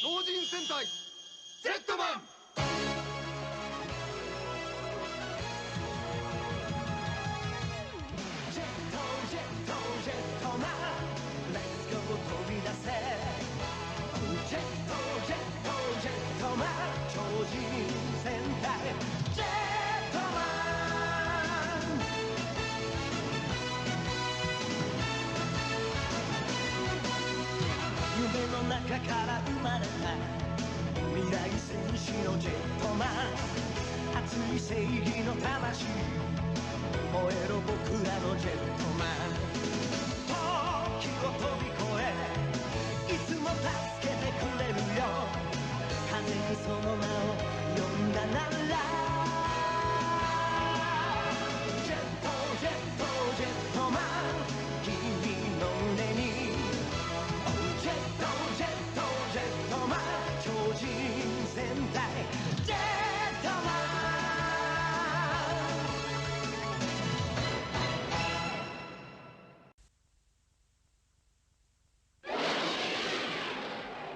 超人戦隊ジェットマン。ジェットジェットジェットマン、レッツゴー飛び出せ。ジェットジェットジェットマン、超人戦隊ジェットマン。夢の中から生まれた未来戦士のジェットマン、熱い正義の魂、燃えろ僕らのジェットマン。時を飛び越えいつも助けてくれるよ、風にその名を呼んだなら。ジェットジェットジェットマン、君の胸にジェットジェットジェットマン、超人戦隊ジェットマン。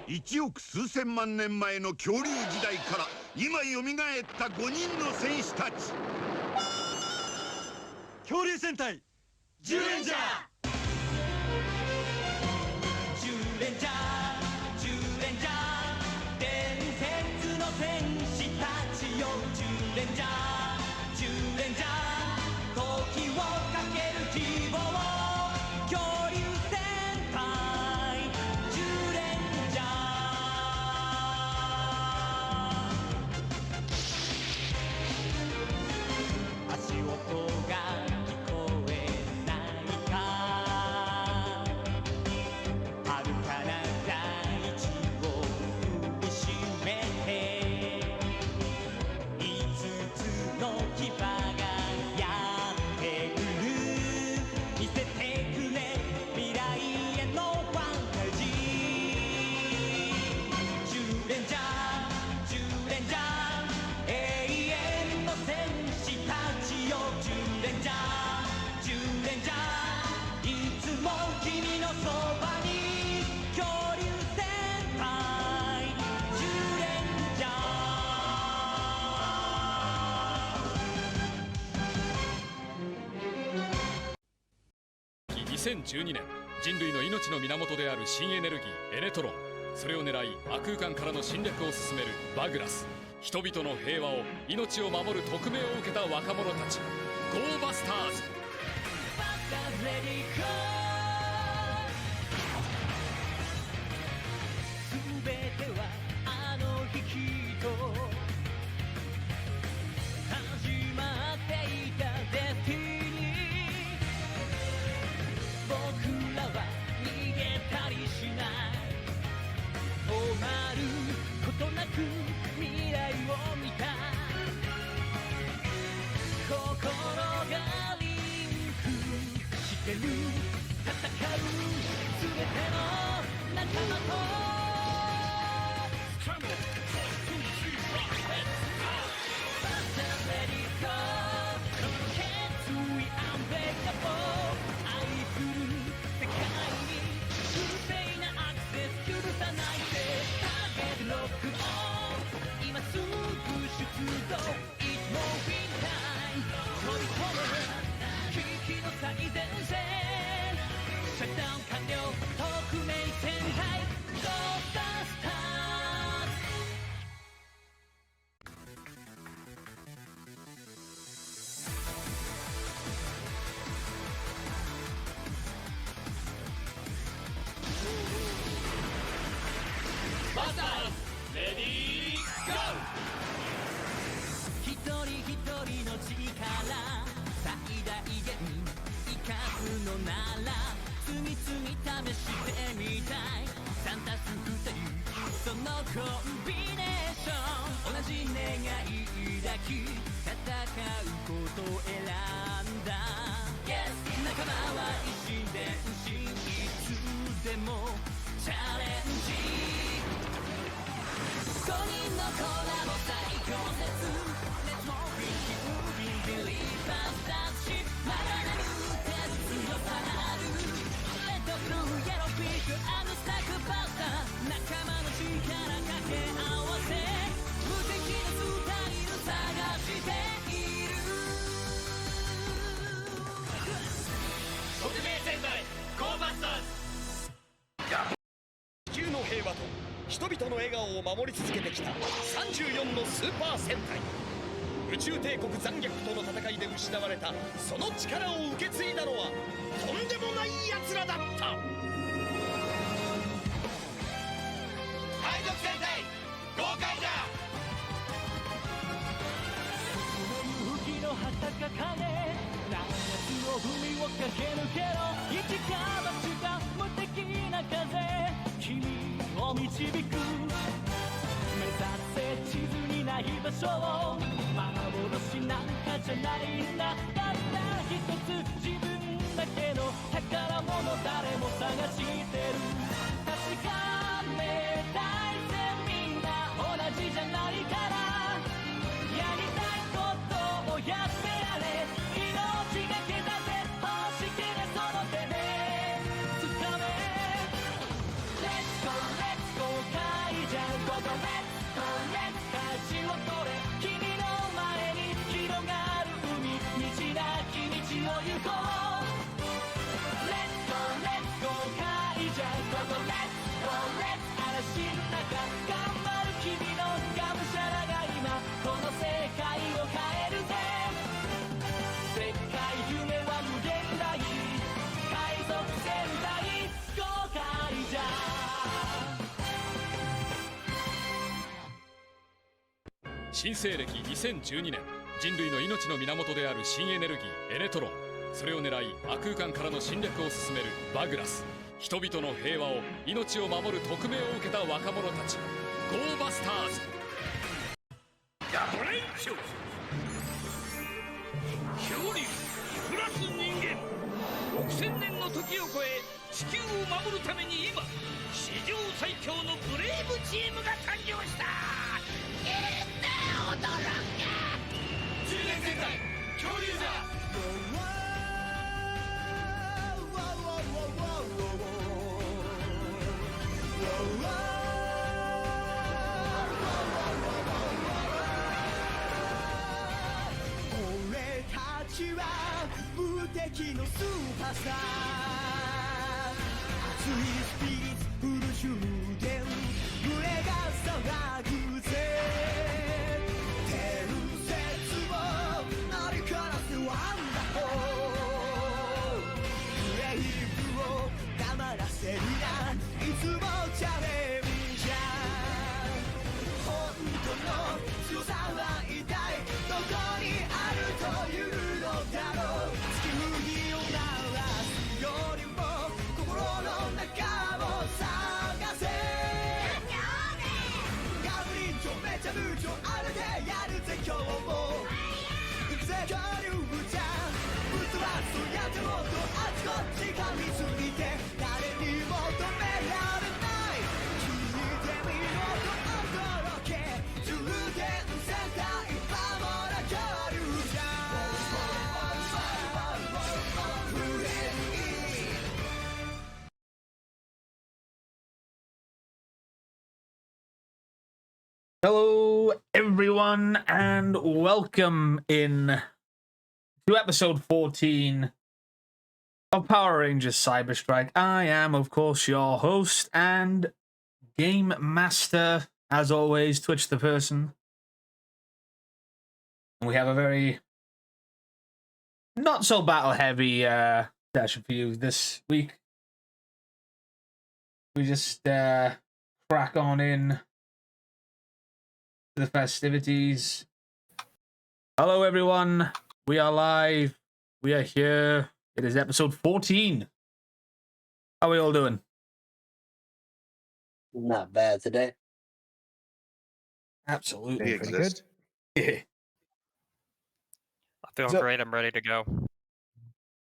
1億数千万年前の恐竜時代から今よみがえった5人の戦士たち。恐竜戦隊10レンジャー。10レンジャー10レンジャー、伝説の戦士たちよ。10レンジャー10レンジャー、時をかける希望、恐竜戦隊10レンジャー。足音が聞こえないか、遥かな大地を踏みしめて、5つの牙がやってくる。見せてくれ未来へのファンタジー。10レンジャー10レンジャー、永遠の戦士たちよ。10レンジャー10レンジャー、いつも君のそばに。恐竜戦隊10レンジャ2012年、人類の命の源である新エネルギーエレトロン、それを狙い悪空間からの侵略を進めるバグラス。人々の平和を、命を守る特命を受けた若者たち、ゴーバスターズ。全てはあの日きっと始まっていたデスティニー。僕らは逃げたりしない、止まることなく未来を見た。心がリンクしてる、戦うすべての仲間と。今すぐ出動 It's moving time、 飛び込む危機の最前線、シャットダウン完了、特命戦隊ゴーバスターズ。バスターズレディーゴー。一人一人の力最大限生かすのなら、次々試してみたい。3たす2人、そのコンビネーション、同じ願い抱き戦うことを選んだ。Yes、 仲間は一心伝心、いつでもチャレンジ。5人のコラボ最強説、 Let's move in believers たち、まだ眠ってる強さなる。レッドブルーイエローピークアンスタックバスター、仲間の力人々の笑顔を守り続けてきた34のスーパー戦隊。宇宙帝国残虐との戦いで失われたその力を受け継いだのはとんでもない奴らだった。海賊戦隊豪快だ。勇気の旗掲げ夏の海を駆け抜けろ。一か八か無敵な風君を導く。目指せ地図にない場所を幻なんかじゃないんだ。たった一つ自分だけの宝物誰も探してる。確かめたいぜみんな同じじゃないからやりたいことをやってやれ。命がけだぜ欲しけれその手で掴め。 Let's go let's go カイジャーゴゴ Let's go let's 舵を取れ。君の前に広がる海道なき道を行こう。 Let's go let's go カイジャーゴゴ Let's go let's 嵐の中頑張る君のがむしゃらが今この世界を変えるぜ。でっかい夢は無限大海賊戦隊豪快じゃ。新西暦2012年、人類の命の源である新エネルギーエレトロン、それを狙い悪空間からの侵略を進めるバグラス、人々の平和を命を守る特命を受けた若者たち、ゴーバスターズ。ガブレンチョ恐竜プラス人間6000年の時を超え地球を守るために今史上最強のブレイブチームが誕生した。驚け。10年戦隊恐竜座。俺たちは無敵のスーパースター。熱いスピリッツフル充電群れが騒ぐぜ。伝説を乗りこなすワンダホー。ブレイブを黙らせるな、いつもチャレンジャー。本当の強さは一体どこにあるというのだろう。地球儀を鳴らすよりも心の中を探せ。ガブリンチョめちゃ部長あれでやるぜ今日も。行くぜ恐竜じゃぶっ飛ばすやってもっとあちこち噛みついて誰にも止められない。聞いてみろと驚け。10点戦隊バモラ恐竜じゃフレンリー。Hello, everyone, and welcome in to episode 14 of Power Rangers Cyber Strike. I am, of course, your host and game master, as always, Twitch the Person. And we have a very not so battle heavy session for you this week. We just crack on in the festivities. Hello everyone, we are live, we are here, it is episode 14. How are we all doing? Not bad today. Absolutely pretty exist. good. Yeah. I feel So- great. I'm ready to go.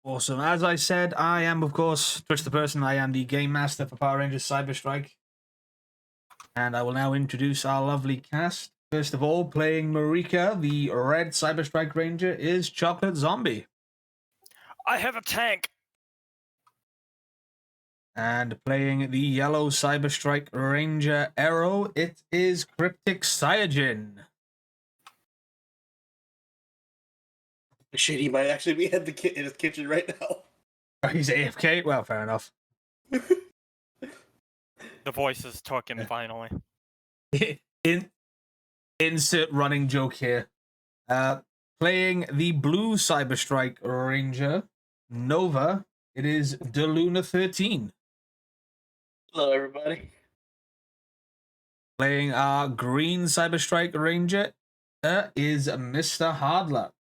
Awesome. As I said, I am, of course, Twitch the Person. I am the Game Master for Power Rangers Cyber Strike. And I will now introduce our lovely cast. First of all, playing Marika, the red Cyber Strike Ranger, is Chocolate Zombie. I have a tank. And playing the yellow Cyber Strike Ranger Arrow, it is Cryptic Cyanogen. Shit, he might actually be in his kitchen right now. Oh, he's AFK? Well, fair enough. The voices took him finally. Insert running joke here. Playing the blue Cyberstrike Ranger, Nova, it is DeLuna13. Hello, everybody. Playing our green Cyberstrike Ranger is Mr. Hardluck.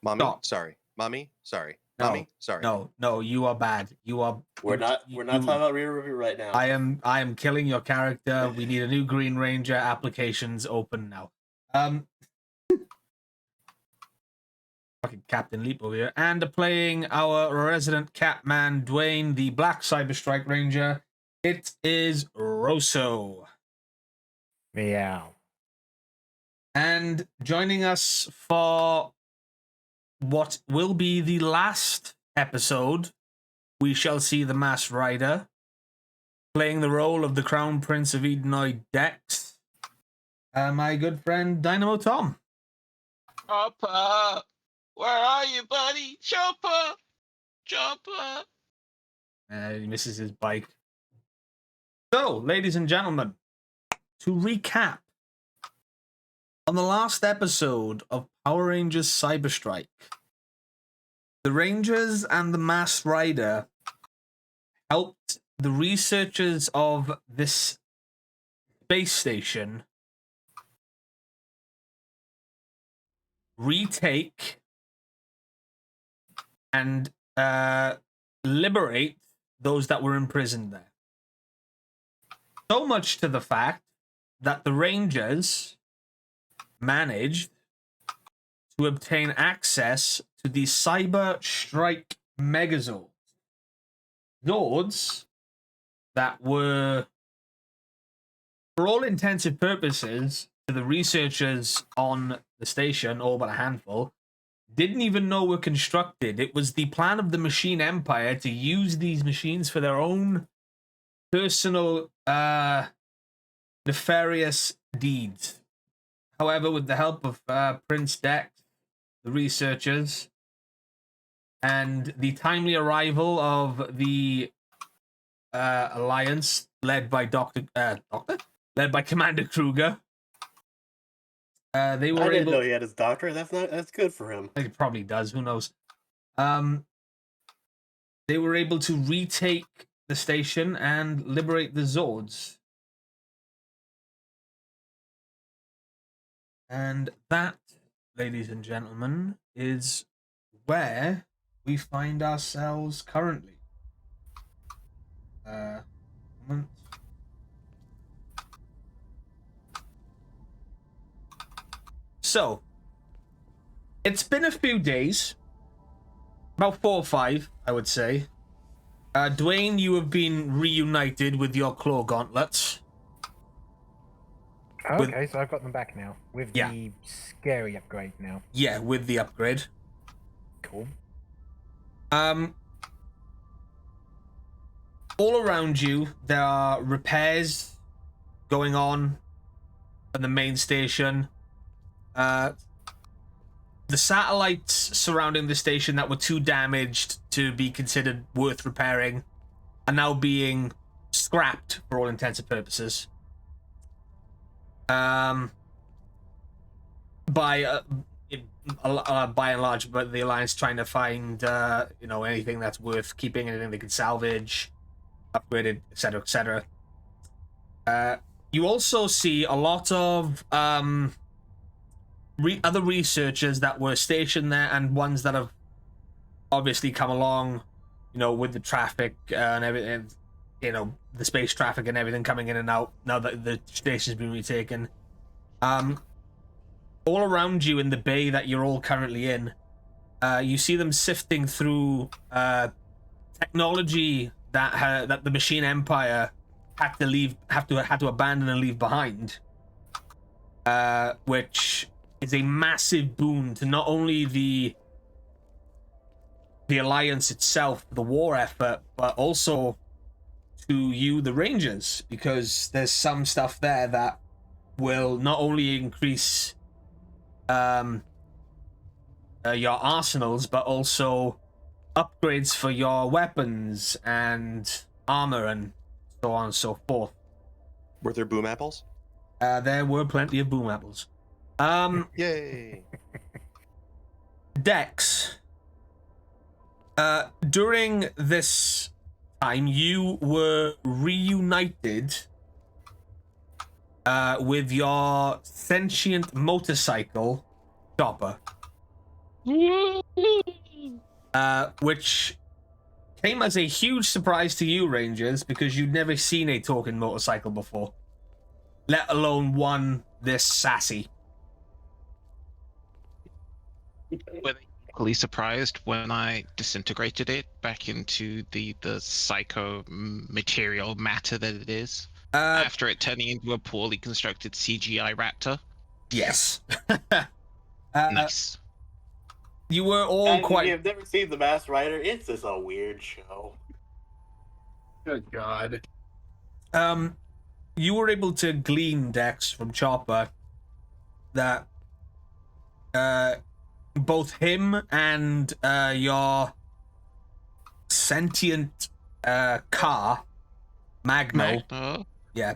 Mommy, Stop. sorry. Mommy, sorry. No, Mommy, sorry. No, you are bad. You are. We're not talking about rear review right now. I am killing your character. We need a new Green Ranger. Applications open now. Fucking Captain Leap over here. And playing our resident Catman Dwayne, the Black Cyberstrike Ranger, it is Rosso. Meow. And joining us for what will be the last episode, we shall see the Masked Rider playing the role of the Crown Prince of Edenoid Dex, my good friend Dynamo Tom. Chopper, where are you, buddy? Chopper, Chopper. He misses his bike. So, ladies and gentlemen, to recap, on the last episode of Power Rangers Cyberstrike, the Rangers and the Masked Rider helped the researchers of this space station retake and liberate those that were imprisoned there. So much to the fact that the Rangers managed to obtain access to the Cyber Strike Megazords. Zords that were, for all intensive purposes, to the researchers on the station, all but a handful, didn't even know were constructed. It was the plan of the Machine Empire to use these machines for their own personal nefarious deeds. However, with the help of Prince Dex, the researchers, and the timely arrival of the Alliance, led by led by Commander Kruger, they were I didn't able. know he had his doctorate. That's good for him. He probably does. Who knows? They were able to retake the station and liberate the Zords. And that, ladies and gentlemen, is where we find ourselves currently. Moment. So, it's been a few days, about 4 or 5, I would say. Dwayne, you have been reunited with your claw gauntlets. Okay, so I've got them back now with Yeah. the scary upgrade now. Yeah, with the upgrade. Cool. All around you, there are repairs going on at the main station. The satellites surrounding the station that were too damaged to be considered worth repairing are now being scrapped for all intents and purposes. By and large, but the Alliance trying to find anything that's worth keeping, anything they can salvage, upgraded, etc., etc. You also see a lot of other researchers that were stationed there, and ones that have obviously come along, with the traffic and everything, the space traffic and everything coming in and out now that the station's been retaken. All around you in the bay that you're all currently in, you see them sifting through technology that the Machine Empire had to abandon and leave behind, which is a massive boon to not only the Alliance itself, the war effort, but also to you, the Rangers, because there's some stuff there that will not only increase your arsenals, but also upgrades for your weapons and armor and so on and so forth. Were there boom apples? There were plenty of boom apples. Yay! Dex, during this time, you were reunited with your sentient motorcycle, Chopper, which came as a huge surprise to you, Rangers, because you'd never seen a talking motorcycle before, let alone one this sassy. Were they equally surprised when I disintegrated it back into the psycho material matter that it is? After it turning into a poorly constructed CGI raptor? Yes. Nice. You were all And if quite... you've never seen The Masked Rider, it's just a weird show. Good God. You were able to glean, Dex, from Chopper that both him and your sentient car, Magno, yeah,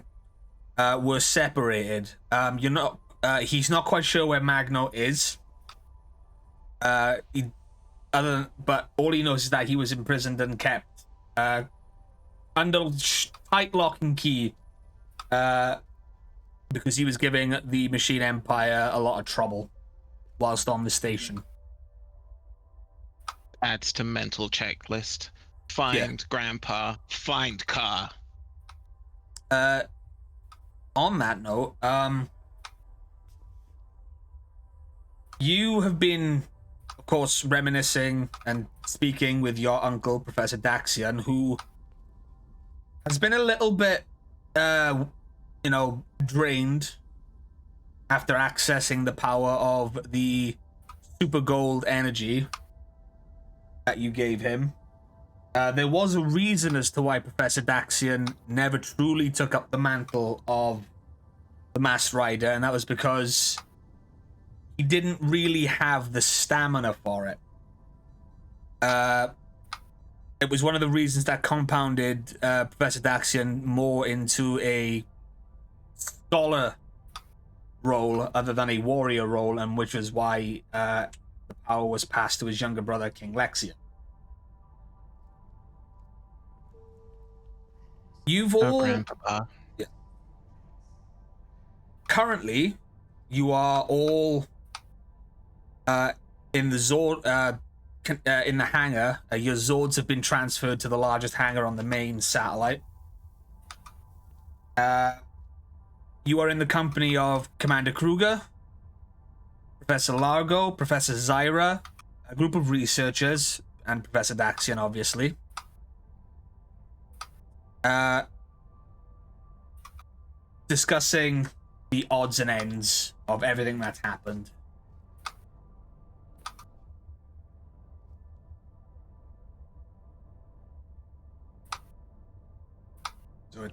were separated. You're not. He's not quite sure where Magno is. But all he knows is that he was imprisoned and kept under tight lock and key because he was giving the Machine Empire a lot of trouble whilst on the station. Adds to mental checklist. Find grandpa, find car. On that note, you have been, of course, reminiscing and speaking with your uncle, Professor Daxian, who has been a little bit, drained after accessing the power of the super gold energy that you gave him. There was a reason as to why Professor Daxian never truly took up the mantle of the Masked Rider, and that was because he didn't really have the stamina for it. It was one of the reasons that compounded Professor Daxian more into a scholar role other than a warrior role, and which was why the power was passed to his younger brother, King Lexian. You've all... Grandpapa. Yeah. Currently, you are all in the Zord, in the hangar. Your Zords have been transferred to the largest hangar on the main satellite. You are in the company of Commander Kruger, Professor Largo, Professor Zyra, a group of researchers, and Professor Daxian, obviously. Discussing the odds and ends of everything that's happened. So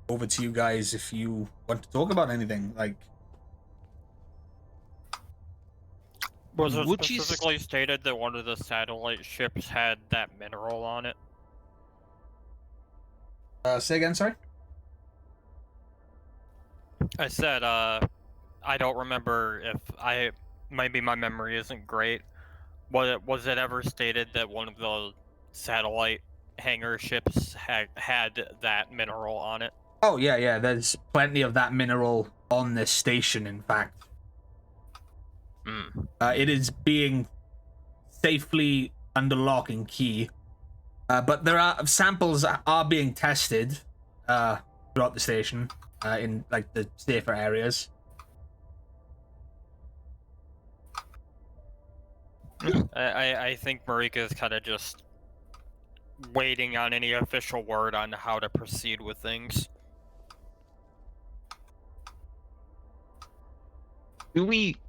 over to you guys if you want to talk about anything. Like, was it Would you specifically stated that one of the satellite ships had that mineral on it? say again, sorry? I said, I don't remember if maybe my memory isn't great. Was it ever stated that one of the satellite hangar ships had that mineral on it? Oh, yeah. There's plenty of that mineral on this station, in fact. It is being safely under lock and key. But there are samples are being tested throughout the station in like the safer areas. I think Marika is kind of just waiting on any official word on how to proceed with things.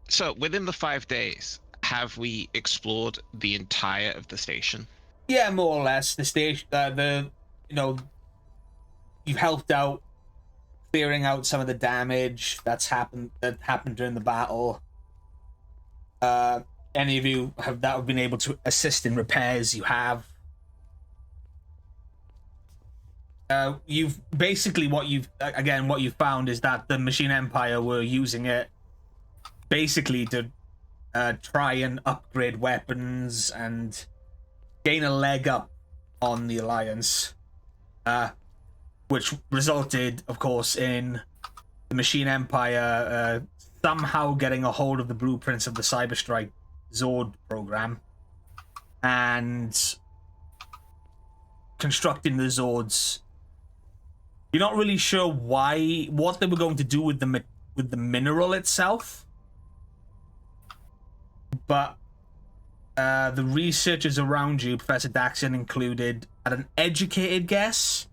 So within the 5 days, have we explored the entire of the station? Yeah, more or less. The station, you've helped out clearing out some of the damage that happened during the battle. Any of you have been able to assist in repairs? You have. you've basically what you found is that the Machine Empire were using it basically to try and upgrade weapons and gain a leg up on the Alliance, which resulted, of course, in the Machine Empire somehow getting a hold of the blueprints of the Cyberstrike Zord program and constructing the Zords. You're not really sure what they were going to do with the mineral itself, but the researchers around you, Professor Daxon included, had an educated guess.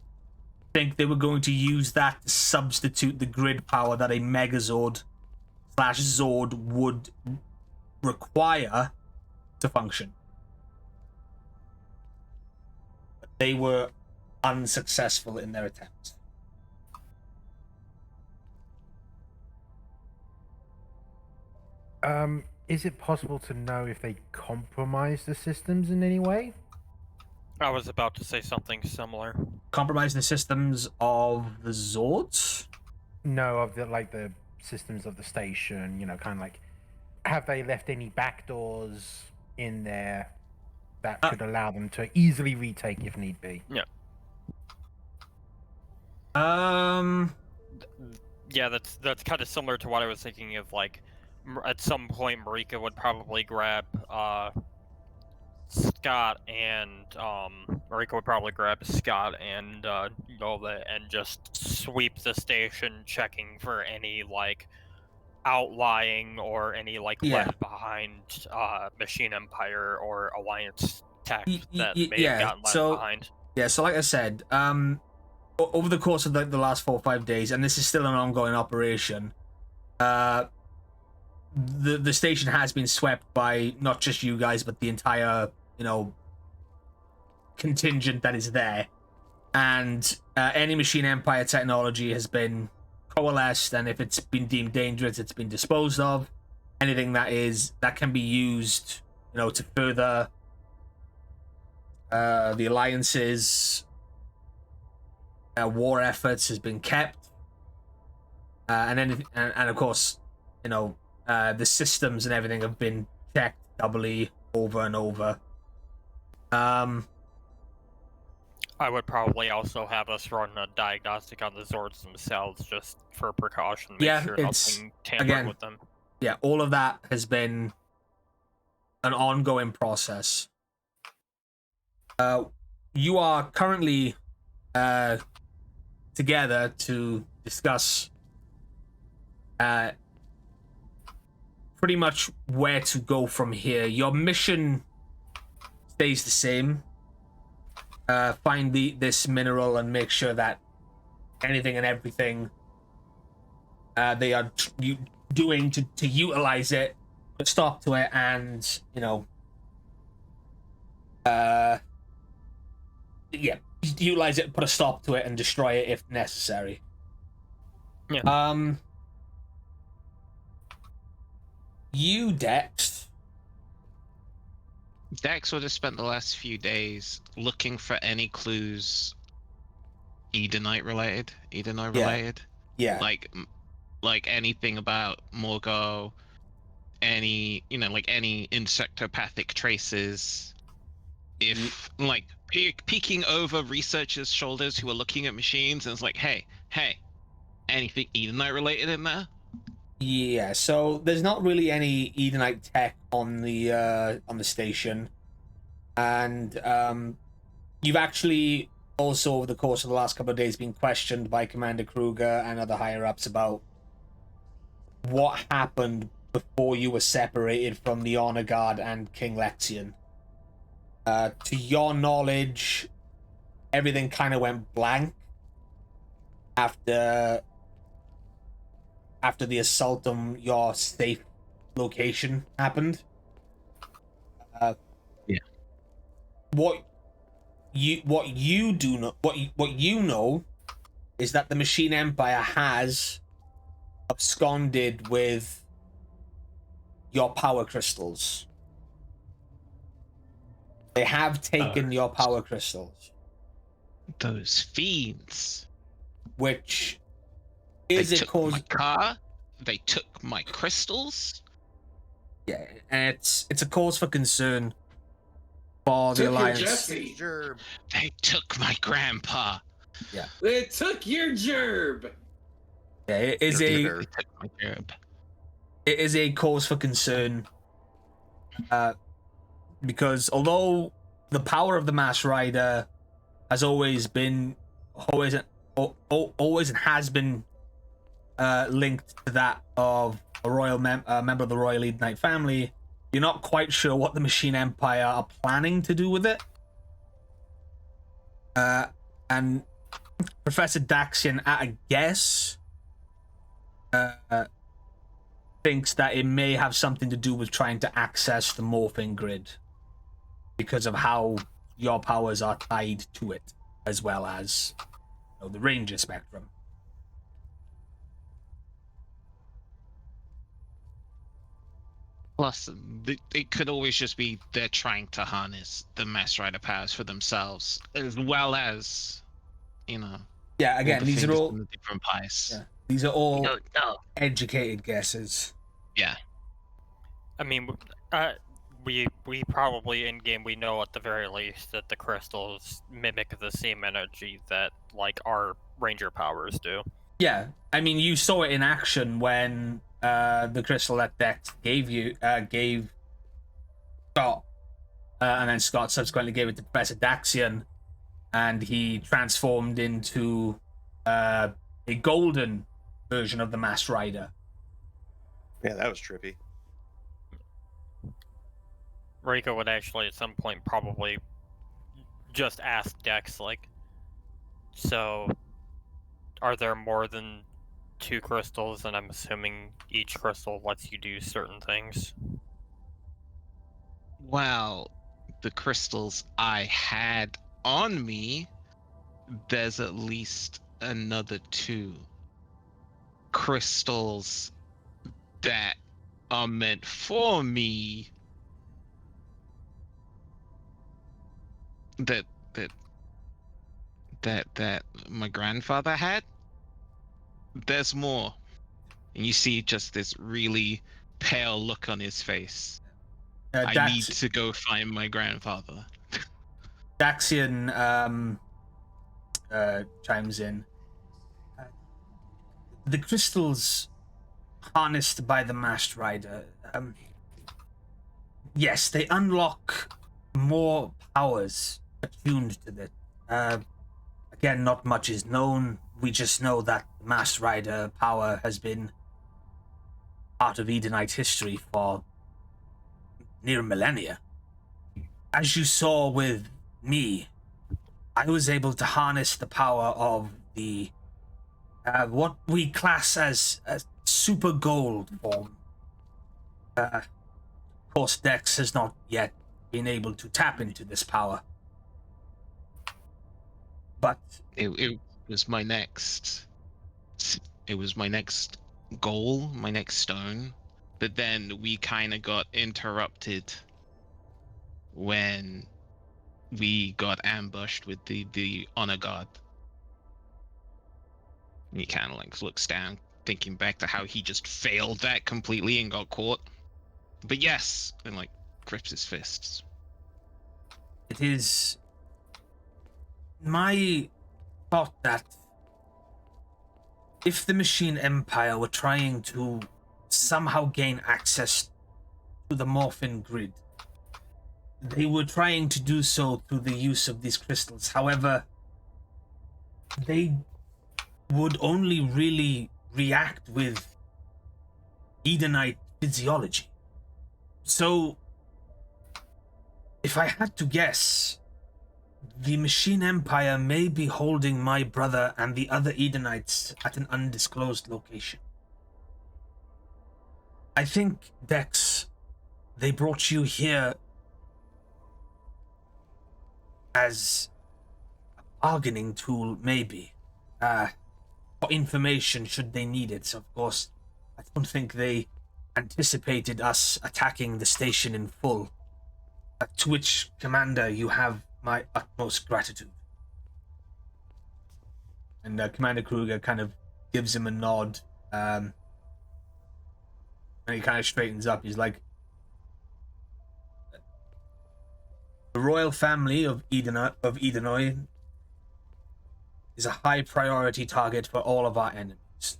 Think they were going to use that to substitute the grid power that a Megazord / Zord would require to function. But they were unsuccessful in their attempts. Is it possible to know if they compromised the systems in any way? I was about to say something similar. Compromise the systems of the Zords? No, of the systems of the station. You know, kind of like, have they left any backdoors in there that could allow them to easily retake if need be? Yeah. Yeah, that's kind of similar to what I was thinking of. Like, at some point, Marika would probably grab Scott and Nova and just sweep the station, checking for any like outlying or any like left behind Machine Empire or Alliance tech that may have gotten left behind. Yeah, so like I said, over the course of the last 4 or 5 days, and this is still an ongoing operation, the station has been swept by not just you guys, but the entire, contingent that is there. And any Machine Empire technology has been coalesced, and if it's been deemed dangerous, it's been disposed of. Anything that can be used, to further the Alliance's war efforts has been kept. And of course, the systems and everything have been checked doubly over and over. I would probably also have us run a diagnostic on the Zords themselves, just for precaution. Make sure nothing tampered with them. Yeah, all of that has been an ongoing process. You are currently together to discuss pretty much where to go from here. Your mission stays the same. Find this mineral and make sure that anything and everything they are doing to utilize it, put a stop to it, and utilize it, put a stop to it, and destroy it if necessary. Yeah. You, Dex would have spent the last few days looking for any clues Edenite related. Yeah. Like anything about Morgo, any any insectopathic traces. If peeking over researchers' shoulders who are looking at machines, and it's like, hey, anything Edenite related in there? Yeah, so there's not really any Edenite tech on the station, and you've actually also over the course of the last couple of days been questioned by Commander Kruger and other higher ups about what happened before you were separated from the Honor Guard and King Lexion. To your knowledge, everything kind of went blank after the assault on your safe location happened. What you know is that the Machine Empire has absconded with your power crystals. They have taken your power crystals. Those fiends. which They is a took cause. my car. They took my crystals. Yeah, and it's a cause for concern for the Took your Alliance. Jesse. They took my grandpa. Yeah, They took your gerb. yeah, it is They a took my gerb. it is a cause for concern. Because although the power of the Mass Rider has always and has been linked to that of a royal member of the Royal Edenite family, you're not quite sure what the Machine Empire are planning to do with it. And Professor Daxian, at a guess, thinks that it may have something to do with trying to access the morphing grid because of how your powers are tied to it, as well as the Ranger spectrum. Plus, it could always just be they're trying to harness the Mass Rider powers for themselves, as well as, Yeah, again, the these are fingers all in the different pies. yeah, these are all No. educated guesses. Yeah. I mean, we probably in game we know at the very least that the crystals mimic the same energy that like our ranger powers do. Yeah, I mean, you saw it in action when the crystal that Dex gave Scott, and then Scott subsequently gave it to Professor Daxian, and he transformed into a golden version of the Mass Rider. Yeah, that was trippy. Reiko would actually at some point probably just ask Dex, like, so are there more than 2 crystals? And I'm assuming each crystal lets you do certain things. Well, the crystals I had on me, there's at least another 2 crystals that are meant for me that my grandfather had. There's more, and you see just this really pale look on his face. I need to go find my grandfather. Daxian chimes in. The crystals harnessed by the Masked Rider, yes, they unlock more powers attuned to this. Again, not much is known. We just know that the Masked Rider power has been part of Edenite history for near millennia. As you saw with me, I was able to harness the power of the what we class as a super gold form. Of course, Dex has not yet been able to tap into this power. But it was my next goal, my next stone. But then we kind of got interrupted when we got ambushed with the honor guard. And he kind of like looks down, thinking back to how he just failed that completely and got caught. But yes, and like grips his fists. It is my thought that if the Machine Empire were trying to somehow gain access to the Morphin grid, they were trying to do so through the use of these crystals. However, they would only really react with Edenite physiology. So, if I had to guess, the Machine Empire may be holding my brother and the other Edenites at an undisclosed location. I think, Dex, they brought you here as a bargaining tool, maybe, for information should they need it. So, of course, I don't think they anticipated us attacking the station in full. To which, Commander, you have my utmost gratitude. And Commander Kruger kind of gives him a nod. And he kind of straightens up. He's like, the royal family of Edenoi is a high priority target for all of our enemies.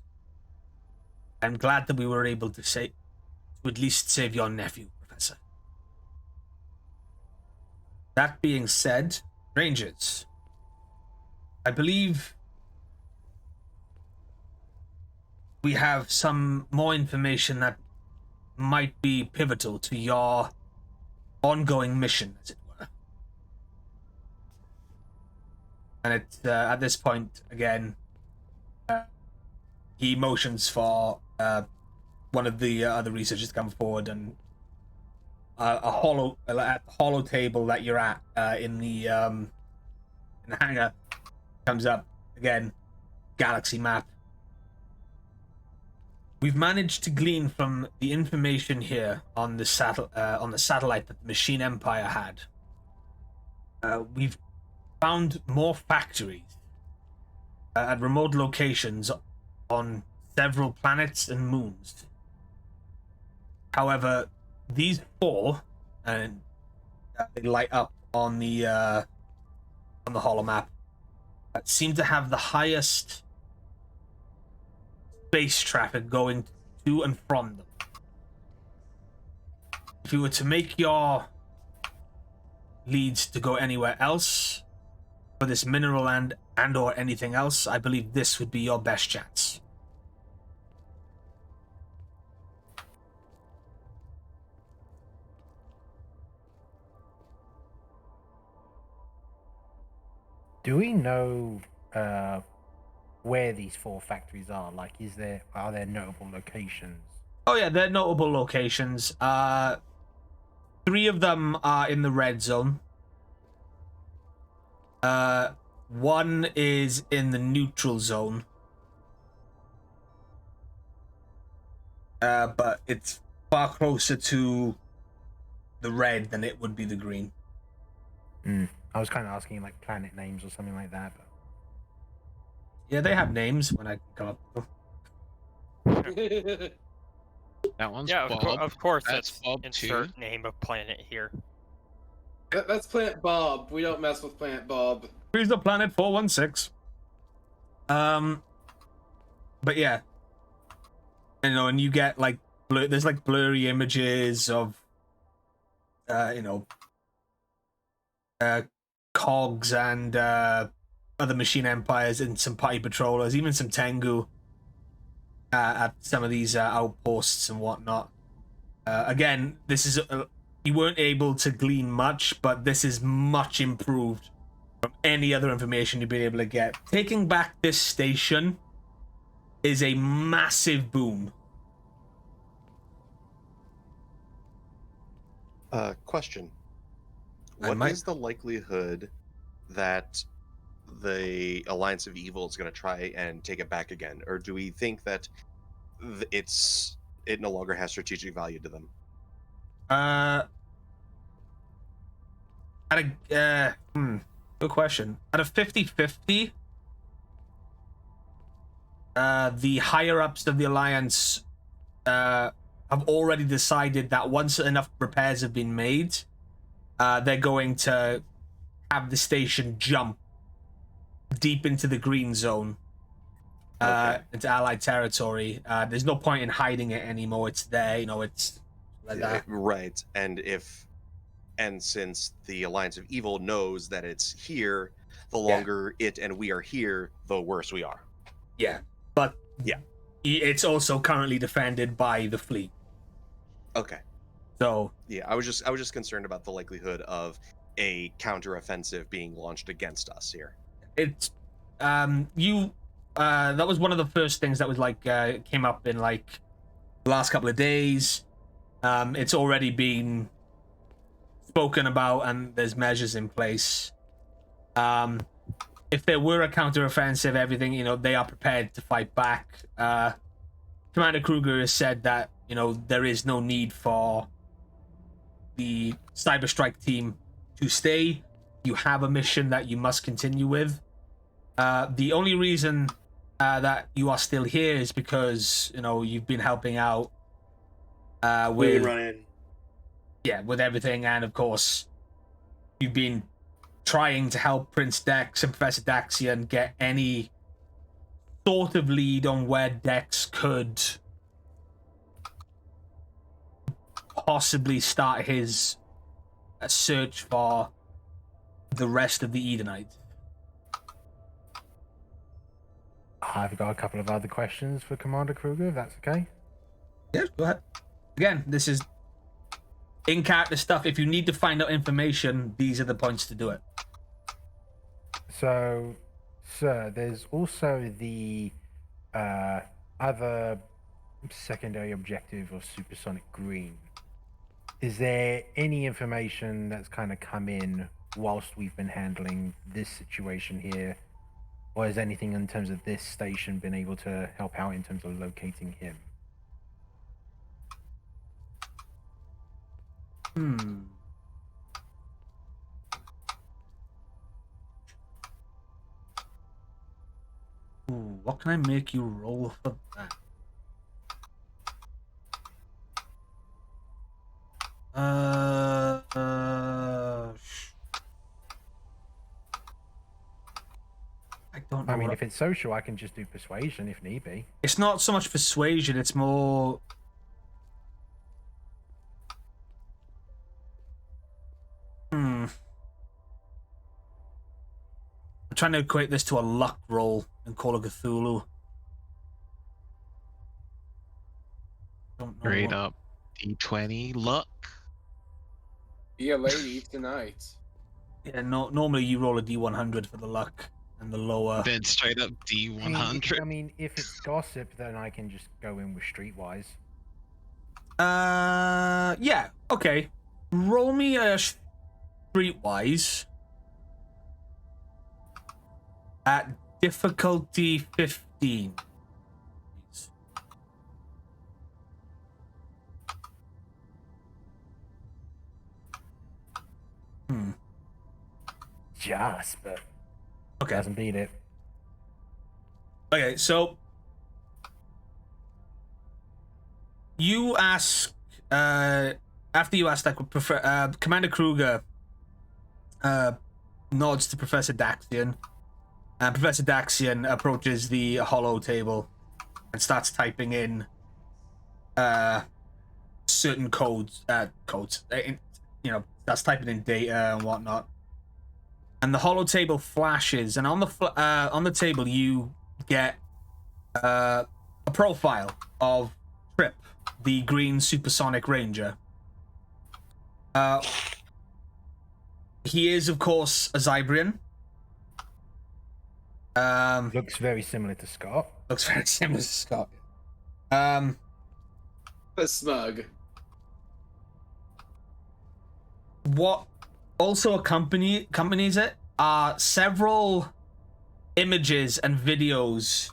I'm glad that we were able to at least save your nephew, Professor. That being said, Rangers, I believe we have some more information that might be pivotal to your ongoing mission, as it were. And it's at this point, again, he motions for one of the other researchers to come forward, and a hollow table that you're at in the hangar comes up again. Galaxy map. We've managed to glean from the information here on the satellite that the Machine Empire had. We've found more factories at remote locations on several planets and moons. However, these four, and they light up on the holomap, seem to have the highest space traffic going to and from them. If you were to make your leads to go anywhere else for this mineral and or anything else, I believe this would be your best chance. Do we know where these four factories are? Like, are there notable locations? Oh yeah, they're notable locations. 3 of them are in the red zone. 1 is in the neutral zone. But it's far closer to the red than it would be the green. I was kind of asking like planet names or something like that. But... Yeah, they have names when I come up with them. That one's Bob. Of course, that's Bob insert too. Name of planet here. That's Planet Bob. We don't mess with Planet Bob. Here's the planet 416. But yeah, and you get like there's like blurry images of, cogs and other machine empires and some party patrollers, even some Tengu at some of these outposts and whatnot. Again, this is you weren't able to glean much, but this is much improved from any other information you've been able to get. Taking back this station is a massive boom. Question. What is the likelihood that the Alliance of Evil is going to try and take it back again? Or do we think that it no longer has strategic value to them? Good question. At a 50-50, the higher-ups of the Alliance have already decided that once enough repairs have been made, they're going to have the station jump deep into the green zone, into Allied territory. There's no point in hiding it anymore. It's there, it's like that. Right. And since the Alliance of Evil knows that it's here, the longer it and we are here, the worse we are. Yeah, but it's also currently defended by the fleet. Okay. So I was just concerned about the likelihood of a counteroffensive being launched against us here. It's that was one of the first things that was like came up in like the last couple of days. It's already been spoken about and there's measures in place. If there were a counteroffensive, everything, they are prepared to fight back. Commander Kruger has said that, there is no need for the Cyberstrike team to stay. You have a mission that you must continue with. The only reason that you are still here is because you've been helping out with with everything, and of course you've been trying to help Prince Dex and Professor Daxian get any sort of lead on where Dex could possibly start his search for the rest of the Edenites. I've got a couple of other questions for Commander Kruger, if that's okay. Yeah, go ahead. Again, this is in-character stuff. If you need to find out information, these are the points to do it. So, sir, there's also the other secondary objective of Supersonic Green. Is there any information that's kind of come in whilst we've been handling this situation here? Or has anything in terms of this station been able to help out in terms of locating him? Ooh, what can I make you roll for that? I don't know. I mean, if it's social, I can just do persuasion if need be. It's not so much persuasion, it's more... I'm trying to equate this to a luck roll in Call of Cthulhu. Straight up D20 luck. Be a lady tonight. Yeah, normally you roll a D100 for the luck and the lower. Then straight up D100. I mean, if it's gossip, then I can just go in with streetwise. Yeah, okay. Roll me a streetwise at difficulty 15. Just, but okay, doesn't beat it. Okay, so you ask after you ask that, Commander Kruger nods to Professor Daxian, and Professor Daxian approaches the hollow table and starts typing in certain codes. That's typing in data and whatnot. And the hollow table flashes, and on the table you get a profile of Trip, the green supersonic ranger. He is, of course, a Zybrian. Looks very similar to Scott. Looks very similar to Scott. The smug. What also accompanies it are several images and videos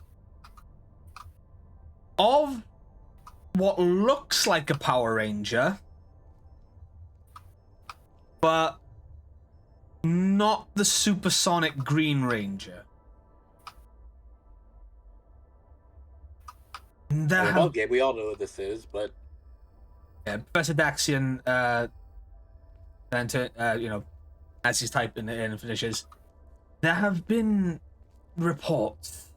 of what looks like a Power Ranger, but not the supersonic Green Ranger. Okay, we all know what this is, but yeah, Professor Daxian, as he's typing it in and finishes, there have been reports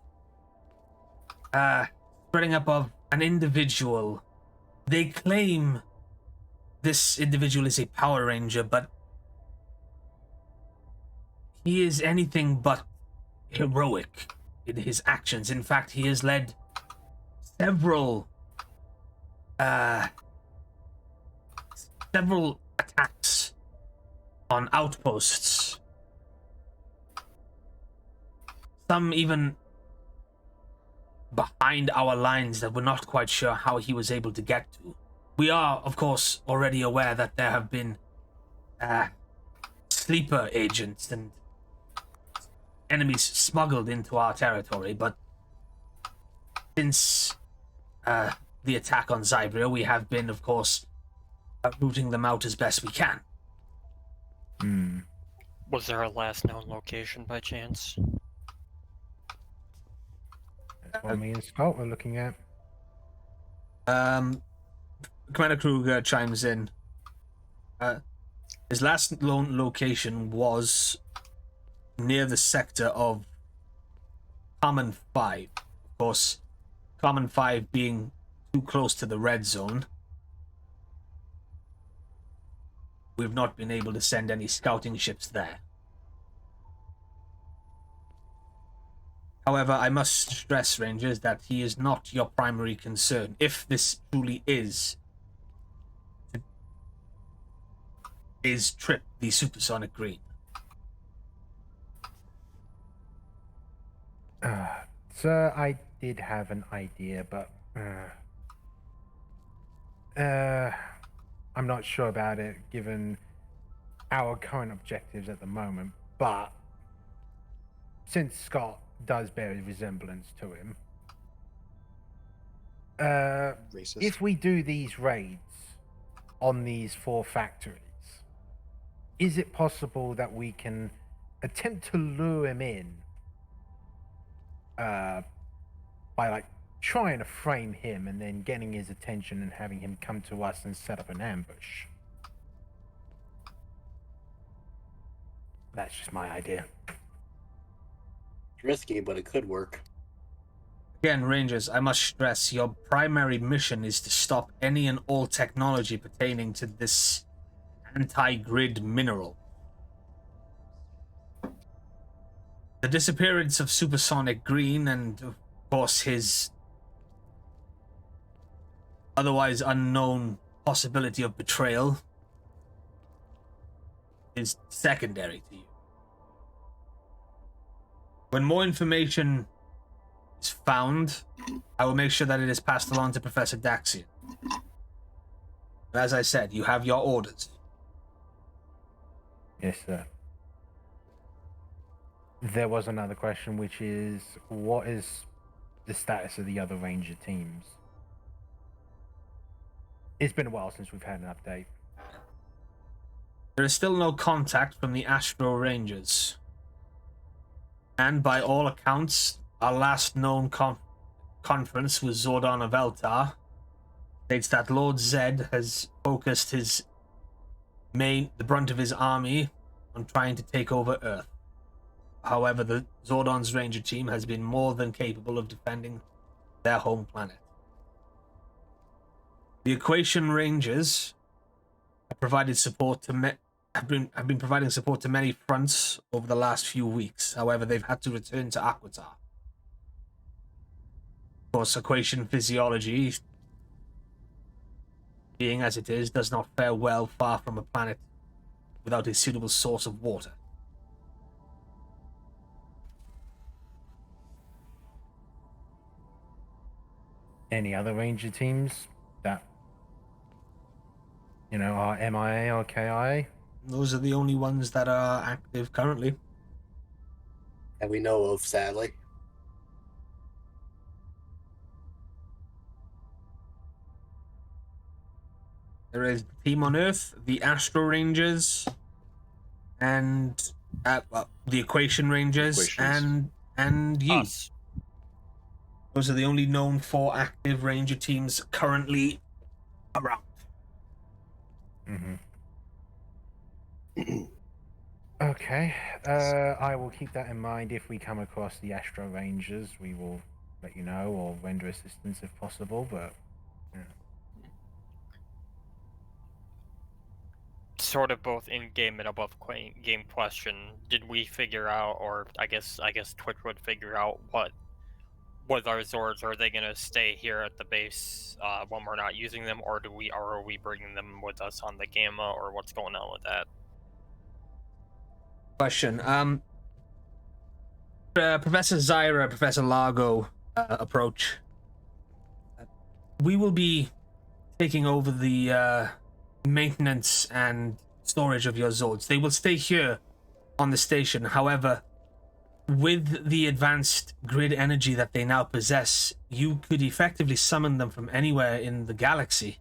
spreading up of an individual. They claim this individual is a Power Ranger, but he is anything but heroic in his actions. In fact, he has led several attacks on outposts. Some even behind our lines that we're not quite sure how he was able to get to. We are, of course, already aware that there have been sleeper agents and enemies smuggled into our territory, but since the attack on Zybria, we have been, of course, rooting them out as best we can. Was there a last known location by chance? That's what me and Scott were looking at. Commander Kruger chimes in. His last known location was near the sector of Common 5. Of course, Common 5 being too close to the red zone, we've not been able to send any scouting ships there. However, I must stress, Rangers, that he is not your primary concern. If this truly is Trip, the supersonic green. Sir, I did have an idea, but I'm not sure about it given our current objectives at the moment. But since Scott does bear a resemblance to him, if we do these raids on these 4 factories, is it possible that we can attempt to lure him in by like trying to frame him and then getting his attention and having him come to us and set up an ambush? That's just my idea. It's risky, but it could work. Again, Rangers, I must stress, your primary mission is to stop any and all technology pertaining to this anti-grid mineral. The disappearance of Supersonic Green and, of course, his otherwise unknown possibility of betrayal is secondary to you. When more information is found, I will make sure that it is passed along to Professor Daxian. As I said, you have your orders. Yes, sir. There was another question, which is, what is the status of the other Ranger teams? It's been a while since we've had an update. There is still no contact from the Astro Rangers. And by all accounts, our last known conference with Zordon of Eltar states that Lord Zed has focused the brunt of his army on trying to take over Earth. However, the Zordon's Ranger team has been more than capable of defending their home planet. The Equation Rangers have provided support to have been providing support to many fronts over the last few weeks. However, they've had to return to Aquitar. Of course, Equation physiology, being as it is, does not fare well far from a planet without a suitable source of water. Any other Ranger teams that, are MIA or KIA? Those are the only ones that are active currently. And we know of, sadly. There is the team on Earth, the Astro Rangers, and the Equation Rangers, and you. Us. Those are the only known 4 active Ranger teams currently around. Okay. I will keep that in mind. If we come across the Astro Rangers, we will let you know or render assistance if possible, but Sort of both in-game and above-game question. Did we figure out, or I guess Twitch would figure out what with our Zords? Are they gonna stay here at the base when we're not using them, or are we bringing them with us on the Gamma, or what's going on with that? Question. Professor Zyra, Professor Largo approach. We will be taking over the maintenance and storage of your Zords. They will stay here on the station. However, with the advanced grid energy that they now possess, you could effectively summon them from anywhere in the galaxy.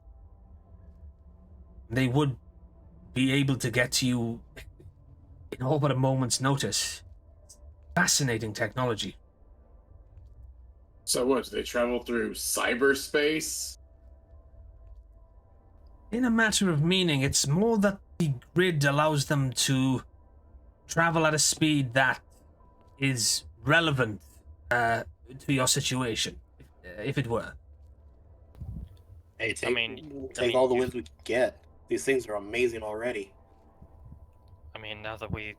They would be able to get to you in all but a moment's notice. Fascinating technology. So what? Do they travel through cyberspace? In a matter of meaning, it's more that the grid allows them to travel at a speed that is relevant to your situation, if it were. Hey, I mean, take all the wins we can get. These things are amazing already. I mean, now that we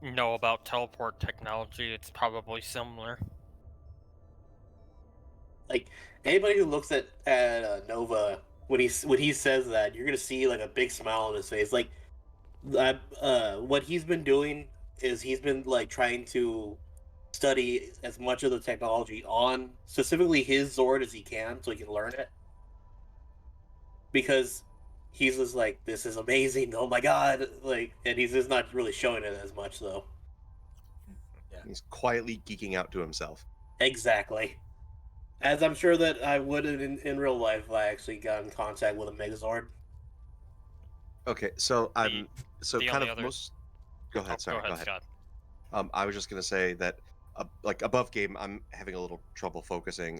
know about teleport technology, it's probably similar. Like anybody who looks at Nova when he says that, you're gonna see like a big smile on his face. Like, what he's been doing is he's been like trying to study as much of the technology on specifically his Zord as he can, so he can learn it. Because he's just like, this is amazing. Oh my god! Like, and he's just not really showing it as much though. Yeah. He's quietly geeking out to himself. Exactly. As I'm sure that I would in real life if I actually got in contact with a Megazord. Okay, so I'm kind of other... most. Go ahead. Sorry. Go ahead. Scott. I was just gonna say that, like above game, I'm having a little trouble focusing.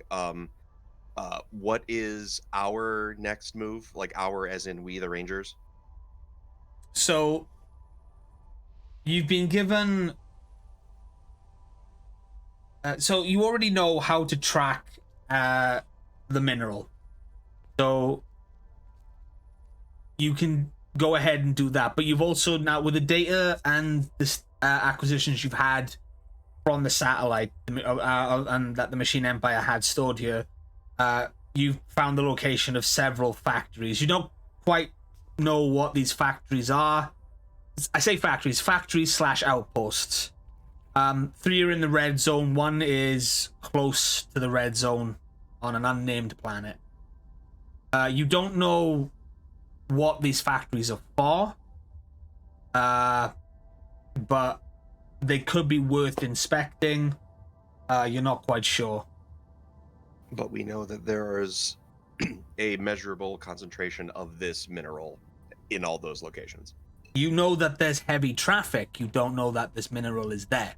What is our next move? Like our, as in we, the Rangers. So you've been given. So you already know how to track the mineral. So you can go ahead and do that. But you've also now, with the data and the acquisitions you've had from the satellite and that the Machine Empire had stored here, you've found the location of several factories. You don't quite know what these factories are. I say factories / outposts. 3 are in the red zone. 1 is close to the red zone on an unnamed planet. You don't know what these factories are for, but they could be worth inspecting. You're not quite sure. But we know that there is a measurable concentration of this mineral in all those locations. You know that there's heavy traffic. You don't know that this mineral is there.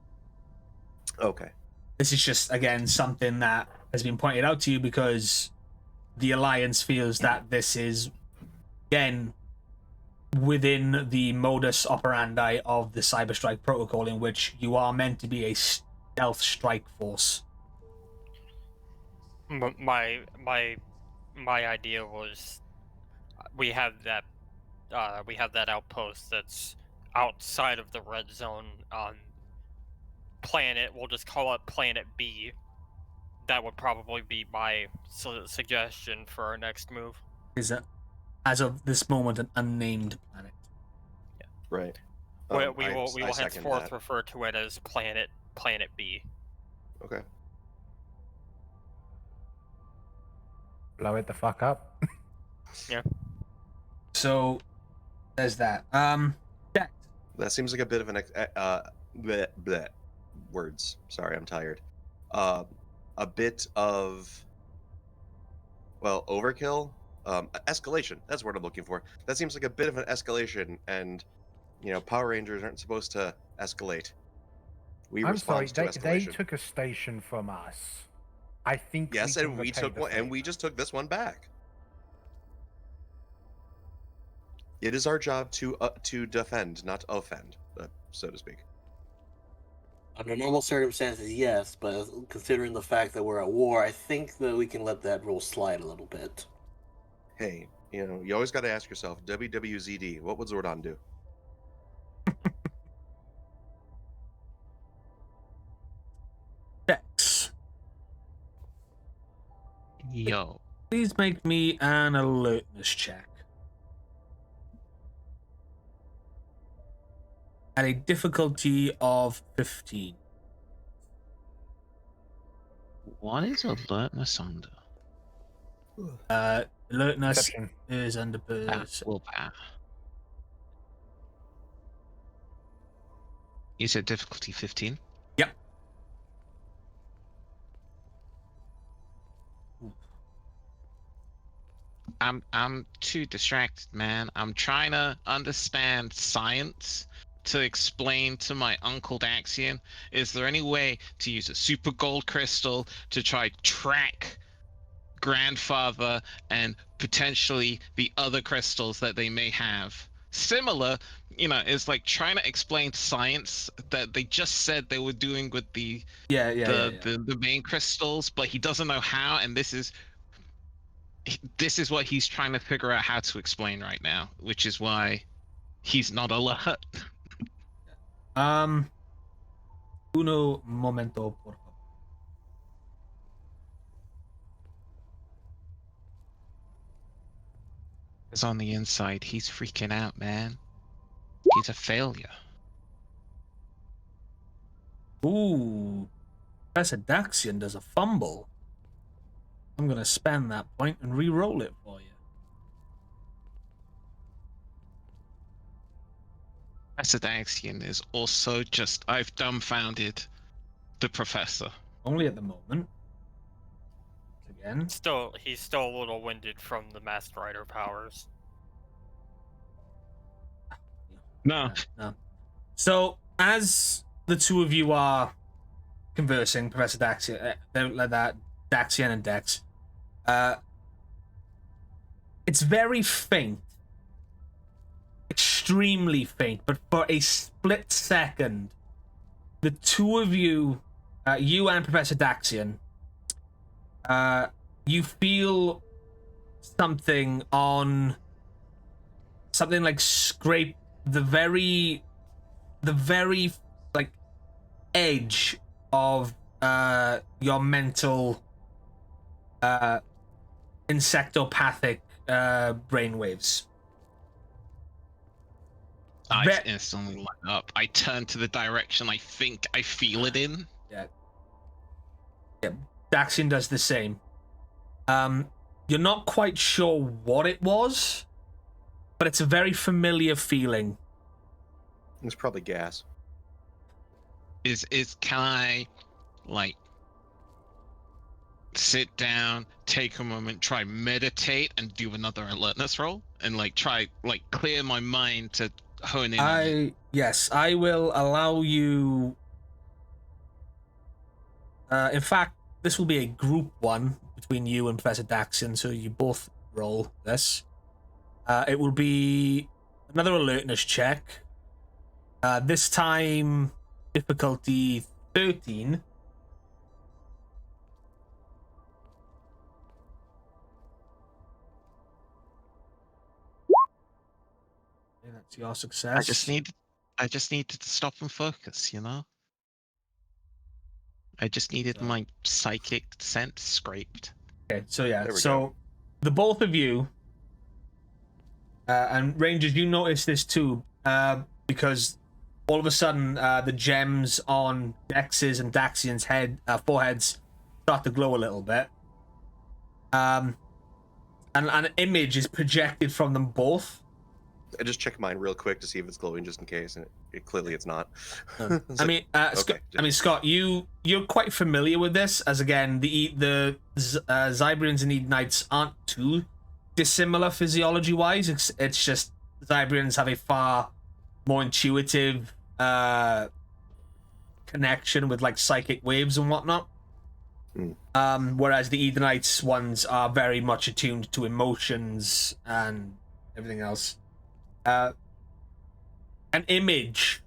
Okay. This is just, again, something that has been pointed out to you because the Alliance feels that this is, again, within the modus operandi of the Cyberstrike protocol, in which you are meant to be a stealth strike force. My idea was we have that outpost that's outside of the red zone on planet. We'll just call it Planet B. That would probably be my suggestion for our next move. Is it, as of this moment, an unnamed planet? Yeah. Right. We will henceforth refer to it as Planet B. Okay. Blow it the fuck up. Yeah. So there's that. That seems like a bit of an bleh. Words. Sorry, I'm tired. A bit of, well, overkill. Escalation. That's what I'm looking for. That seems like a bit of an escalation, and Power Rangers aren't supposed to escalate. I'm sorry, they took a station from us. I think yes, and we took one, and we just took this one back. It is our job to defend, not offend, so to speak. Under normal circumstances, yes, but considering the fact that we're at war, I think that we can let that rule slide a little bit. Hey, you always got to ask yourself, WWZD, what would Zordon do? Dex. Yo. Please make me an alertness check. At a difficulty of 15. What is alertness under? Alertness Perception. is under willpower. You said difficulty 15? Yep. I'm too distracted, man. I'm trying to understand science to explain to my uncle Daxian, is there any way to use a super gold crystal to try track grandfather and potentially the other crystals that they may have? Similar, it's like trying to explain science that they just said they were doing with the main crystals, but he doesn't know how, and this is what he's trying to figure out how to explain right now, which is why he's not alert. Uno momento, por favor. Because on the inside, he's freaking out, man. He's a failure. Ooh. Professor Daxian does a fumble. I'm going to spend that point and re-roll it for you. Professor Daxian is also just, I've dumbfounded the professor. Only at the moment. Again. He's still a little winded from the Master Rider powers. No. So, as the two of you are conversing, Professor Daxian, Daxian and Dex, it's very faint. Extremely faint, but for a split second, the two of you, you and Professor Daxian, you feel something like scrape the very like edge of your mental insectopathic brainwaves. Eyes instantly light up. I turn to the direction I think I feel it in. Yeah. Daxian does the same. You're not quite sure what it was, but it's a very familiar feeling. It's probably gas. Can I, like, sit down, take a moment, try meditate, and do another alertness roll, and try clear my mind to hone in on it? Yes, I will allow you. In fact, this will be a group one between you and Professor Daxian, so you both roll this. It will be another alertness check. This time, difficulty 13. Okay, that's your success. I just needed to stop and focus, I just needed my psychic sense scraped. Okay, so go. The both of you, and Rangers, you notice this too, because all of a sudden the gems on Dex's and Daxian's foreheads start to glow a little bit. And an image is projected from them both. I just check mine real quick to see if it's glowing, just in case, and clearly it's not. Scott, you're quite familiar with this, as again the Zybrians and Edenites aren't too dissimilar physiology-wise. It's just Zybrians have a far more intuitive connection with psychic waves and whatnot. Whereas the Edenites ones are very much attuned to emotions and everything else. An image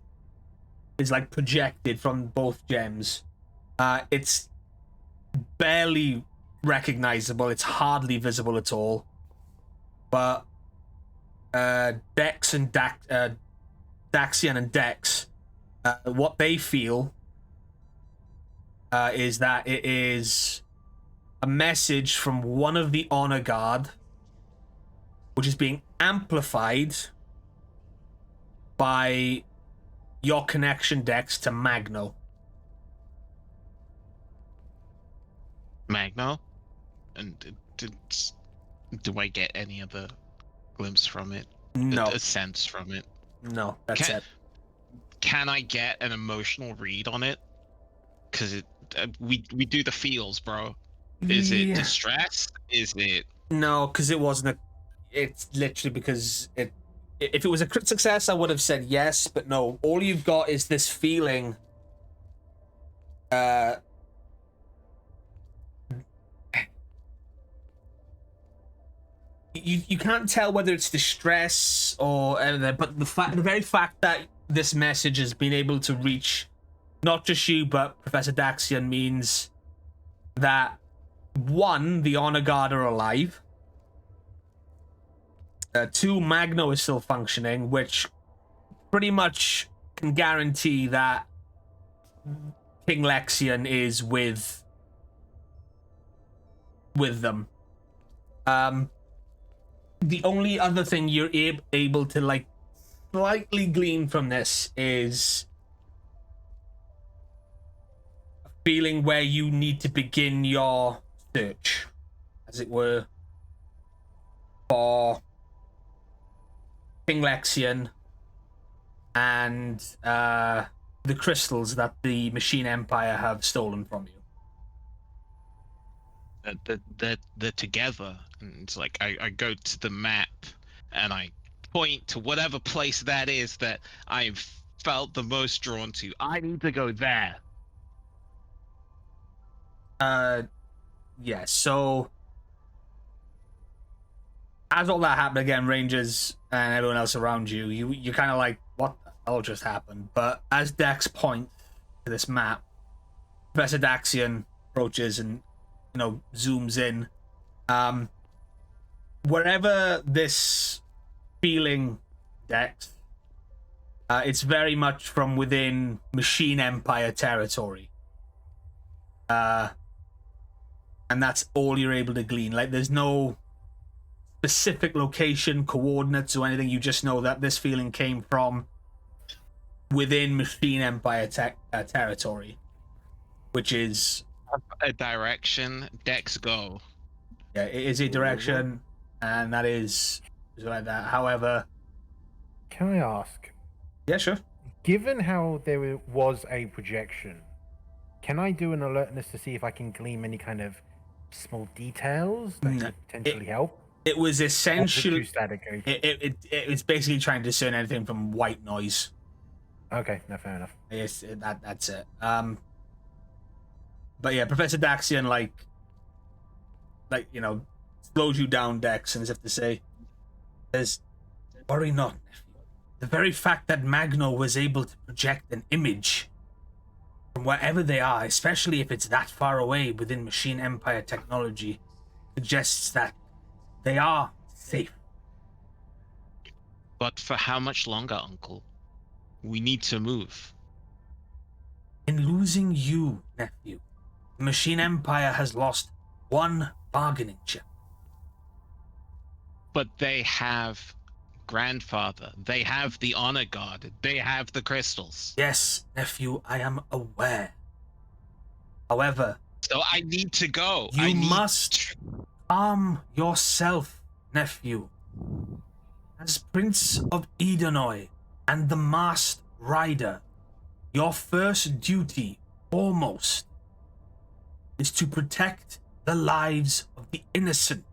is projected from both gems. It's barely recognizable. It's hardly visible at all. But Dex and Daxian and Dex, what they feel is that it is a message from one of the Honor Guard, which is being amplified by your connection, Dex, to Magno. Magno? And do I get any other glimpse from it? No. A sense from it? No, that's it. Can I get an emotional read on it? Because we do the feels, bro. Is it distress? Is it... No, because it wasn't it's literally because it if it was a crit success, I would have said yes, but no. All you've got is this feeling. You can't tell whether it's distress or anything, but the very fact that this message has been able to reach not just you but Professor Daxian means that, one, the Honor Guard are alive. Two, Magno is still functioning, which pretty much can guarantee that King Lexian is with them. The only other thing you're able to like slightly glean from this is a feeling where you need to begin your search, as it were, for King Lexian and the crystals that the Machine Empire have stolen from you. They're together, and it's like I go to the map and I point to whatever place that is that I've felt the most drawn to. I need to go there. Yeah, so as all that happened again, Rangers and everyone else around you, you're kind of like, what the hell just happened? But as Dex points to this map, Professor Daxian approaches and, you know, zooms in. Wherever this feeling, Dex, it's very much from within Machine Empire territory. And that's all you're able to glean. Like, there's no specific location, coordinates, or anything. You just know that this feeling came from within Machine Empire territory, which is a direction. Dex go. Yeah, it is a direction, and that is like that. However, can I ask? Yeah, sure. Given how there was a projection, can I do an alertness to see if I can glean any kind of small details that could potentially help? It was essentially static. It's basically trying to discern anything from white noise. Okay, no, fair enough. Yes, that's it. But yeah, Professor Daxian, like you know, slows you down, Dex, and as if to say, worry not, nephew. The very fact that Magno was able to project an image from wherever they are, especially if it's that far away within Machine Empire technology, suggests that they are safe. But for how much longer, Uncle? We need to move. In losing you, nephew, the Machine Empire has lost one bargaining chip. But they have Grandfather. They have the Honor Guard. They have the crystals. Yes, nephew, I am aware. However, so I need to go. You must arm yourself, nephew. As Prince of Edenoi and the Masked Rider, your first duty, foremost, is to protect the lives of the innocent.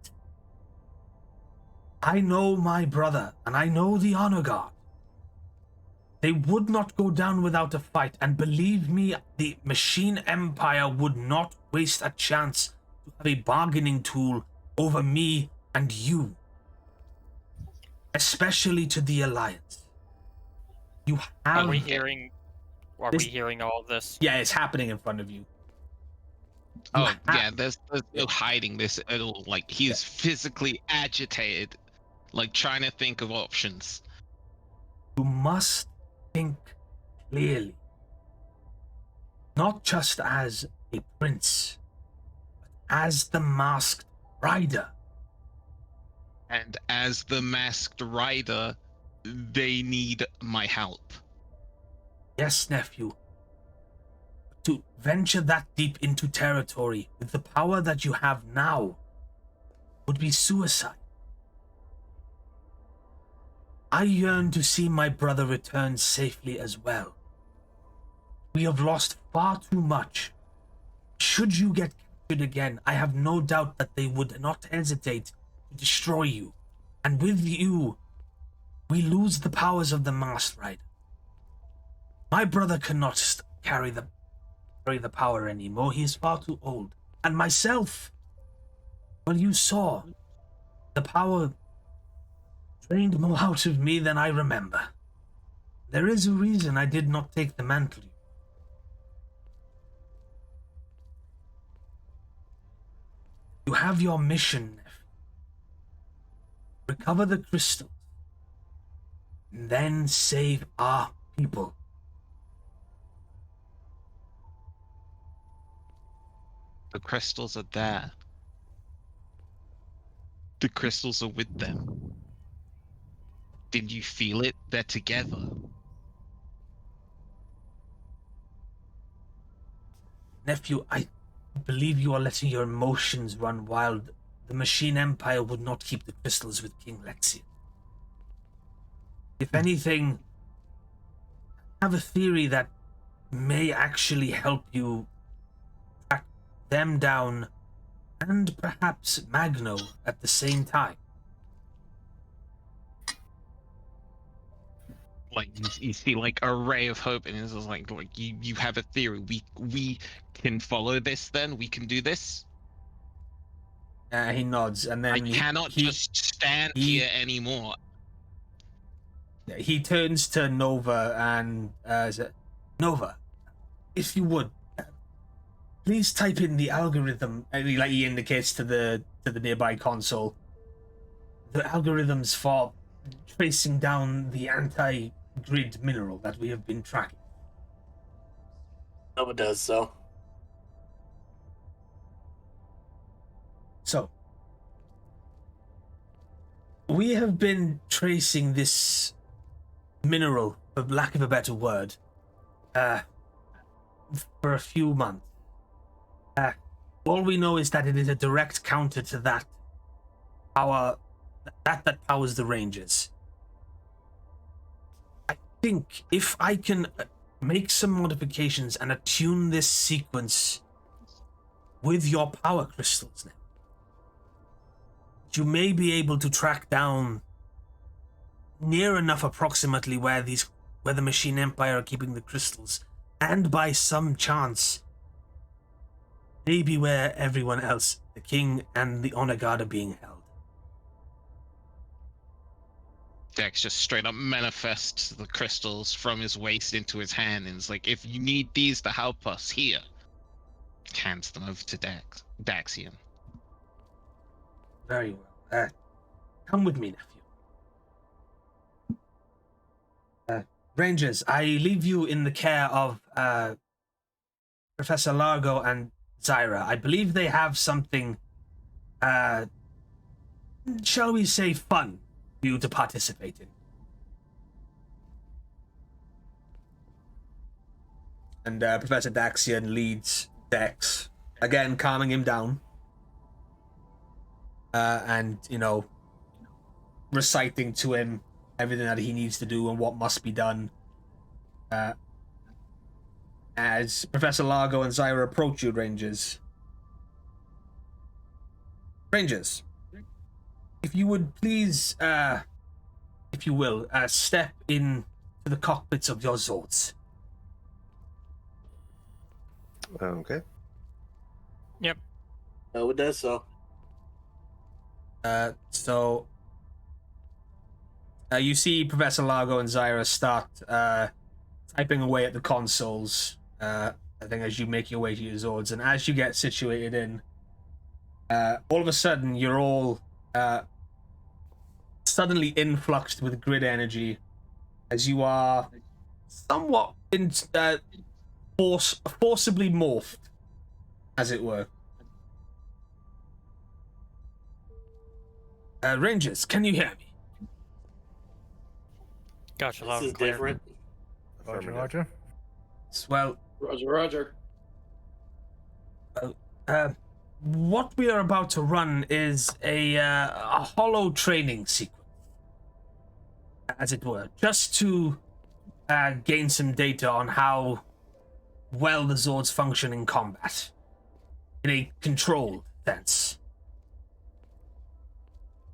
I know my brother, and I know the Honor Guard. They would not go down without a fight, and believe me, the Machine Empire would not waste a chance to have a bargaining tool over me and you. Especially to the Alliance. You have... Are we hearing all of this? Yeah, it's happening in front of you. Yeah, there's no hiding this at all. Like, he's physically agitated, like trying to think of options. You must think clearly. Not just as a prince, but as the Masked Rider. And as the Masked Rider, they need my help. Yes, nephew. To venture that deep into territory with the power that you have now would be suicide. I yearn to see my brother return safely as well. We have lost far too much. Should you get captured again, I have no doubt that they would not hesitate to destroy you. And with you, we lose the powers of the Masked Rider. My brother cannot carry the power anymore. He is far too old. And myself, well, you saw, the power drained more out of me than I remember. There is a reason I did not take the mantle. You have your mission, nephew. Recover the crystals, and then save our people. The crystals are there. The crystals are with them. Did you feel it? They're together. Nephew, I believe you are letting your emotions run wild. The Machine Empire would not keep the crystals with King Lexian. If anything, I have a theory that may actually help you track them down and perhaps Magno at the same time. Like you see like a ray of hope, and it's just like you have a theory. We can follow this. Then we can do this. He nods, and then I cannot just stand here anymore. He turns to Nova and Nova, if you would, please type in the algorithm. He indicates to the nearby console the algorithms for tracing down the anti-grid mineral that we have been tracking. Nova does so. So, we have been tracing this mineral, for lack of a better word, for a few months. All we know is that it is a direct counter to that power that powers the Rangers. I think if I can make some modifications and attune this sequence with your power crystals now, you may be able to track down near enough approximately where the Machine Empire are keeping the crystals, and by some chance, maybe where everyone else, the King and the Honor Guard, are being held. Dex just straight up manifests the crystals from his waist into his hand, and it's like, if you need these to help us, here. Hands them over to Daxian. Very well. Come with me, nephew. Rangers, I leave you in the care of Professor Largo and Zyra. I believe they have something, shall we say, fun for you to participate in. And Professor Daxian leads Dex, again calming him down. And, reciting to him everything that he needs to do and what must be done. As Professor Largo and Zyra approach you, Rangers. Rangers, if you would please, if you will, step in to the cockpits of your Zords. Okay. Yep. No, it does so. So you see Professor Largo and Zyra start typing away at the consoles, I think, as you make your way to your Zords, and as you get situated in, all of a sudden you're all suddenly influxed with grid energy, as you are somewhat forcibly morphed, as it were. Rangers, can you hear me? Gotcha, loud This is and clear. different. Roger, Roger. Well, Roger. what we are about to run is a hollow training sequence, as it were, just to gain some data on how well the Zords function in combat, in a controlled sense.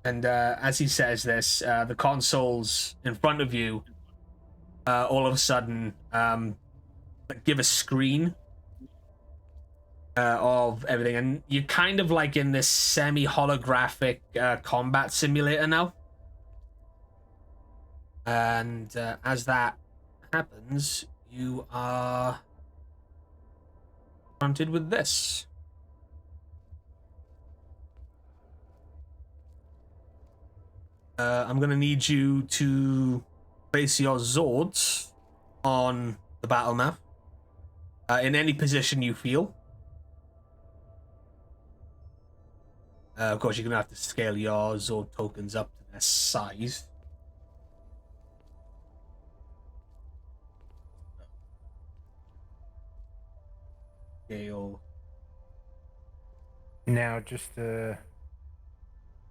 And as he says this, the consoles in front of you all of a sudden give a screen of everything, and you're kind of like in this semi-holographic combat simulator now. And as that happens, you are confronted with this. I'm going to need you to place your Zords on the battle map in any position you feel. Of course, you're going to have to scale your Zord tokens up to their size. Scale. Now, just to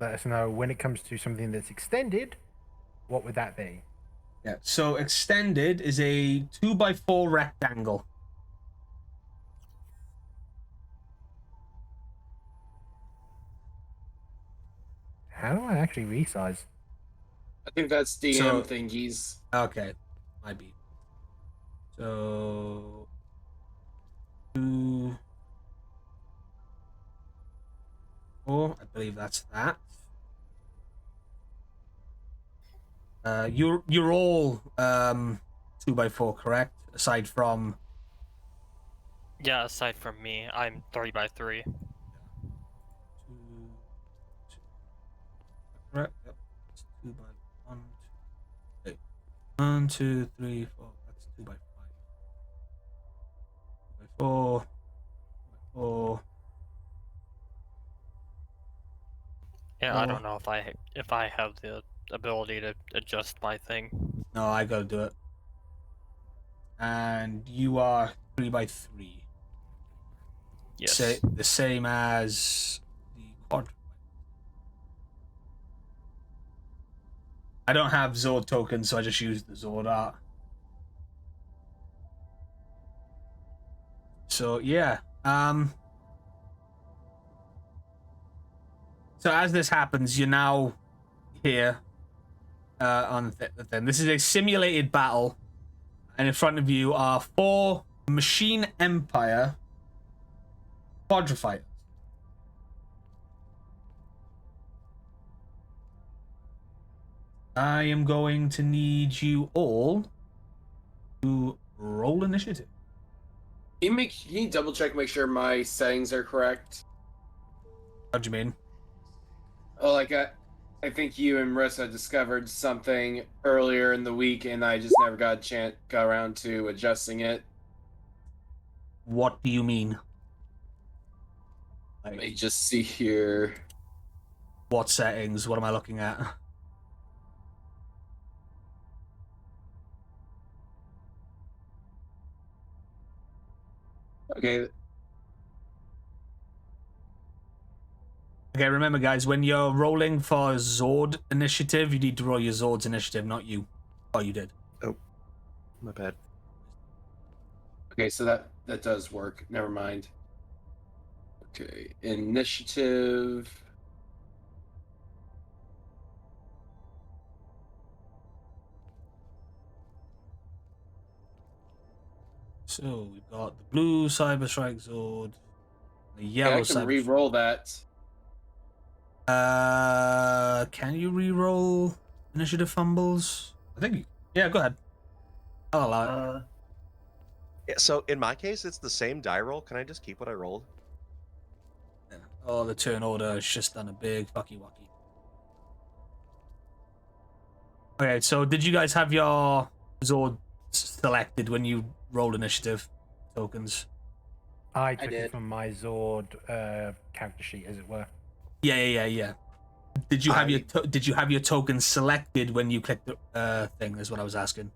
let us know, when it comes to something that's extended, what would that be? Yeah, so extended is a 2x4 rectangle. How do I actually resize? I think that's DM So- thingies. Okay, might be. So 2, 4, I believe that's that. You're all 2x4, correct? Aside from Yeah, aside from me, I'm 3x3. 2, 2. Correct. Yep. It's 2 by 1, 2. Wait. 1, 2, 3, 4. That's 2 by 5. 2 by 4. 2 by 4. Yeah, I Oh. don't know if I have the ability to adjust my thing. No, I gotta do it. And you are 3 by 3. Yes. The same as the quad. I don't have Zord tokens, so I just use the Zord art. So yeah. So as this happens, you're now here on the thing. This is a simulated battle, and in front of you are 4 Machine Empire quadrifighters. I am going to need you all to roll initiative. Can you double check, make sure my settings are correct? What do you mean? Oh, like I think you and Marissa discovered something earlier in the week, and I just never got around to adjusting it. What do you mean? Let me just see here. What settings? What am I looking at? Okay. Okay, remember, guys, when you're rolling for Zord initiative, you need to roll your Zord's initiative, not you. Oh, you did. Oh, my bad. Okay, so that does work. Never mind. Okay, initiative. So we've got the blue Cyber Strike Zord, the Yeah, yellow I can Cyber. re-roll that. Can you re-roll initiative fumbles? I think. Yeah, go ahead. I'll allow it. Yeah, so in my case, it's the same die roll. Can I just keep what I rolled? Yeah. Oh, the turn order has just done a big fucky wucky. Okay, so did you guys have your Zord selected when you rolled initiative tokens? I took did. it from my Zord character sheet, as it were. Yeah. Did you have did you have your tokens selected when you clicked the thing? Is what I was asking.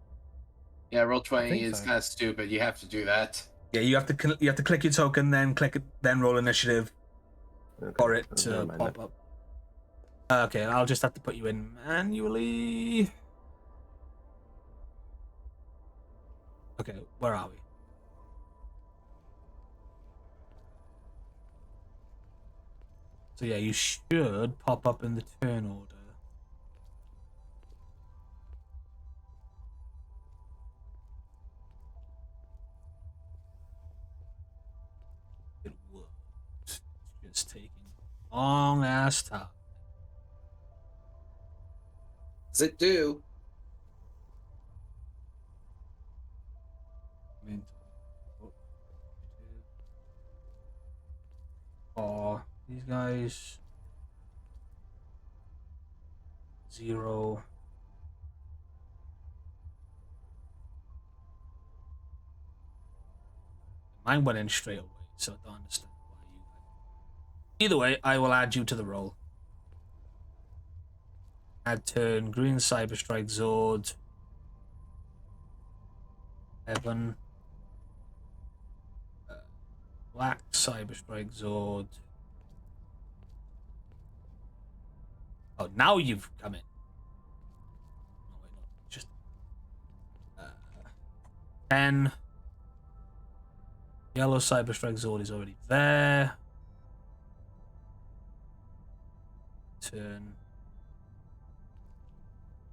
Yeah, roll I 20 think is so. kind of stupid. You have to do that. Yeah, you have to click your token, then click it, then roll initiative for it never to mind pop that. up. Okay, I'll just have to put you in manually. Okay, where are we? So yeah, you should pop up in the turn order. It works. It's just taking long ass time. Does it do? Oh, these guys 0. Mine went in straight away, so I don't understand why you guys. Either way, I will add you to the roll. Add turn, green Cyber Strike Zord. Evan. Black Cyber Strike Zord. Oh, now you've come in. Oh, wait, no. Just 10. Yellow Cyber Strike Zord is already there. Turn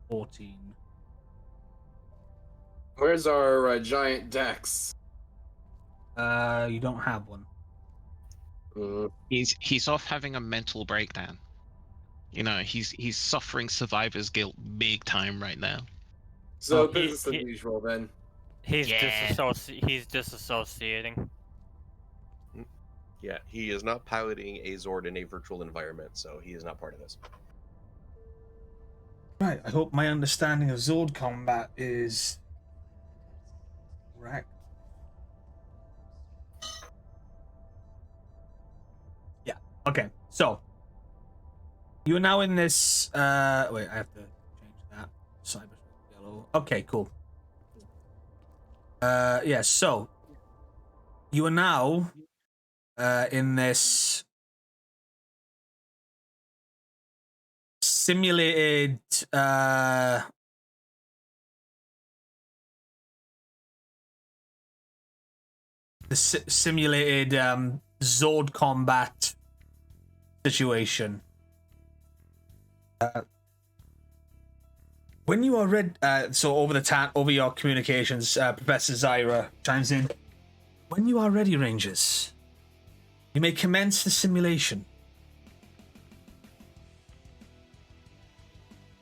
14. Where's our giant Dex? You don't have one. He's off having a mental breakdown. You know, he's suffering survivor's guilt big time right now. So business as usual then. He's disassociating. Yeah, he is not piloting a Zord in a virtual environment, so he is not part of this. Right, I hope my understanding of Zord combat is correct. Yeah, okay, so you're now in this wait, I have to change that. Cyber yellow. Okay, cool. Yeah, so you are now in this simulated simulated Zord combat situation. When you are ready, so over your communications, Professor Zyra chimes in. When you are ready, Rangers, you may commence the simulation.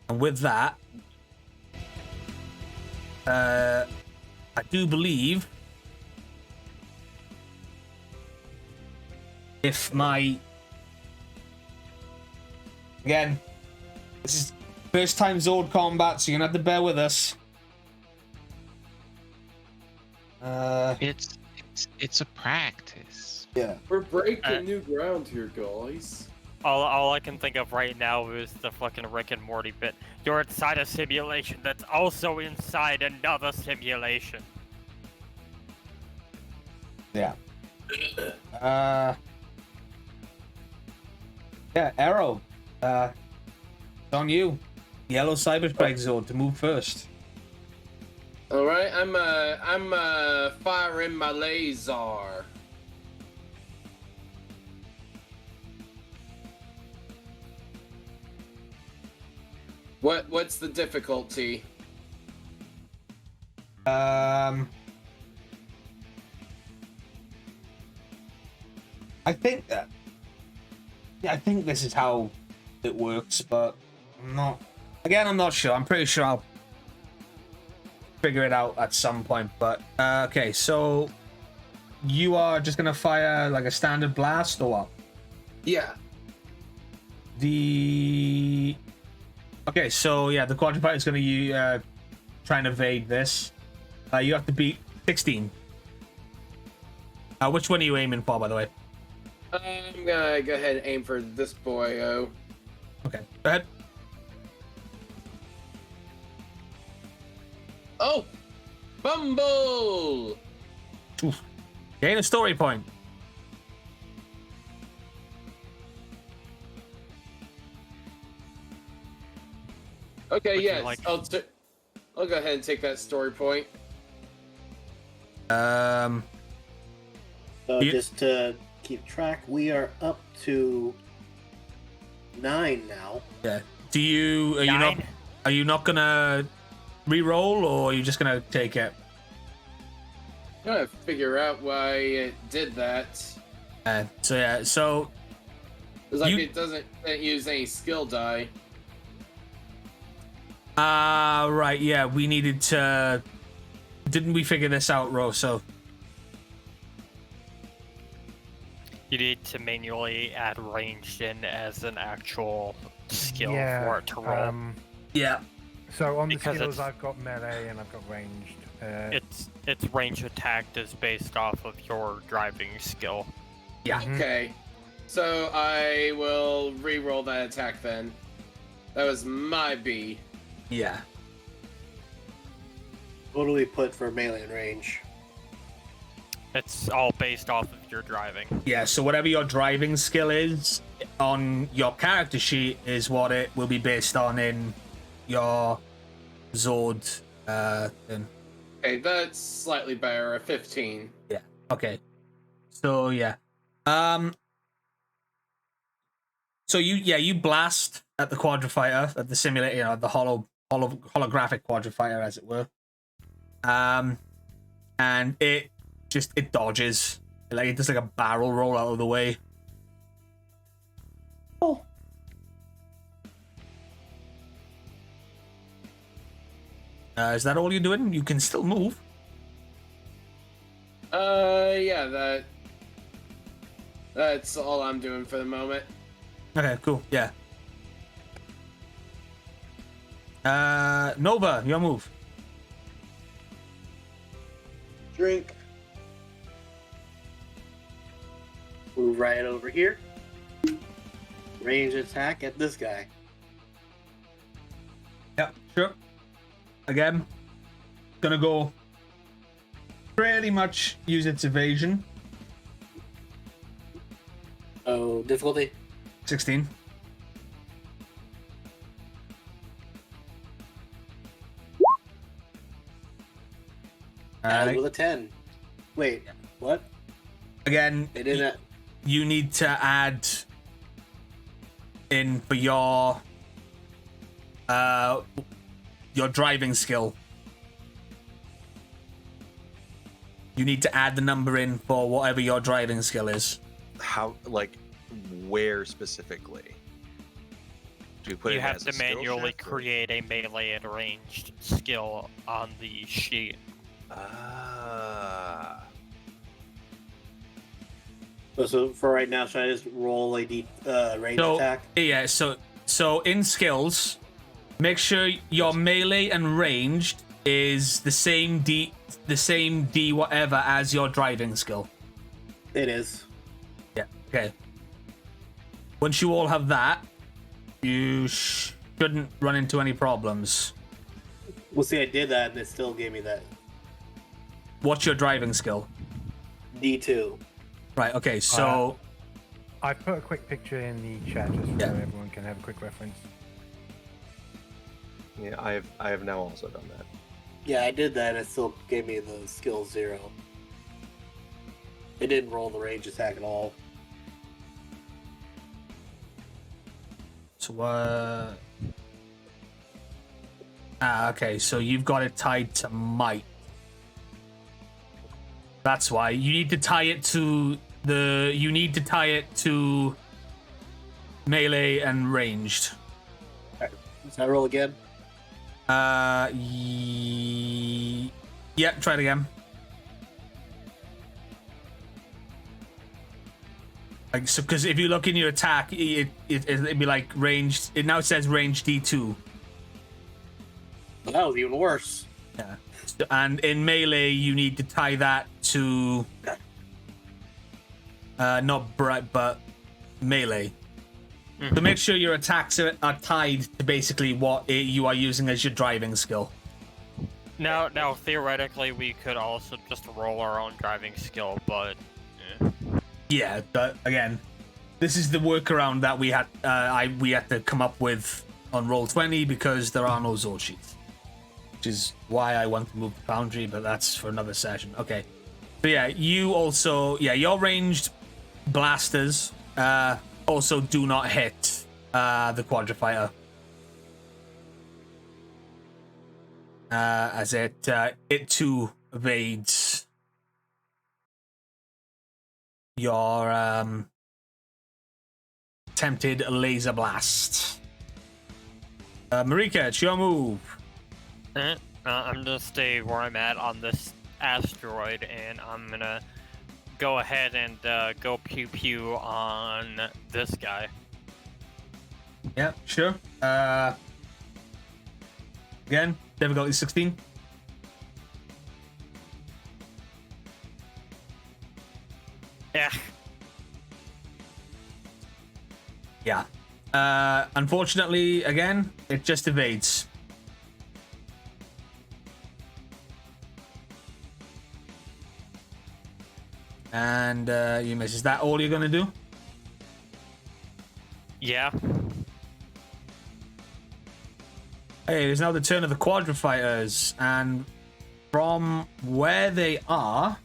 And with that, I do believe if my... Again, this is first time Zord combat, so you're gonna have to bear with us. It's a practice. Yeah. We're breaking new ground here, guys. All I can think of right now is the fucking Rick and Morty bit. You're inside a simulation that's also inside another simulation. Yeah. Yeah, Arrow. It's on you. Yellow Cyberstrike Zord to move first. All right, I'm firing my laser. What's the difficulty? I think that. Yeah, I think this is how it works, but I'm not. Again, I'm not sure. I'm pretty sure I'll figure it out at some point. But okay, so you are just gonna fire like a standard blast or what? Yeah. Okay, so yeah, the quadruped is gonna try and evade this. You have to beat 16. Which one are you aiming for, by the way? I'm gonna go ahead and aim for this boy. Okay, go ahead. Oh! Bumble! Oof. Gain a story point. Okay, Would yes. you like- I'll go ahead and take that story point. So just to keep track, we are up to 9 now. Yeah. Are you not gonna re-roll, or are you just gonna take it? I'm trying to figure out why it did that. So It's like it doesn't use any skill die. Right, yeah, we needed to... Didn't we figure this out, Rosso? You need to manually add ranged in as an actual skill for it to roll. Yeah. So on the Because skills, it's- I've got melee and I've got ranged. Its range attack is based off of your driving skill. Yeah. Okay. So I will re-roll that attack then. That was my B. Yeah. What do we put for melee and range? It's all based off of your driving. Yeah, so whatever your driving skill is on your character sheet is what it will be based on in your Zord thing. Okay, that's slightly better, a 15. Yeah. Okay. So yeah. So you blast at the quadrifighter, at the simulator, the holographic quadrifighter, as it were. And it dodges. Like it does like a barrel roll out of the way. Oh. Is that all you're doing? You can still move. Yeah, that's all I'm doing for the moment. Okay, cool. Yeah. Nova, your move. Drink. Move right over here. Range attack at this guy. Yep, sure. Again, gonna go pretty much use its evasion. Oh, difficulty? 16. With a 10. Wait, what? Again, It didn't. you need to add in for your driving skill. You need to add the number in for whatever your driving skill is. How, like, where specifically? Do we put You it have as to a skill manually check, or- create a melee and ranged skill on the sheet. Ah. So for right now, should I just roll a range attack? Yeah, so in skills, make sure your melee and ranged is the same D whatever as your driving skill. It is. Yeah. Okay. Once you all have that, you shouldn't run into any problems. Well, see, I did that, and it still gave me that What's your driving skill? D2. Right. Okay. So I put a quick picture in the chat just so Yeah. everyone can have a quick reference. Yeah, I have now also done that. Yeah, I did that, and it still gave me the skill 0. It didn't roll the range attack at all. So okay. So you've got it tied to might. That's why you need to tie it to melee and ranged. Alright, does that roll again? Yep, try it again. Like, so, because if you look in your attack, it'd be like ranged. It now says range D2. Well, that was even worse. Yeah. And in melee, you need to tie that to not bright, but melee. So make sure your attacks are tied to basically what you are using as your driving skill. Now, theoretically, we could also just roll our own driving skill, but Yeah, but again, this is the workaround that we had to come up with on Roll20 because there are no Zord sheets, which is why I want to move the Foundry, but that's for another session. Okay, so yeah, your ranged blasters also do not hit the quadrifighter. As it too evades your attempted laser blast. Marika, it's your move. I'm gonna stay where I'm at on this asteroid, and I'm gonna go ahead and go pew pew on this guy. Yeah, sure. Again, difficulty 16. Yeah. Yeah. Unfortunately, again, it just evades. And you miss. Is that all you're gonna do? Yeah. Hey, it's now the turn of the quadrifighters, and from where they are,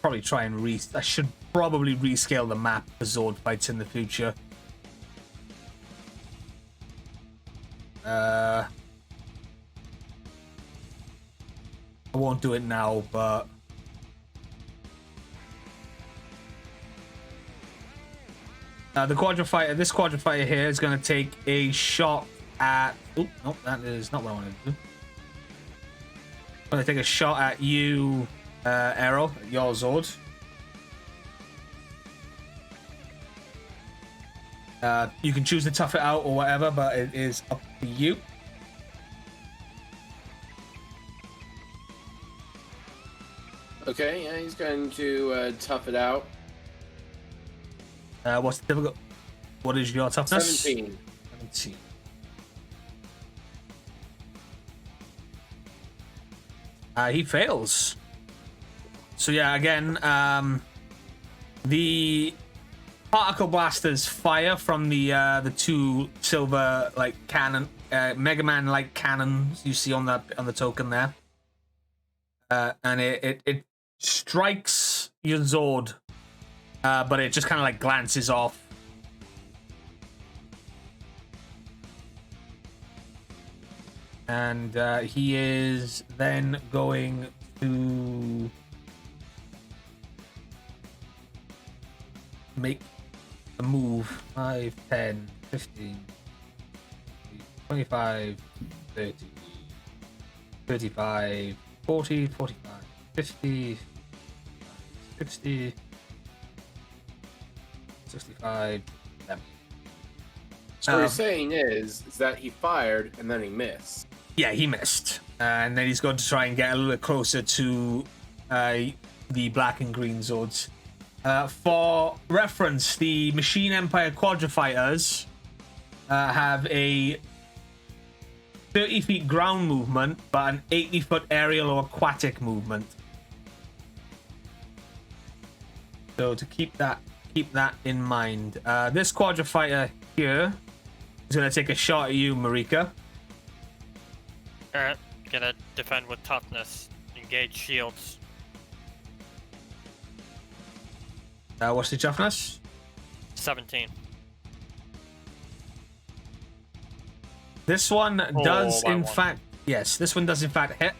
probably try and I should probably rescale the map for Zord fights in the future. I won't do it now, but this quadrifighter here is going to take a shot at. Oh, no, that is not what I wanted to do. I'm going to take a shot at you, Arrow, your Zord. You can choose to tough it out or whatever, but it is up to you. Okay, yeah, he's going to tough it out. What's the difficult? What is your toughness? 17. 17. He fails. So yeah, again, the particle blasters fire from the two silver cannon, Mega Man like cannons you see on the token there, and it strikes your Zord, but it just kind of like glances off. And he is then going to make a move 5, 10, 15, 25, 30, 35, 40, 45, 50, 60, 65, 70. So what you're saying is that he fired and then he missed. Yeah, he missed. And then he's going to try and get a little bit closer to the black and green Zords. For reference, the Machine Empire Quadrifighters have a 30 feet ground movement, but an 80 foot aerial or aquatic movement. So to keep that in mind, this Quadrifighter here is going to take a shot at you, Marika. Alright, gonna defend with toughness. Engage shields. What's the toughness? 17. This one does in fact hit.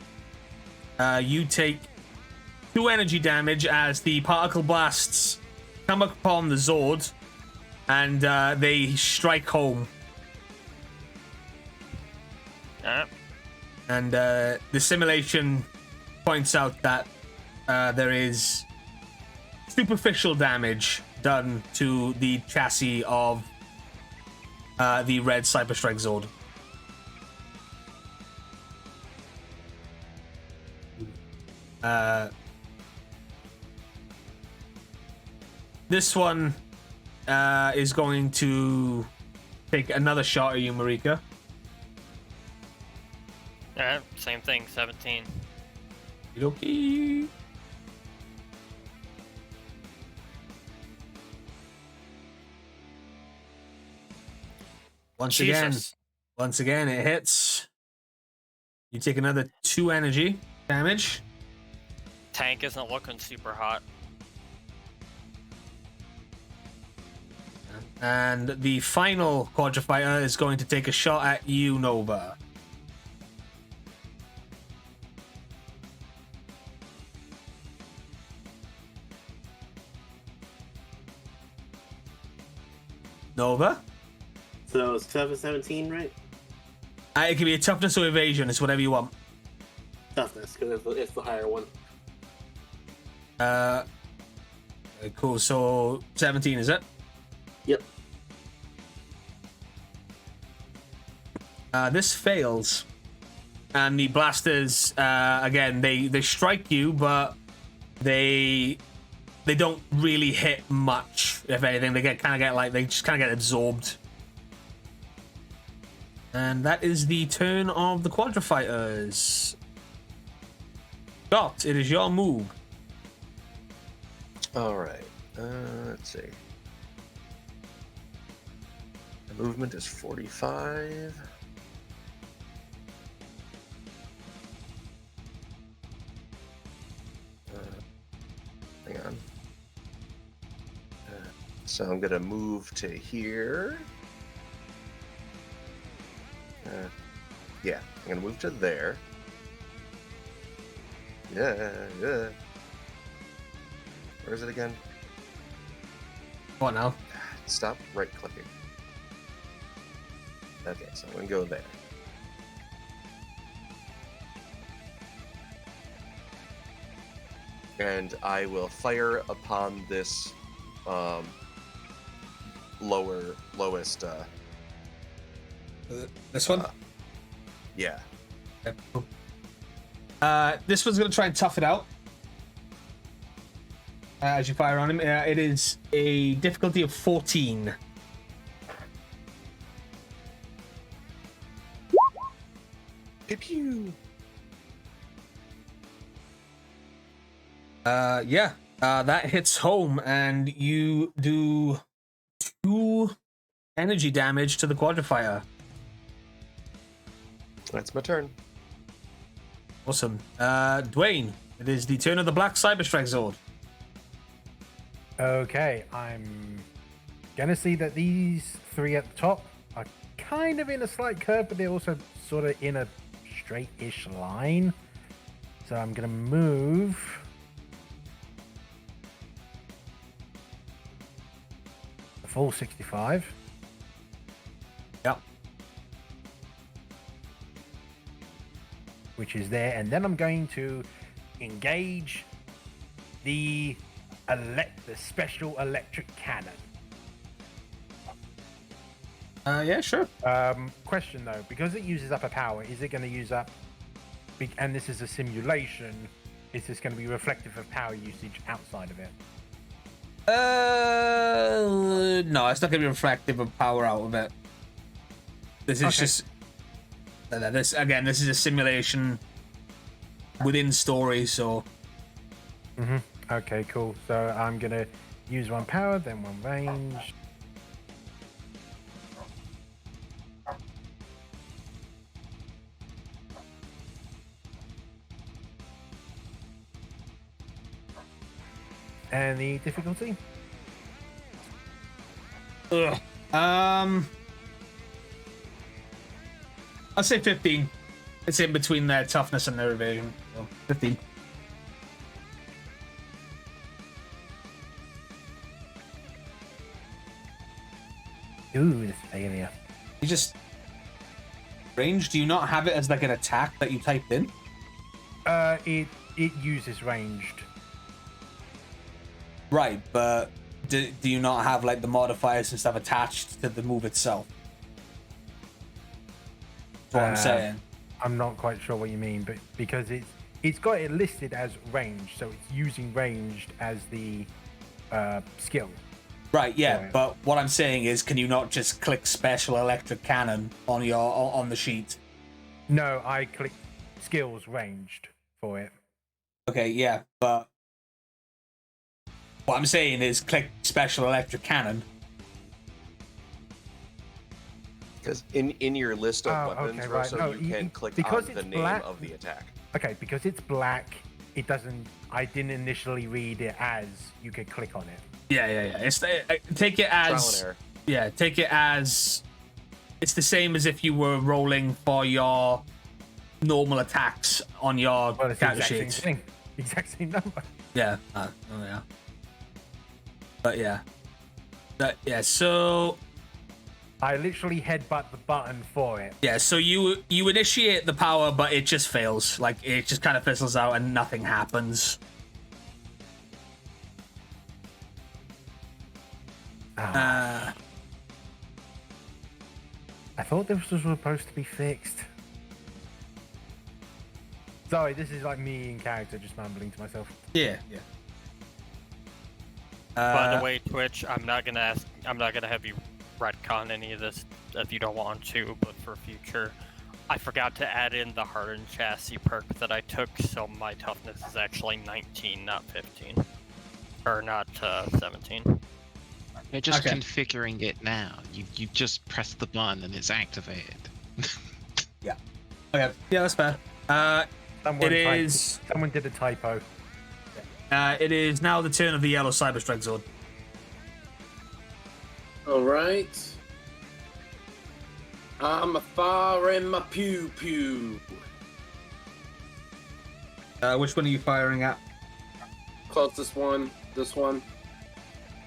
You take 2 energy damage as the particle blasts come upon the Zord, and they strike home. And the simulation points out that there is superficial damage done to the chassis of the red Cyber Strike Zord. This one is going to take another shot at you, Marika. Same thing, 17. Okay. Once Jesus. Once again, it hits. You take another 2 energy damage. Tank isn't looking super hot. And the final Quadrifier is going to take a shot at you, Nova. Nova? So it's tough at 17, right? It can be a toughness or evasion. It's whatever you want. Toughness, because it's the higher one. Cool. So 17, is it? Yep. This fails. And the blasters, again, they strike you, but they don't really hit much. If anything, they just kind of get absorbed. And that is the turn of the Quadrifighters. Scott, it is your move. All right. Let's see. The movement is 45. Hang on. So I'm gonna move to here. Yeah, I'm gonna move to there. Yeah. Where is it again? What now? Stop right-clicking. Okay, so I'm gonna go there. And I will fire upon this lowest This one? yeah. Okay, cool. This one's going to try and tough it out. As you fire on him, it is a difficulty of 14. Pew pew. That hits home, and you do 2 energy damage to the Quadrifier. That's my turn. Awesome. Dwayne, it is the turn of the Black Cyberstrike Zord. Okay, I'm gonna see that these 3 at the top are kind of in a slight curve, but they're also sort of in a straight-ish line. So I'm gonna move a full 65. Yep. Which is there, and then I'm going to engage the special electric cannon. Yeah, sure. Question though, because it uses up a power, is it going to use up? And this is a simulation. Is this going to be reflective of power usage outside of it? No, it's not going to be reflective of power out of it. This is just. This is a simulation within story, so. Okay, cool. So I'm gonna use 1 power, then 1 range. And the difficulty? I'll say 15. It's in between their toughness and their evasion. So 15. Ooh, this failure. You just range. Do you not have it as like an attack that you typed in? It uses ranged. Right, but do you not have like the modifiers and stuff attached to the move itself? That's what I'm saying. I'm not quite sure what you mean, but because it's got it listed as ranged, so it's using ranged as the skill. Right, yeah, but what I'm saying is, can you not just click special electric cannon on the sheet? No, I click skills ranged for it. Okay, yeah, but what I'm saying is click special electric cannon. Because in your list of weapons, okay, right. Rosso, No, you can click because on the it's name black- of the attack. Okay, because it's black, it doesn't. I didn't initially read it as you could click on it. Yeah. It's take it Trial and as error. yeah. Take it as it's the same as if you were rolling for your normal attacks on your Well, it's the character exact same sheet. thing. Exact same number. Yeah. Oh yeah. But yeah. So I literally headbutt the button for it. yeah. So you initiate the power, but it just fails. Like it just kind of fizzles out and nothing happens. I thought this was supposed to be fixed. Sorry, this is like me in character, just mumbling to myself. Yeah. By the way, Twitch, I'm not gonna have you retcon any of this if you don't want to, but for future, I forgot to add in the hardened chassis perk that I took, so my toughness is actually 19, not 15, or not 17. You're just Okay. configuring it now. You just press the button and it's activated. Okay. Yeah, that's fair. Someone It typed- is. Someone did a typo. It is now the turn of the yellow Cyber Strike Zord. All right. I'm a firing my pew pew. Which one are you firing at? Closest one. This one.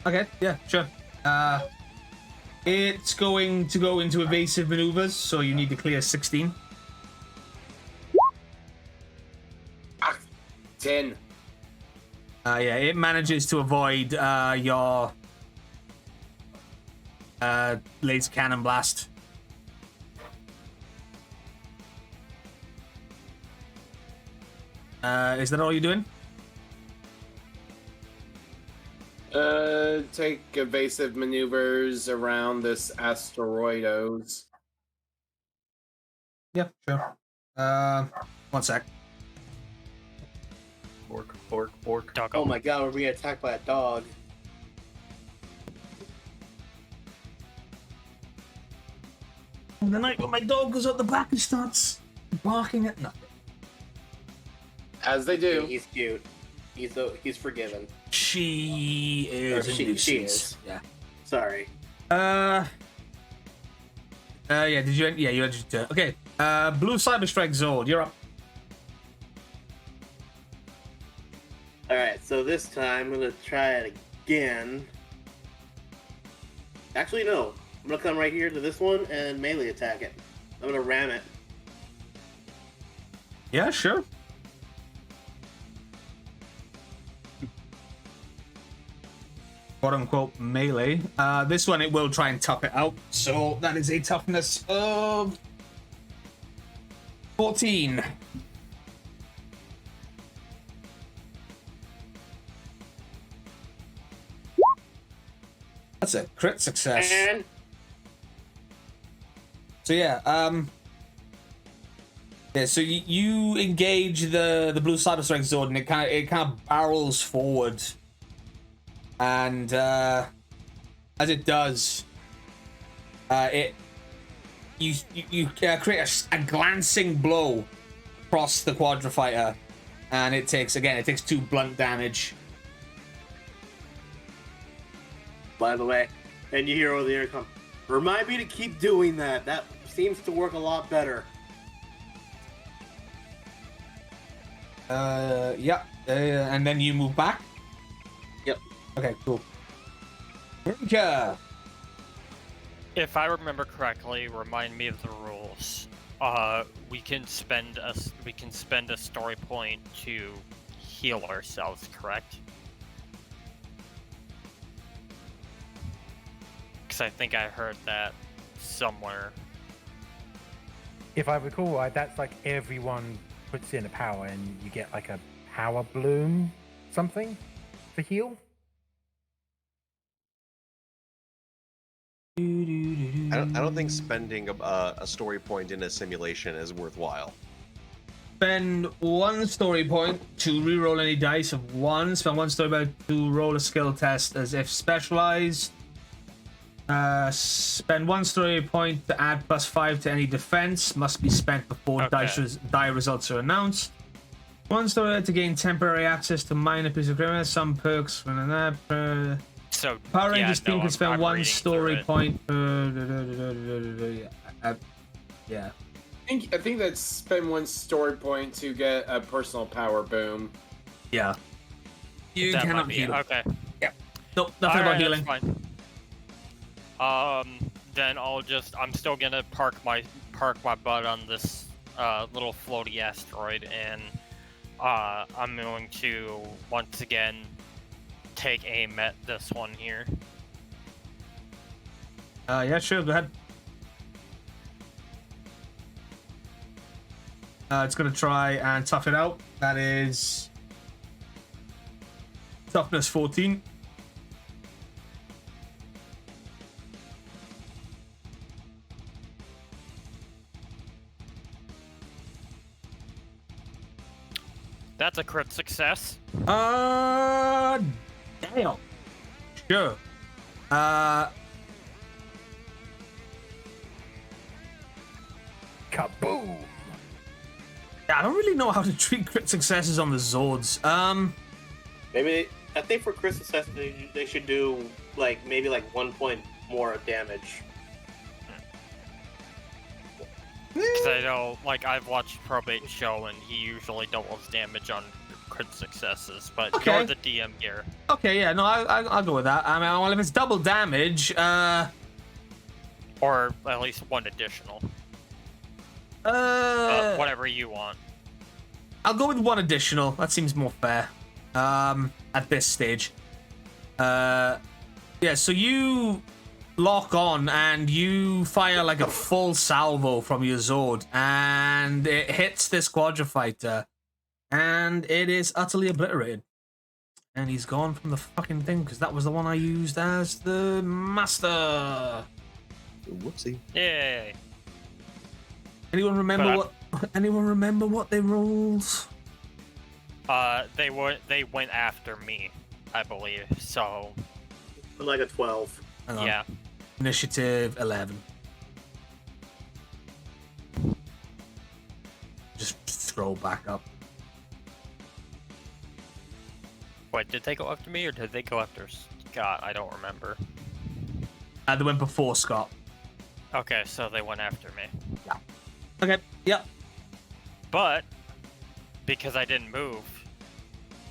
Okay, yeah, sure. It's going to go into evasive maneuvers, so you need to clear 16. 10. Yeah, it manages to avoid your laser cannon blast. Is that all you're doing? Take evasive maneuvers around this asteroidos. Yeah, sure. One sec. Orc. Doggo. Oh my god, we're being attacked by a dog. The night when my dog goes up the back and starts barking at nothing. As they do. He's cute. He's forgiven. She is Or a she nuisance. is. Yeah. Sorry. Yeah, did you? Yeah, you entered your turn. Okay. Blue Cyber Strike Zord, you're up. Alright, so this time I'm gonna try it again. Actually, no. I'm gonna come right here to this one and melee attack it. I'm gonna ram it. Yeah, sure. Quote unquote melee. This one it will try and tough it out. So that is a toughness of 14. That's a crit success. And So yeah, so you engage the blue Cyber Strike Zord, and it kind of barrels forward, and as it does, you create a glancing blow across the Quadrifighter, and it takes 2 blunt damage. by the way, and you hear over the intercom, remind me to keep doing that. That seems to work a lot better. Yeah, and then you move back. Yep. Okay, cool. Rinka. If I remember correctly, remind me of the rules. We can spend a story point to heal ourselves, correct? Because I think I heard that somewhere. If I recall right, that's like everyone puts in a power and you get like a power bloom something to heal. I don't think spending a story point in a simulation is worthwhile. Spend 1 story point to reroll any dice of 1. Spend 1 story point to roll a skill test as if specialized. Spend 1 story point to add +5 to any defense. Must be spent before die results are announced. 1 story to gain temporary access to minor piece of equipment. Some perks. So Power Rangers yeah, team no, can spend I'm 1 reading story through it. point per. Yeah. I think that's spend 1 story point to get a personal power boom. Yeah. You That cannot might be heal. okay. Yeah. Nope, nothing about healing. That's fine. Then I'm still gonna park my butt on this little floaty asteroid, and I'm going to once again take aim at this one here. Yeah, sure, go ahead. It's gonna try and tough it out. That is toughness 14. That's a crit success. Damn. Sure. Kaboom! Yeah, I don't really know how to treat crit successes on the Zords. Maybe I think for crit success they should do maybe 1 point more damage. Because I know, I've watched Probate show, and he usually doubles damage on crit successes, but Okay. you're the DM here. Okay, yeah, no, I'll go with that. I mean, well, if it's double damage, Or at least 1 additional. Whatever you want. I'll go with 1 additional. That seems more fair. At this stage. Yeah, so you lock on and you fire a full salvo from your Zord, and it hits this Quadrifighter, and it is utterly obliterated. And he's gone from the fucking thing, because that was the one I used as the master. Whoopsie. Yay. Anyone remember what they rolled? They went after me, I believe. So A 12. Hang on. yeah. Initiative 11. Just scroll back up. Wait, did they go after me or did they go after Scott? I don't remember. They went before Scott. Okay, so they went after me. Yeah. Okay, yep. But because I didn't move,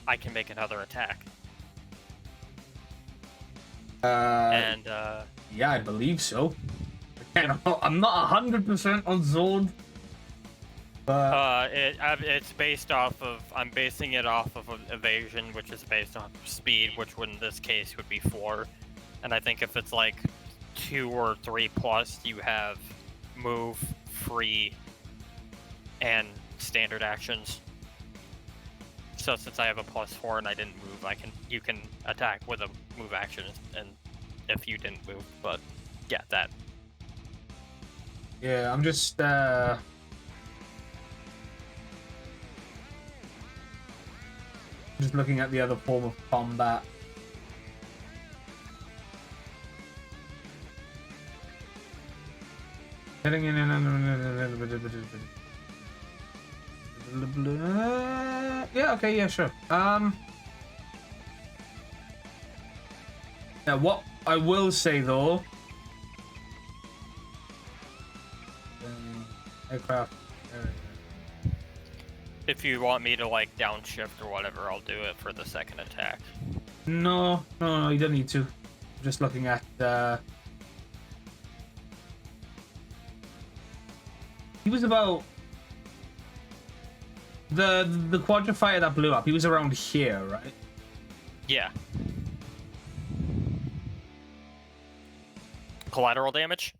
I can make another attack. And yeah, I believe so. Again, I'm not 100% on Zord, but it's based off of, I'm basing it off of evasion, which is based on speed, which in this case would be 4. And I think if it's 2 or 3 plus, you have move, free, and standard actions. So since I have a +4 and I didn't move, you can attack with a move action, and if you didn't move, but yeah, that. yeah, I'm just looking at the other form of combat. Heading in yeah, okay, yeah, sure. Now what I will say though, aircraft. If you want me to downshift or whatever, I'll do it for the second attack. No, you don't need to. I'm just looking at he was about the Quadrifighter that blew up. He was around here, right? Yeah. Collateral damage?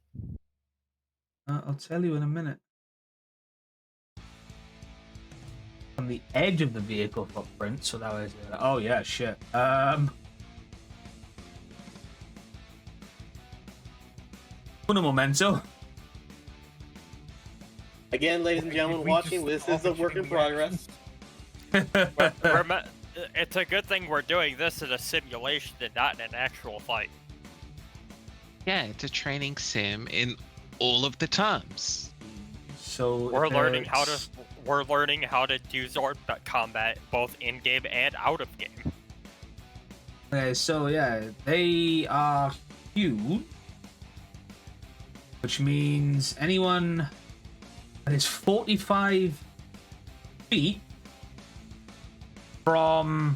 I'll tell you in a minute. On the edge of the vehicle footprint, so that was oh yeah, shit. Un momento. Again, ladies and gentlemen watching, this is a work in progress. It's a good thing we're doing this in a simulation and not in an actual fight. Yeah, it's a training sim in all of the terms. So We're learning how to do Zord combat both in game and out of game. Okay, so yeah, they are huge, which means anyone that is 45 feet from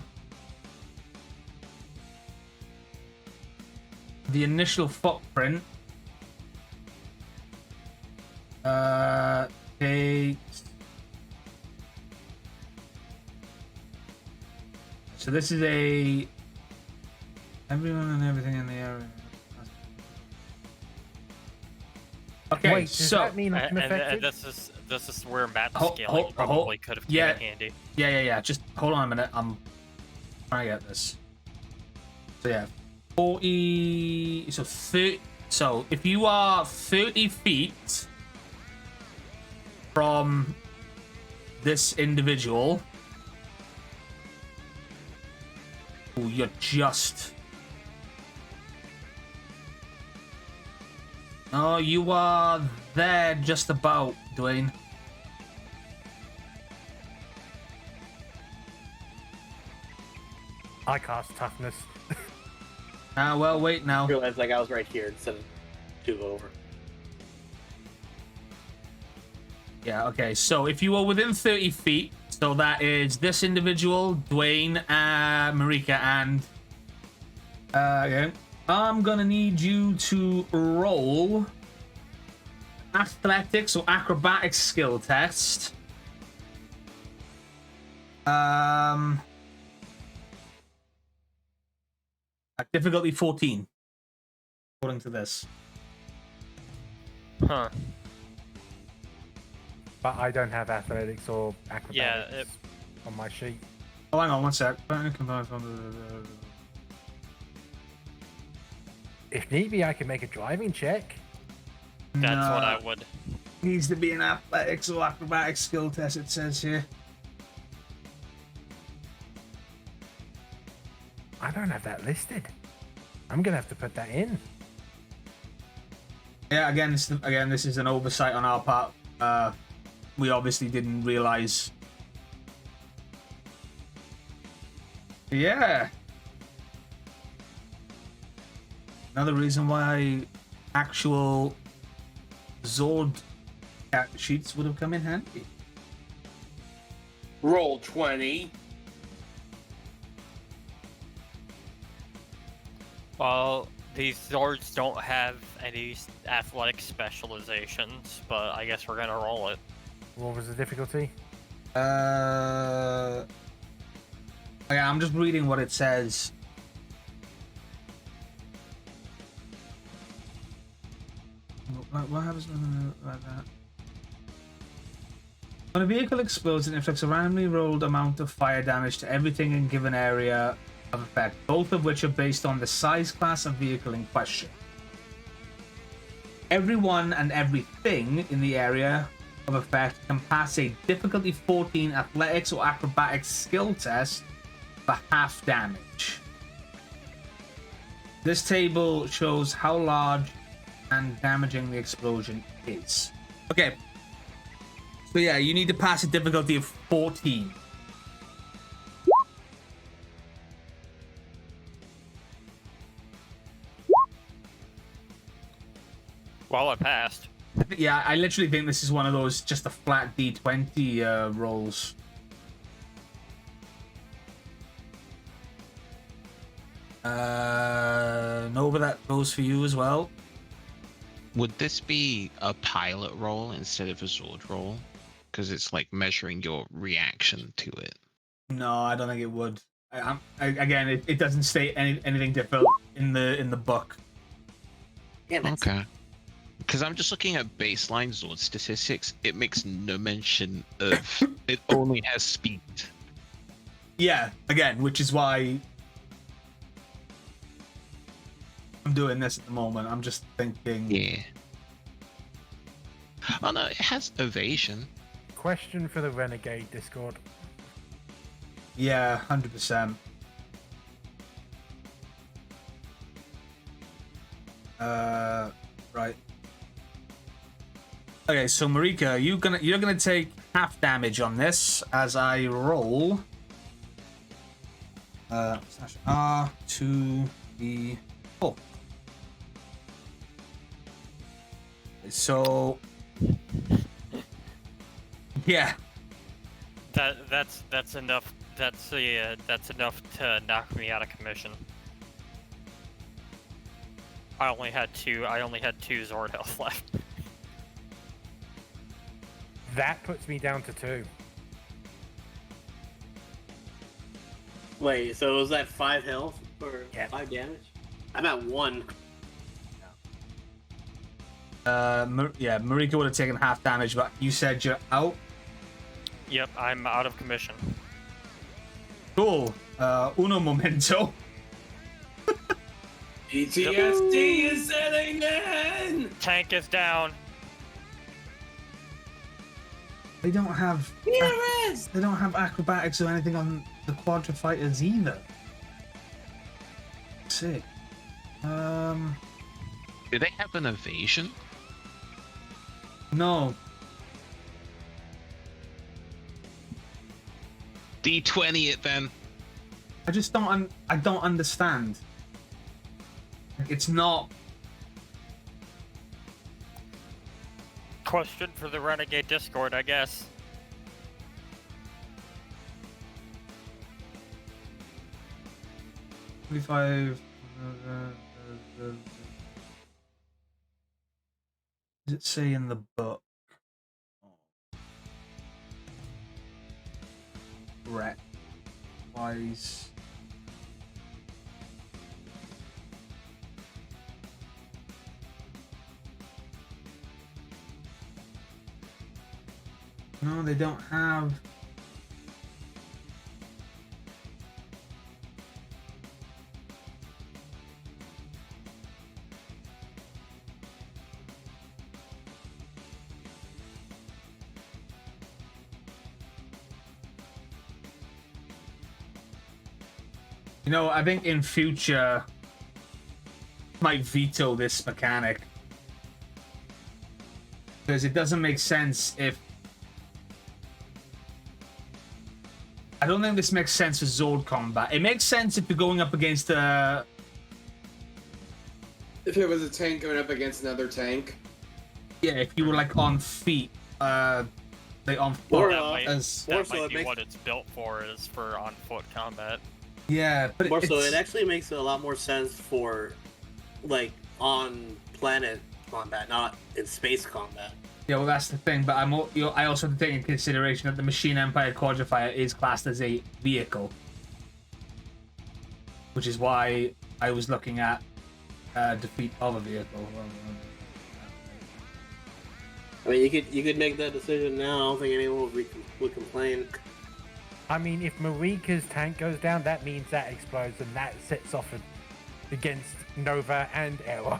the initial footprint takes. So this is a everyone and everything in the area. Okay, Wait, does so that mean I'm affected? And this is where map Ho- scaling ho- probably could have come yeah. in handy. Yeah. Just hold on a minute. I'm trying to get this. So yeah, 40. So 30. So if you are 30 feet from this individual, you're just. Oh, you are there just about, Dwayne. I cast toughness. Well, wait now. I realized like I was right here instead of 2 over. Yeah, okay, so if you are within 30 feet, so that is this individual, Dwayne, Marika, and... okay. I'm gonna need you to roll athletics or acrobatics skill test. At difficulty 14, according to this. Huh. But I don't have athletics or acrobatics Yeah, on my sheet. Oh, hang on one sec. If need be, I can make a driving check. That's what I would. Needs to be an athletics or acrobatics skill test, it says here. I don't have that listed. I'm gonna have to put that in. Yeah, again, this is an oversight on our part. We obviously didn't realize. Yeah. Another reason why actual Zord sheets would have come in handy. Roll 20. Well, these Zords don't have any athletic specializations, but I guess we're gonna roll it. What was the difficulty? Yeah, I'm just reading what it says. What happens like that? When a vehicle explodes, it inflicts a randomly rolled amount of fire damage to everything in a given area of effect, both of which are based on the size class of vehicle in question. Everyone and everything in the area of effect can pass a difficulty 14 athletics or acrobatics skill test for half damage. This table shows how large and damaging the explosion is. Okay. So yeah, you need to pass a difficulty of 14. Well, I passed. Yeah, I literally think this is one of those just a flat D20 rolls. Nova, that goes for you as well. Would this be a pilot roll instead of a Zord roll? Because it's like measuring your reaction to it. No, I don't think it would. Again, it doesn't state anything different in the book. Okay. Because I'm just looking at baseline Zord statistics. It makes no mention of. It only has speed. Yeah, again, which is why I'm doing this at the moment. I'm just thinking. Yeah. Oh no, it has evasion. Question for the Renegade Discord. Yeah, 100%. Right. Okay, so Marika, you're gonna take half damage on this as I roll. Slash R 2d4. So yeah. That's enough. That's enough to knock me out of commission. I only had two Zord health left. That puts me down to 2. Wait, so was that 5 health or Yeah. 5 damage? I'm at 1. Marika would have taken half damage, but you said you're out. Yep, I'm out of commission. Cool. Uno momento. PTSD is setting in! Tank is down. They don't have. They don't have acrobatics or anything on the Quadra fighters either. Sick. Do they have an evasion? No. D20 it then. I just don't. I don't understand. It's not. Question for the Renegade Discord, I guess. $25. Does it say in the book? Ret wise. No, they don't have. You know, I think in future might veto this mechanic because it doesn't make sense if. I don't think this makes sense for Zord combat. It makes sense if you're going up against a. If it was a tank going up against another tank. Yeah, if you were like on feet, like on foot. Or, That might be what it's built for, is for on foot combat. Yeah, but More so, it actually makes a lot more sense for, like, on planet combat, not in space combat. Yeah, well, that's the thing. But I also have to take into consideration that the Machine Empire Quadrifier is classed as a vehicle, which is why I was looking at defeat of a vehicle. I mean, you could make that decision now. I don't think anyone would complain. I mean, if Marika's tank goes down, that means that explodes, and that sets off against Nova and Error.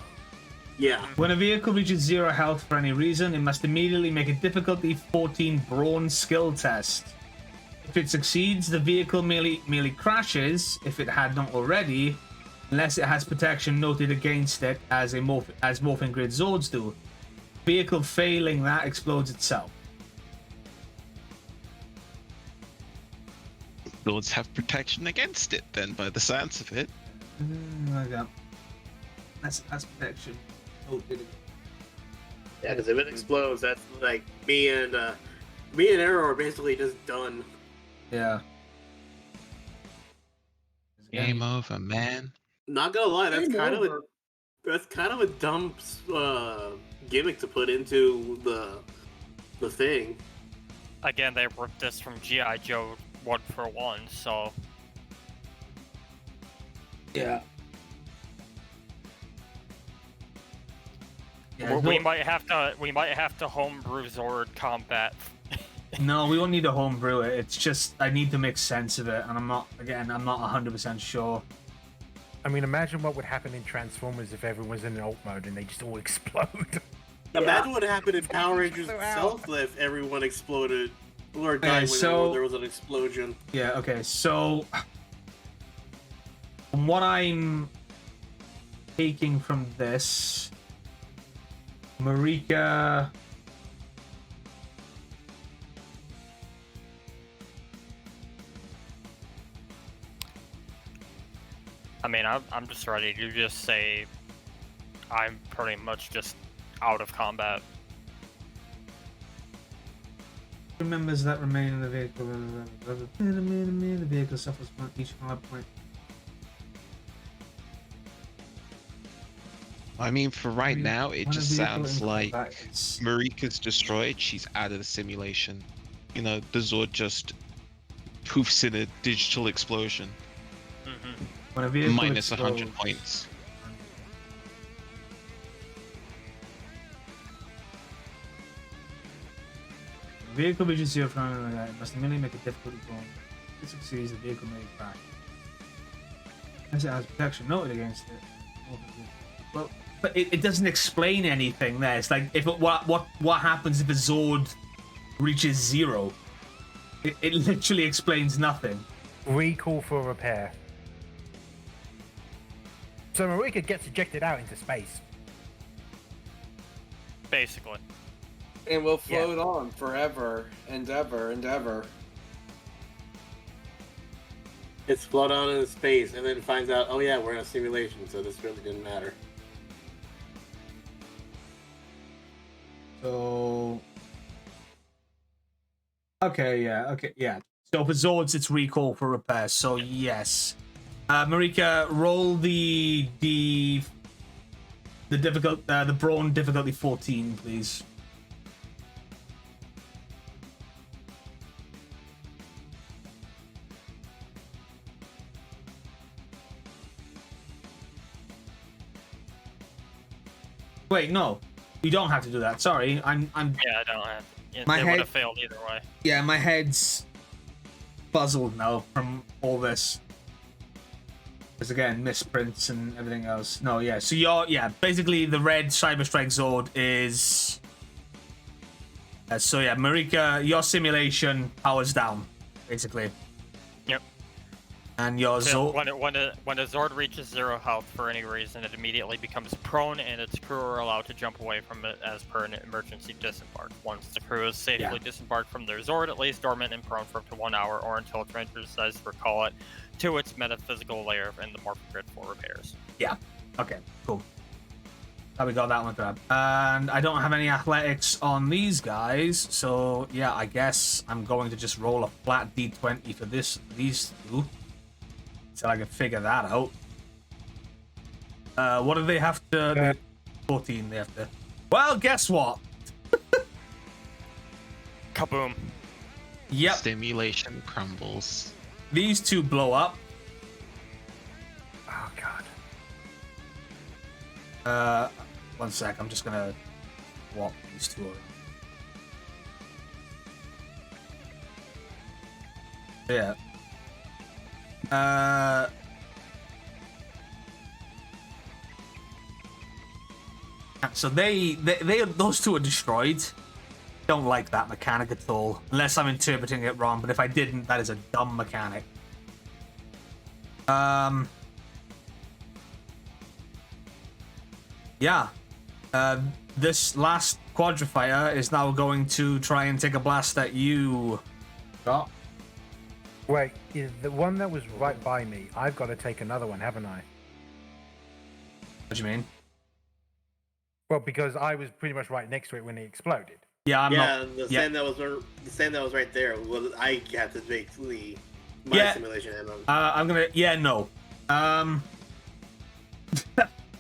Yeah. When a vehicle reaches 0 health for any reason, it must immediately make a difficulty 14 brawn skill test. If it succeeds, the vehicle merely crashes, if it had not already, unless it has protection noted against it as Morphin Grid Zords do. Vehicle failing that explodes itself. Lords have protection against it then, by the sounds of it. Okay. That's protection. Yeah, because if it explodes, that's like me and Arrow are basically just done. Yeah. Game over, man. Not gonna lie, that's kind of a dumb gimmick to put into the thing. Again, they ripped this from G.I. Joe 1-for-1, so. Yeah. We might have to homebrew Zord combat. No, we won't need to homebrew it. It's just I need to make sense of it, and I'm not 100% sure. I mean, imagine what would happen in Transformers if everyone was in alt mode and they just all explode. Imagine what happened in Power Rangers itself if everyone exploded or died when there was an explosion. Yeah. Okay. So, from what I'm taking from this, Marika. I mean, I'm just ready to just say I'm pretty much just out of combat. Members that remain in the vehicle. The vehicle suffers from each hard point. I mean, for right now, it When a just vehicle sounds in like combat is- Marika's destroyed. She's out of the simulation. You know, the Zord just poofs in a digital explosion. Mm-hmm. When a vehicle Minus explodes, 100 points. The vehicle reaches 0 from it must immediately make a difficulty roll. If it succeeds, the vehicle may crash. As it has protection noted against it. Well, but it doesn't explain anything there. It's like if it, what happens if a Zord reaches 0? It literally explains nothing. Recall for repair. So Marika gets ejected out into space. Basically. And we'll float on forever and ever and ever. It's float on in space and then finds out, oh yeah, we're in a simulation, so this really didn't matter. So okay, yeah. So for Zords, it's recall for repair. So yes, Marika, roll the the brawn difficulty 14, please. Wait, no, you don't have to do that. Sorry, I'm. Yeah, I don't have. It My would head- have failed either way. Yeah, my head's puzzled now from all this. Because again, misprints and everything else. No, yeah. So basically the red Cyber Strike Zord is. So yeah, Marika, your simulation powers down, basically. Yep. And your So Zord. when a Zord reaches 0 health for any reason, it immediately becomes prone, and its crew are allowed to jump away from it as per an emergency disembark. Once the crew is safely disembarked from their Zord, it lays dormant and prone for up to 1 hour, or until its ranger decides to recall it to its metaphysical layer in the morph grid for repairs. Yeah. Okay. Cool. We got that one grab. And I don't have any athletics on these guys, so yeah, I guess I'm going to just roll a flat d20 for these two. So I can figure that out. What do they have to? 14. They have to. Well, guess what? Kaboom. Yep. Stimulation crumbles. These two blow up. Oh god. 1 sec. I'm just gonna swap these two over. Yeah. So those two are destroyed. Don't like that mechanic at all, unless I'm interpreting it wrong. But if I didn't, that is a dumb mechanic. Yeah. This last Quadrifier is now going to try and take a blast at you. Scott. Wait, is the one that was right by me, I've got to take another one, haven't I? What do you mean? Well, because I was pretty much right next to it when it exploded. Yeah, I'm not. The Yeah. stand that was right there. Well, I have to make my simulation ammo. I'm gonna. Yeah, no.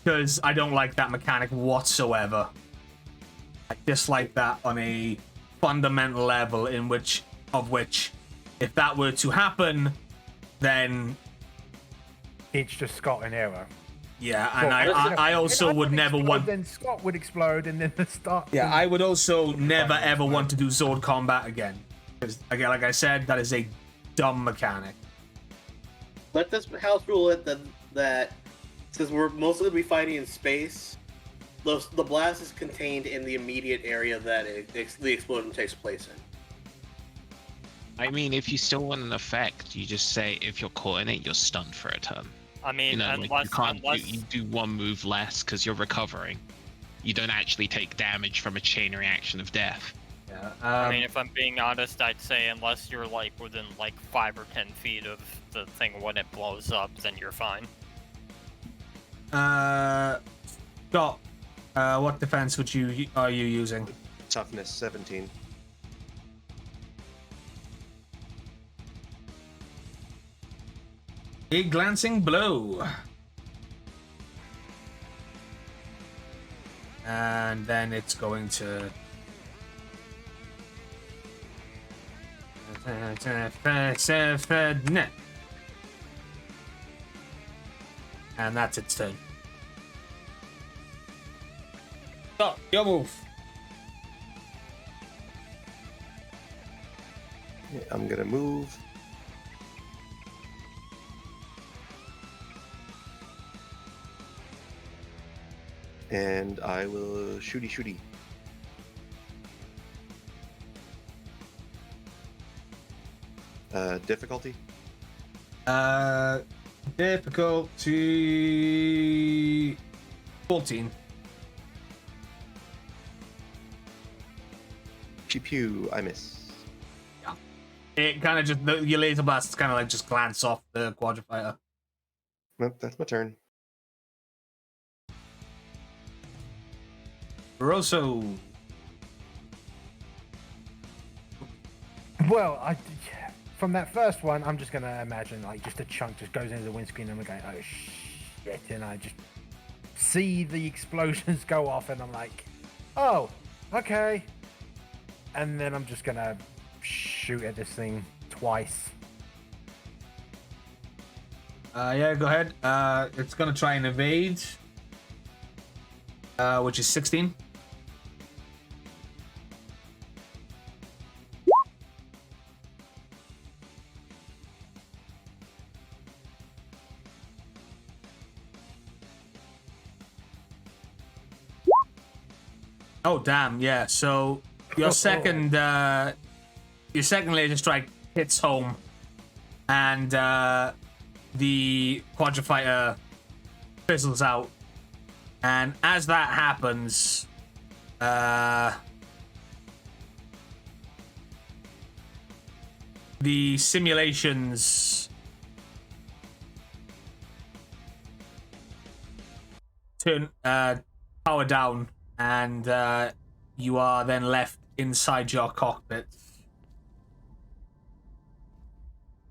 Because I don't like that mechanic whatsoever. I dislike that on a fundamental level, of which, if that were to happen, then It's just Scott and error. yeah, and I also would never want. Then Scott would explode, and then the start. Yeah, I would also never ever want to do Zord combat again. Because again, like I said, that is a dumb mechanic. Let this house rule it that since we're mostly going to be fighting in space, the blast is contained in the immediate area that the explosion takes place in. I mean, if you still want an effect, you just say if you're caught in it, you're stunned for a turn. I mean, Like unless you can't you do one move less because you're recovering. You don't actually take damage from a chain reaction of death. Yeah. I mean, if I'm being honest, I'd say unless you're like within like 5 or 10 feet of the thing when it blows up, then you're fine. Scott, what defense are you using? Toughness 17. A glancing blow. And then it's going to... And that's its turn. Stop, your move. Yeah, I'm gonna move. And I will shooty. Difficulty? Difficulty 14. Pew, I miss. Yeah. It kind of just, your laser blasts kind of like just glance off the quadrifighter. Nope, that's my turn. Rosso. Well, from that first one, I'm just gonna imagine like just a chunk just goes into the windscreen, and I'm going, oh shit, and I just see the explosions go off, and I'm like, oh, okay, and then I'm just gonna shoot at this thing twice. Yeah, go ahead. It's gonna try and evade, which is 16. Oh damn! Yeah. So your second laser strike hits home, and the quadrifighter fizzles out. And as that happens, the simulations turn power down, and you are then left inside your cockpit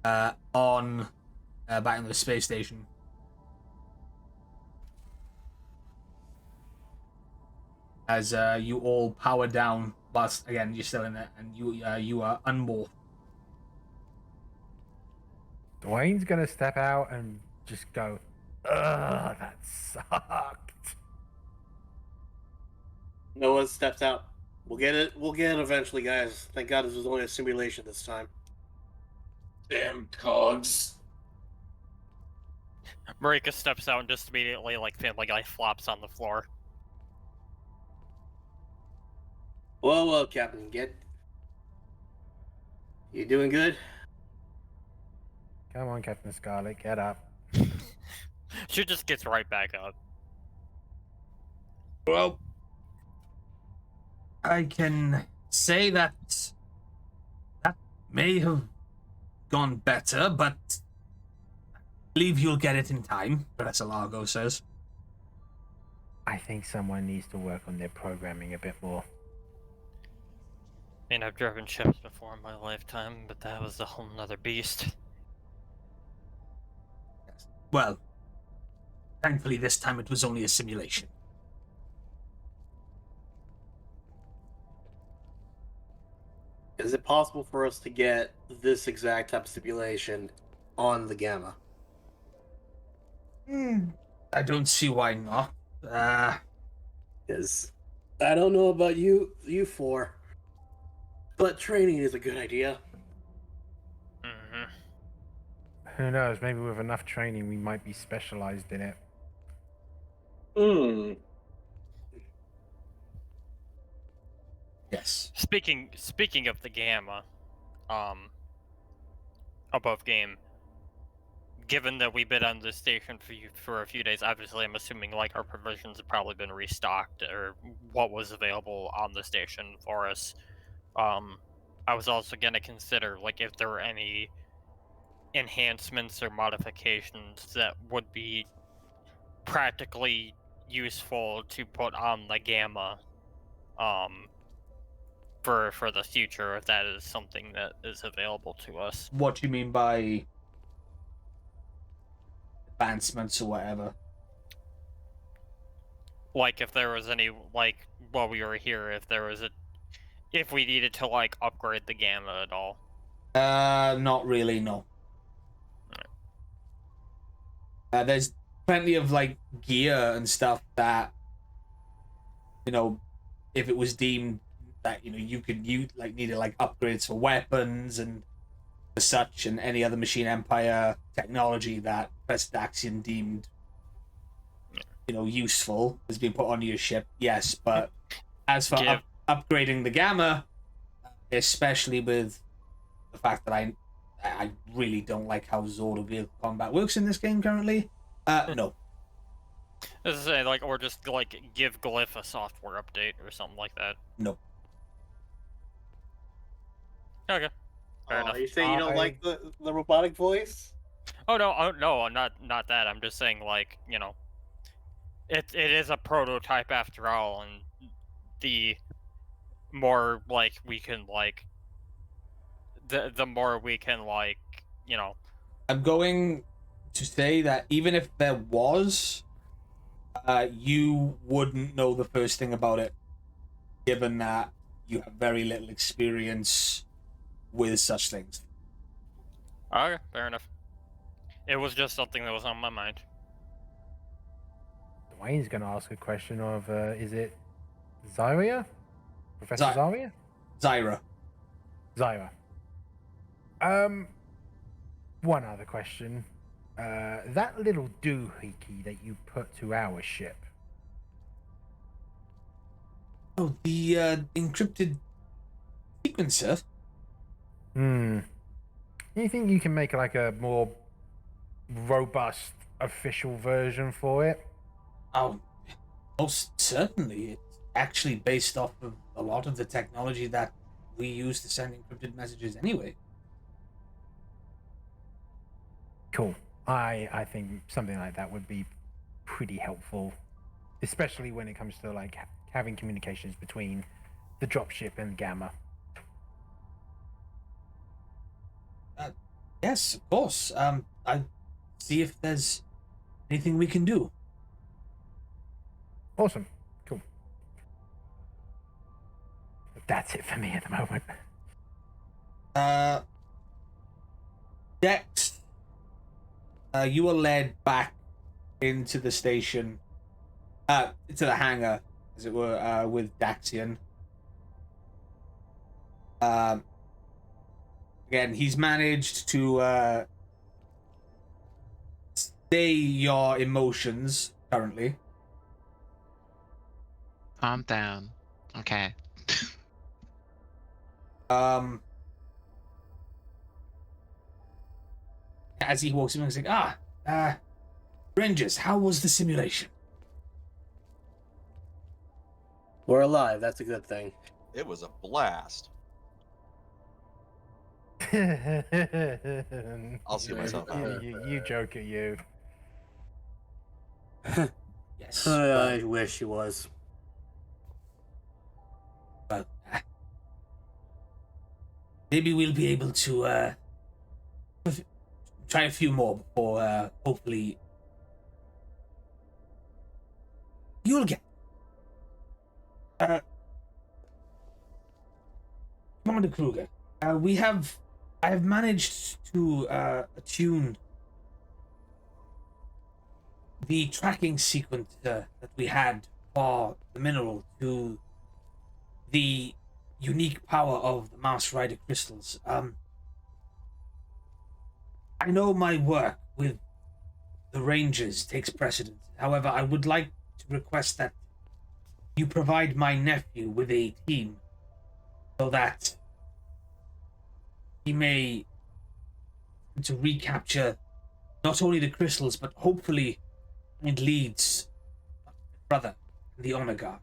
on back in the space station. As you all power down, whilst again you're still in it, and you are unmorphed. Dwayne's gonna step out and just go, ugh, that sucked. Noah steps out. We'll get it eventually, guys. Thank God this was only a simulation this time. Damn cogs. Marika steps out and just immediately, like, Family Guy flops on the floor. Well, Captain, you doing good? Come on, Captain Scarlet, get up. She just gets right back up. Well, I can say that may have gone better, but I believe you'll get it in time, Professor Largo says. I think someone needs to work on their programming a bit more. I mean, I've driven ships before in my lifetime, but that was a whole nother beast. Well, thankfully this time it was only a simulation. Is it possible for us to get this exact type of simulation on the Gamma? I don't see why not. Because I don't know about you four, but training is a good idea. Mm-hmm. Who knows? Maybe with enough training, we might be specialized in it. Yes. Speaking of the Gamma, above game, given that we've been on this station for a few days, obviously I'm assuming like our provisions have probably been restocked or what was available on the station for us. I was also gonna consider like if there were any enhancements or modifications that would be practically useful to put on the Gamma, for the future, if that is something that is available to us. What do you mean by advancements or whatever? Like if there was any, like while we were here, if we needed to like upgrade the Gamma at all. Not really, no. There's plenty of like gear and stuff that, you know, if it was deemed that, you know, you could use like needed like upgrades for weapons and such, and any other Machine Empire technology that Daxian deemed, you know, useful has been put onto your ship. Yes, but as for upgrading the Gamma, especially with the fact that I really don't like how Zordo vehicle combat works in this game currently. No. As I say, like, or just like give Glyph a software update or something like that. No. Okay. Fair enough. You say you don't like the robotic voice? Oh no, not that. I'm just saying, like, you know, it is a prototype after all, and the more like we can like, the more we can like, you know. I'm going to say that even if there was, you wouldn't know the first thing about it, given that you have very little experience with such things. Okay, fair enough. It was just something that was on my mind. Dwayne's going to ask a question of, is it Zyria? Professor Zyria? Zyra. Zyra. One other question. That little doohickey that you put to our ship. Oh, the encrypted sequencer? You think you can make like a more robust official version for it? Oh, most certainly. It's actually based off of a lot of the technology that we use to send encrypted messages anyway. Cool. I think something like that would be pretty helpful, especially when it comes to like having communications between the dropship and Gamma. Yes, of course. I see if there's anything we can do. Awesome. Cool. That's it for me at the moment. Dex, you were led back into the station, into the hangar, as it were, with Daxian. Again, he's managed to stay your emotions currently. Calm down. Okay. As he walks in, he's like, Rangers, how was the simulation? We're alive. That's a good thing. It was a blast. I'll see myself out. You joker, you. Yes. I wish he was. But maybe we'll be able to try a few more before hopefully you'll get. Commander Kruger, I have managed to attune the tracking sequence that we had for the mineral to the unique power of the Mars Rider crystals. I know my work with the Rangers takes precedence. However, I would like to request that you provide my nephew with a team so that he may to recapture not only the crystals, but hopefully it leads my brother and the Honor Guard.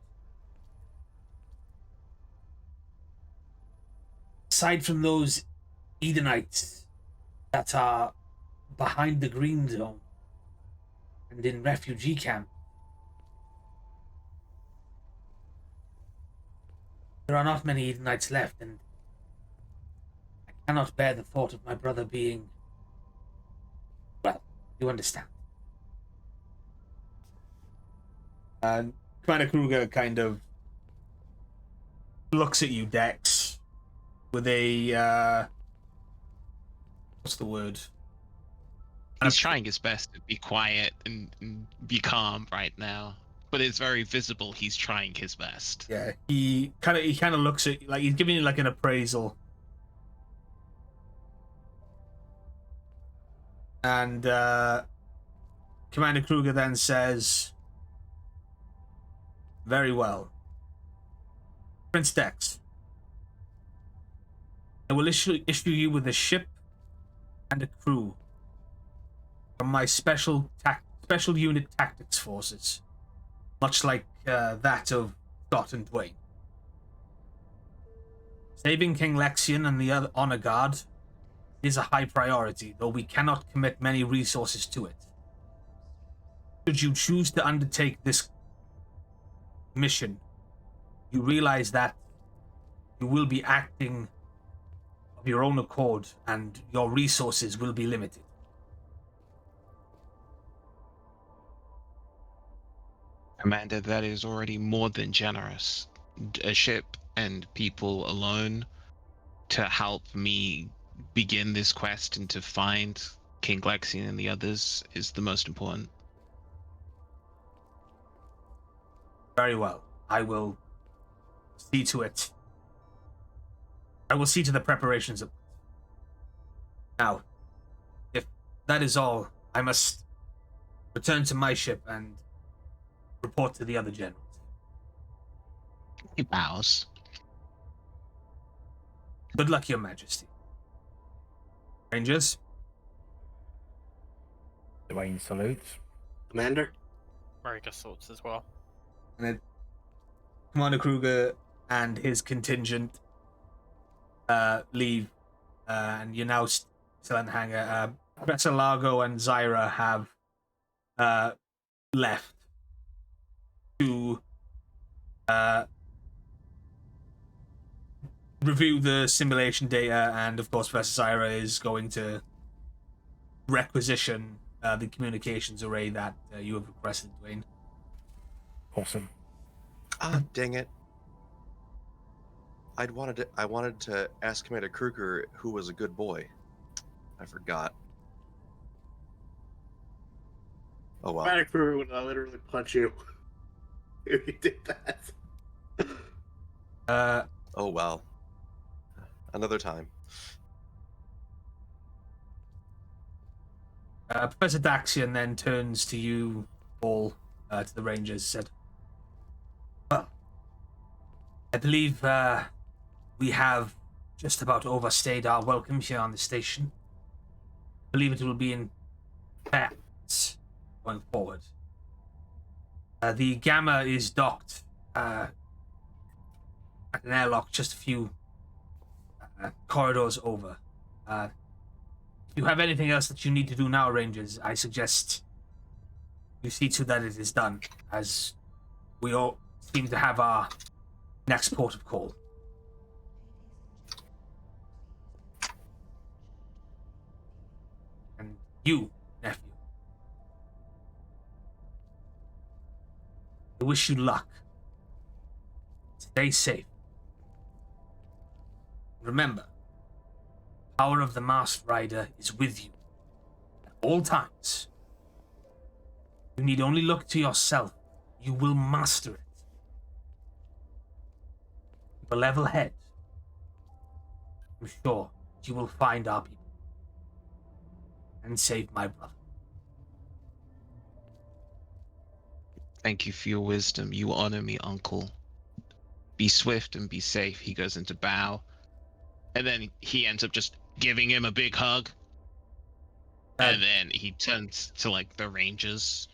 Aside from those Edenites that are behind the Green Zone and in refugee camp, there are not many Edenites left, and I cannot bear the thought of my brother being... Well, you understand. And Commander Kruger kind of looks at you, Dex, with a... what's the word? He's trying his best to be quiet and be calm right now, but it's very visible he's trying his best. Yeah, he kind of looks at, like, he's giving you like an appraisal, and Commander Kruger then says, "Very well, Prince Dex. I will issue you with a ship and a crew from my special unit tactics forces, much like that of Scott and Dwayne. Saving King Lexion and the other Honor Guard is a high priority, though we cannot commit many resources to it. Should you choose to undertake this mission, you realize that you will be acting of your own accord and your resources will be limited. Commander, that is already more than generous. A ship and people alone to help me begin this quest and to find King Lexion and the others is the most important." Very well. I will see to it. I will see to the preparations of... Now, if that is all, I must return to my ship and report to the other generals. He bows. Good luck, Your Majesty. Rangers? Dwayne salutes. Commander? Marika salutes as well. And then Commander Kruger and his contingent leave, and you're now still in the hangar. Professor Largo and Zyra have left to review the simulation data, and of course Professor Zyra is going to requisition the communications array that you have requested, Dwayne. Awesome. Ah, dang it. I wanted to ask Commander Kruger who was a good boy. I forgot. Oh well. Commander Kruger would literally punch you if you did that. Oh well. Another time. Professor Daxian then turns to you all, to the Rangers, said, "Well, I believe we have just about overstayed our welcome here on the station. I believe it will be in fair going forward. The Gamma is docked at an airlock just a few corridors over. If you have anything else that you need to do now, Rangers, I suggest you see to that it is done, as we all seem to have our next port of call." And you, nephew, I wish you luck. Stay safe. Remember, the power of the Masked Rider is with you at all times. You need only look to yourself. You will master it. Keep a level head. I'm sure you will find our people and save my brother. Thank you for your wisdom. You honor me, uncle. Be swift and be safe. He goes into bow. And then he ends up just giving him a big hug. And then he turns to like the Rangers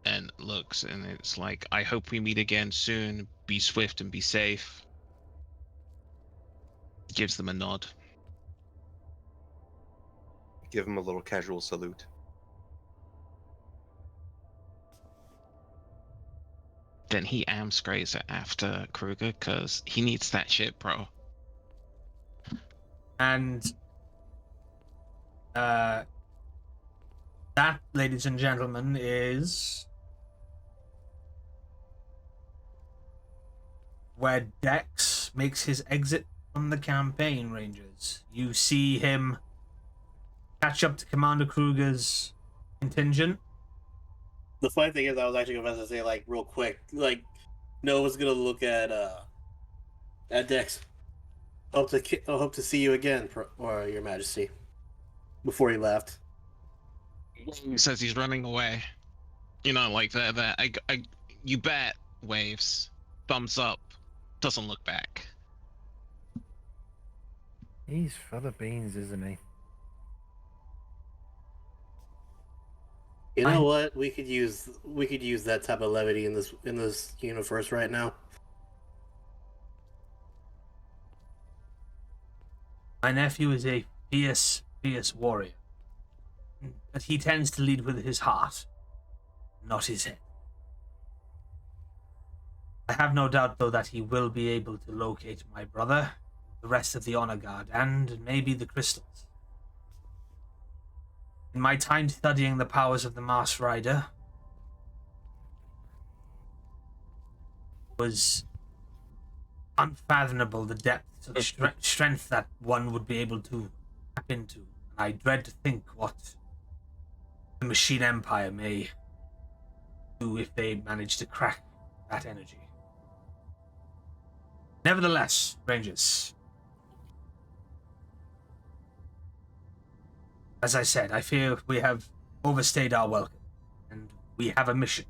and looks, and it's like, I hope we meet again soon. Be swift and be safe. Gives them a nod. Give him a little casual salute. Then he amscrays it after Kruger because he needs that shit, bro. And that, ladies and gentlemen, is where Dex makes his exit from the campaign, Rangers. You see him catch up to Commander Kruger's contingent. The funny thing is, I was actually about to say, like, real quick, like, Noah's gonna look at Dex. Hope to see you again, or Your Majesty. Before he left, He says he's running away. You know, like that. You bet. Waves. Thumbs up. Doesn't look back. He's full of beans, isn't he? you know what? We could use that type of levity in this universe right now. My nephew is a fierce warrior. But he tends to lead with his heart, not his head. I have no doubt, though, that he will be able to locate my brother, the rest of the Honor Guard, and maybe the crystals. In my time studying the powers of the Mars Rider, was unfathomable the depth of strength that one would be able to tap into. And I dread to think what the Machine Empire may do if they manage to crack that energy. Nevertheless, Rangers, as I said, I fear we have overstayed our welcome, and we have a mission.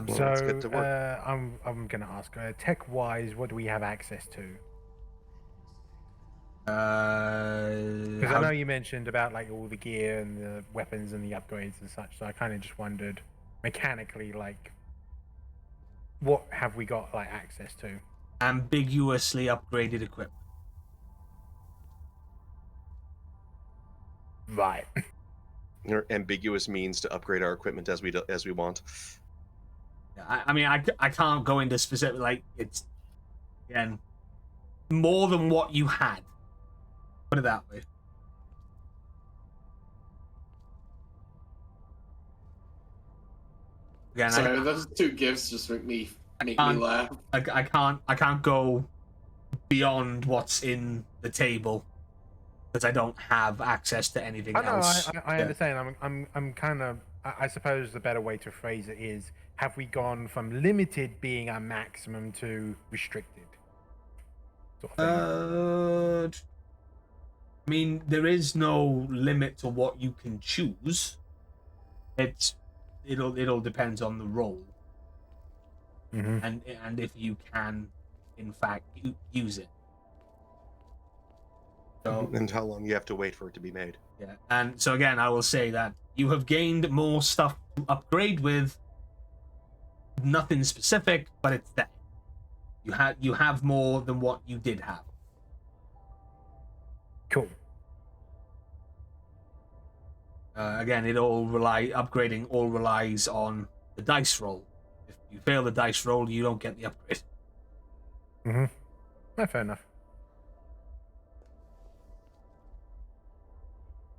Let's get to work. I'm gonna ask, tech-wise, what do we have access to? Because I know you mentioned about like all the gear and the weapons and the upgrades and such, so I kind of just wondered mechanically, like, what have we got like access to? Ambiguously upgraded equipment. Right. Or ambiguous means to upgrade our equipment as we want. I mean, I can't go into specific, like, it's, again, more than what you had. Put it that way. Again, Sorry, those two gifts just make me laugh. I can't go beyond what's in the table because I don't have access to anything else. I understand. I'm kind of. I suppose the better way to phrase it is: have we gone from limited being our maximum to restricted? Sort of thing. I mean, there is no limit to what you can choose. It all depends on the role, and if you can, in fact, use it. So, and how long you have to wait for it to be made. Yeah, and so again, I will say that you have gained more stuff to upgrade with. Nothing specific, but it's there. You have more than what you did have. Cool. Again, upgrading all relies on the dice roll. If you fail the dice roll, you don't get the upgrade. Fair enough.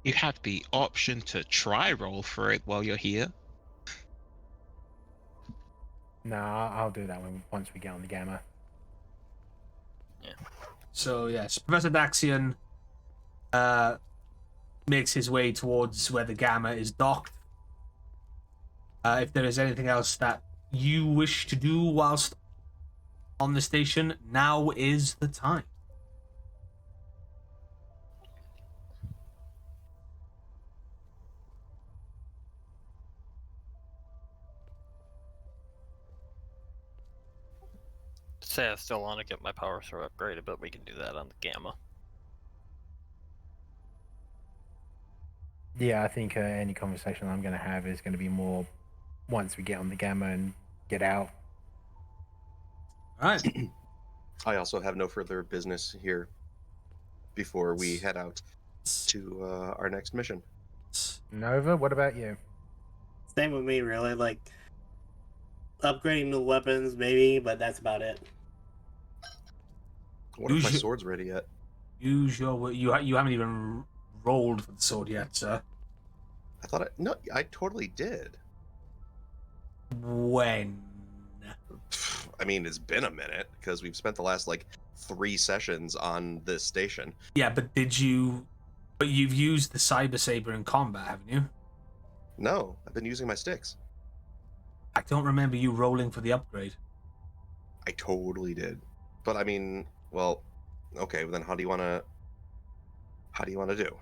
You have the option to try roll for it while you're here. No, I'll do that once we get on the Gamma. Yeah. So yes, Professor Daxian makes his way towards where the Gamma is docked. If there is anything else that you wish to do whilst on the station, now is the time. say I still want to get my power sword upgraded, but we can do that on the Gamma. Yeah, I think any conversation I'm going to have is going to be more once we get on the Gamma and get out. All right. I also have no further business here before we head out to our next mission. Nova, what about you? Same with me, really. Like upgrading the weapons, maybe, but that's about it. What if my sword's ready yet? Use your you haven't even rolled for the sword yet, sir. I thought I totally did. When? I mean, it's been a minute because we've spent the last like 3 sessions on this station. Yeah, but but you've used the Cyber Saber in combat, haven't you? No, I've been using my sticks. I don't remember you rolling for the upgrade. I totally did. But I mean, well, okay, then how do you want to do?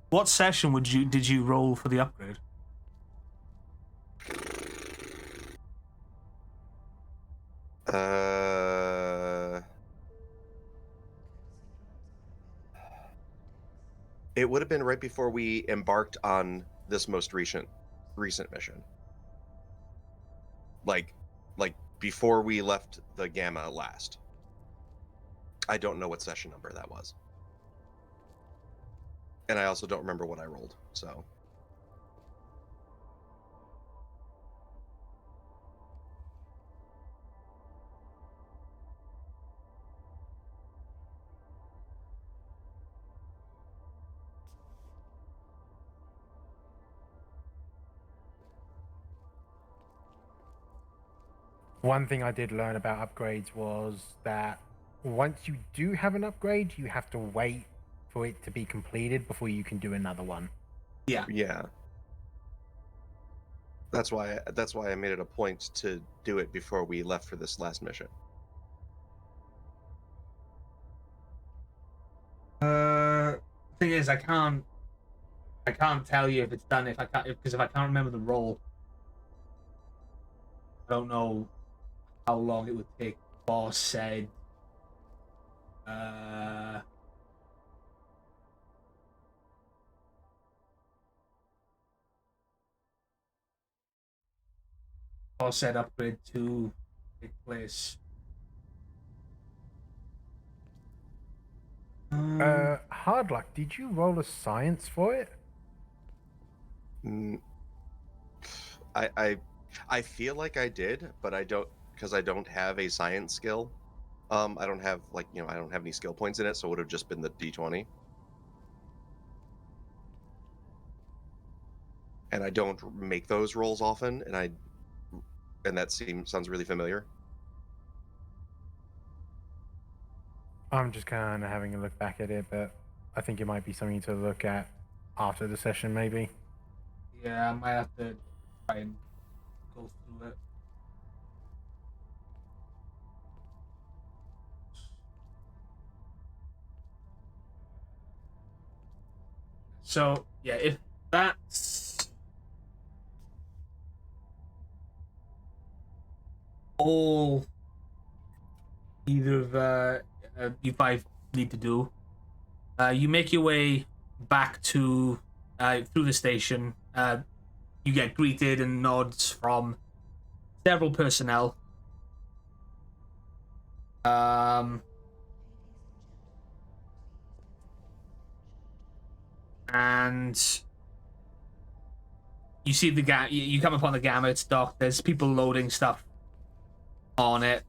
What session did you roll for the upgrade? It would have been right before we embarked on this most recent mission. Like before we left the Gamma last. I don't know what session number that was. And I also don't remember what I rolled, so. One thing I did learn about upgrades was that once you do have an upgrade, you have to wait for it to be completed before you can do another one. Yeah. Yeah. That's why I made it a point to do it before we left for this last mission. Thing is, I can't tell you if it's done because if I can't remember the roll, I don't know how long it would take. Boss said, upgrade to take place. Hard luck. Did you roll a science for it? I feel like I did, but I don't, because I don't have a science skill. I don't have I don't have any skill points in it, so it would have just been the D20. And I don't make those rolls often, and that sounds really familiar. I'm just kind of having a look back at it, but I think it might be something to look at after the session, maybe. Yeah, I might have to try and go through it. So, yeah, if that's all either of you 5 need to do, you make your way back to through the station. You get greeted and nods from several personnel. And you see you come upon the Gamma. It's docked. There's people loading stuff on it.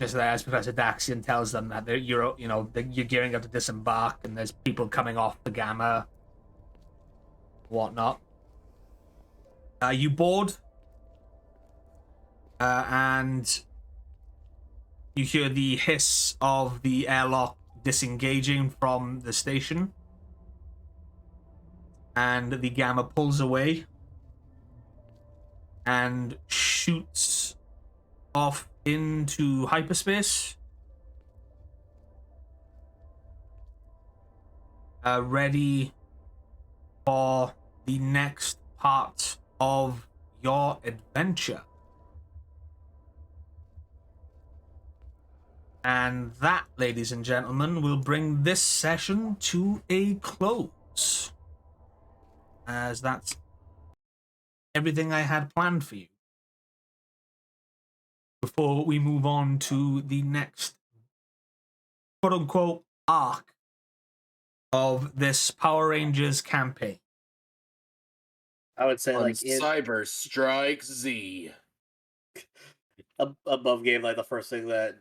Just as Professor Daxian tells them that you're gearing up to disembark, and there's people coming off the Gamma, whatnot. You board, and you hear the hiss of the airlock disengaging from the station, and the Gamma pulls away and shoots off into hyperspace, ready for the next part of your adventure. And that, ladies and gentlemen, will bring this session to a close. As that's everything I had planned for you. Before we move on to the next quote-unquote arc of this Power Rangers campaign. I would say On like Cyber Strike Z. Above game, like the first thing that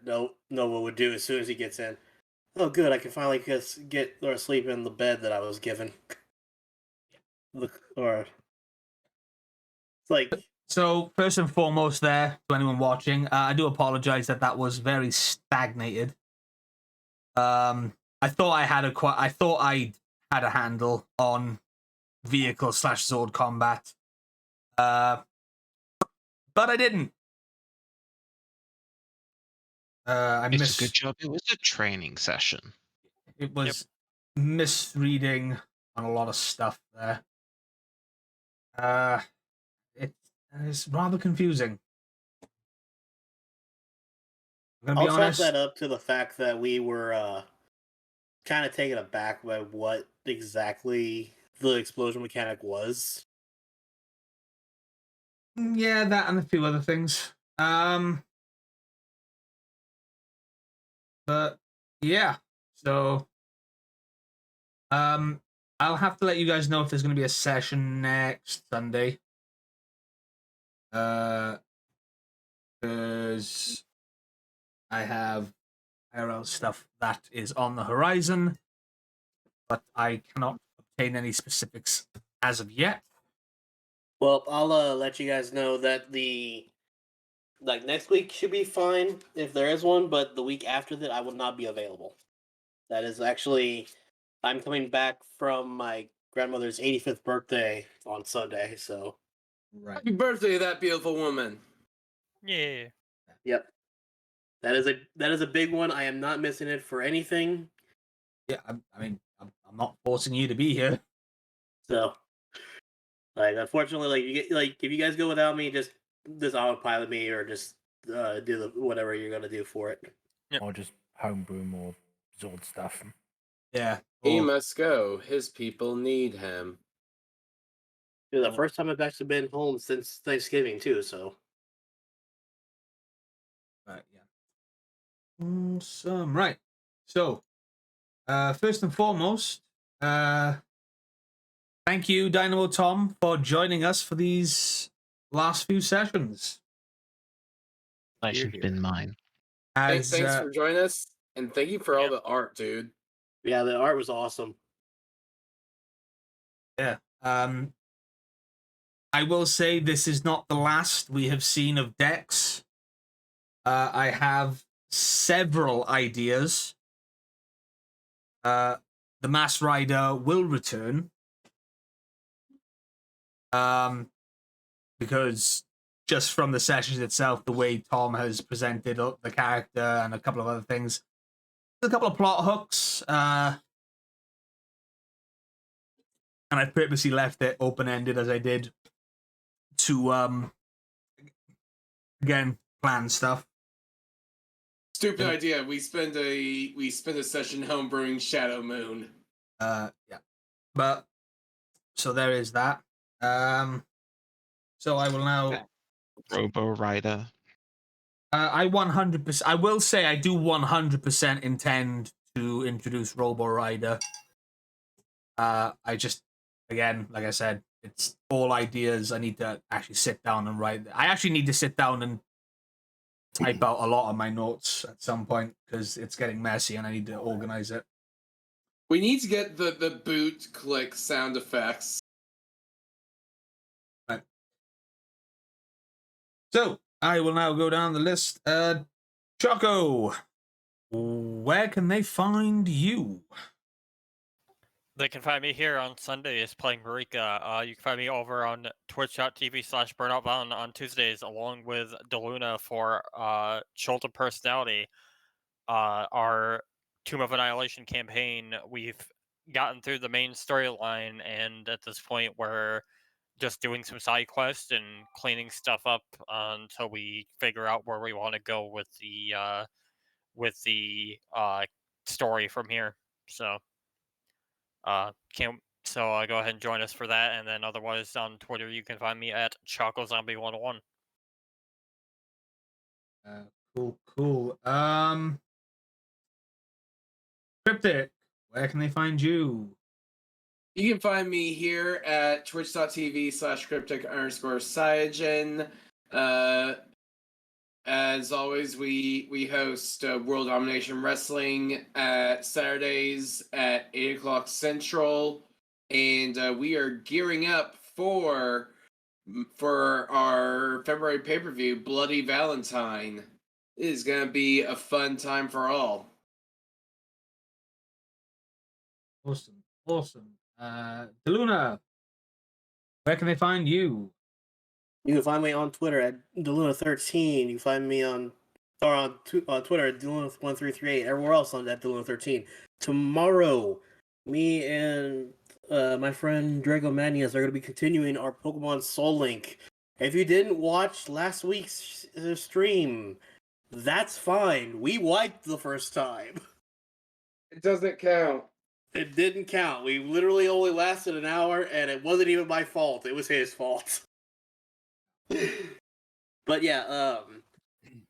Nova would do as soon as he gets in. Oh, good! I can finally get or sleep in the bed that I was given. Or it's like So first and foremost, there to anyone watching, I do apologize that was very stagnated. I thought I had a handle on vehicle / sword combat, but I didn't. I It's a good job. It was a training session. It was misreading on a lot of stuff there. It is rather confusing. I'm gonna be I'll honest. chalk that up to the fact that we were kind of taken aback by what exactly the explosion mechanic was. Yeah, that and a few other things. But yeah, so I'll have to let you guys know if there's going to be a session next Sunday. Because I have IRL stuff that is on the horizon, but I cannot obtain any specifics as of yet. Well, I'll let you guys know that the next week should be fine if there is one, but the week after that I will not be available. That is actually I'm coming back from my grandmother's 85th birthday on Sunday, so Right. Happy birthday to that beautiful woman. Yeah. Yep. That is a big one. I am not missing it for anything. Yeah, I'm not forcing you to be here. So, like, unfortunately, like you get if you guys go without me, just autopilot me or just do whatever you're gonna do for it. Yep. Or just homebrew more Zord stuff. Yeah. He must go. His people need him. It's the first time I've actually been home since Thanksgiving too. So, yeah. Awesome. Right. So, first and foremost, thank you, Dynamo Tom, for joining us for these last few sessions. Pleasure's been mine. Thanks for joining us, and thank you for all the art, dude. Yeah, the art was awesome. Yeah. I will say this is not the last we have seen of Dex. I have several ideas. The Mass Rider will return. Because just from the sessions itself, the way Tom has presented the character and a couple of other things, there's a couple of plot hooks, and I purposely left it open-ended as I did to again plan stuff. Stupid idea. We spend a session homebrewing Shadow Moon. Yeah, but so there is that. So I will now Robo Rider. I 100%. I will say I do 100% intend to introduce Robo Rider. I just, again, like I said, it's all ideas. I need to actually sit down and write. I actually need to sit down and type out a lot of my notes at some point because it's getting messy and I need to organize it. We need to get the boot click sound effects. Right. So I will now go down the list. Choco, where can they find you? They can find me here on Sundays playing Marika. You can find me over on twitch.tv/burnoutbound on Tuesdays, along with DeLuna for Shoulder Personality. Our Tomb of Annihilation campaign, we've gotten through the main storyline, and at this point we're just doing some side quests and cleaning stuff up until we figure out where we want to go with the with the story from here. So can't go ahead and join us for that, and then otherwise on Twitter you can find me at ChocoZombie101. Cool. Cryptic, where can they find you? You can find me here at twitch.tv/cryptic_Cyogen. As always, we host World Domination Wrestling at Saturdays at 8 o'clock Central, and we are gearing up for our February pay-per-view, Bloody Valentine. It is going to be a fun time for all. Awesome. DeLuna, where can they find you? You can find me on Twitter at DeLuna13. You can find me on Twitter at DeLuna1338. Everywhere else on that DeLuna13. Tomorrow, me and my friend Drago Manias are going to be continuing our Pokemon Soul Link. If you didn't watch last week's stream, that's fine. We wiped the first time. It doesn't count. It didn't count. We literally only lasted an hour, and it wasn't even my fault. It was his fault. But yeah,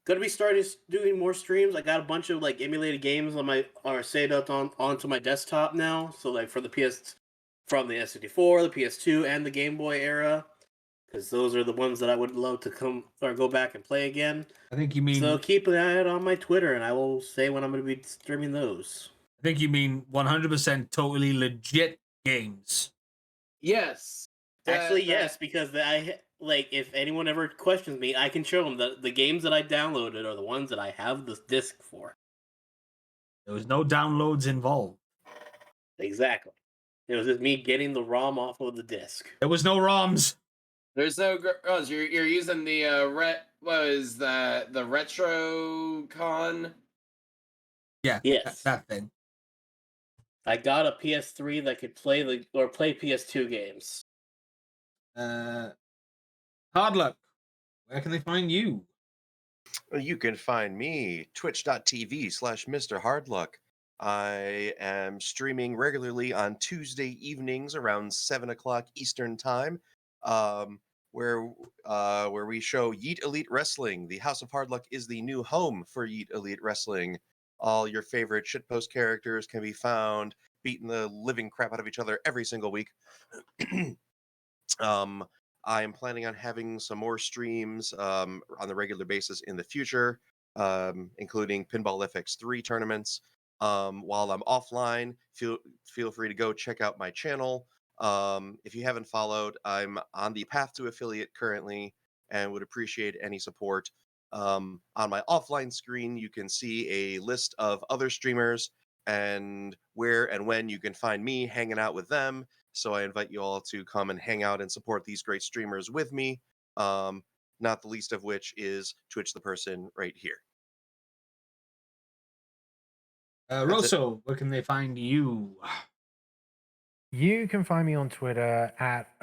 gonna be starting doing more streams. I got a bunch of like emulated games on saved up onto my desktop now. So like for the from the S64, the PS2, and the Game Boy era, because those are the ones that I would love to go back and play again. I think you mean. So keep an eye out on my Twitter, and I will say when I'm going to be streaming those. I think you mean 100% totally legit games. Yes. Actually, yes, because if anyone ever questions me, I can show them the games that I downloaded are the ones that I have the disc for. There was no downloads involved. Exactly. It was just me getting the ROM off of the disc. There was no ROMs. There's no you're using the the Retro Con? Yeah. Yes. That thing. I got a PS3 that could play PS2 games. Hard Luck, where can they find you? You can find me twitch.tv/Mr. Hardluck. I am streaming regularly on Tuesday evenings around 7 o'clock Eastern Time, where we show Yeet Elite Wrestling. The House of Hardluck is the new home for Yeet Elite Wrestling. All your favorite shitpost characters can be found beating the living crap out of each other every single week. I am planning on having some more streams on the regular basis in the future, including Pinball FX3 tournaments. While I'm offline, feel free to go check out my channel. If you haven't followed, I'm on the path to affiliate currently and would appreciate any support. On my offline screen, you can see a list of other streamers and where and when you can find me hanging out with them. So I invite you all to come and hang out and support these great streamers with me. Not the least of which is Twitch the person right here. Rosso, where can they find you? You can find me on Twitter at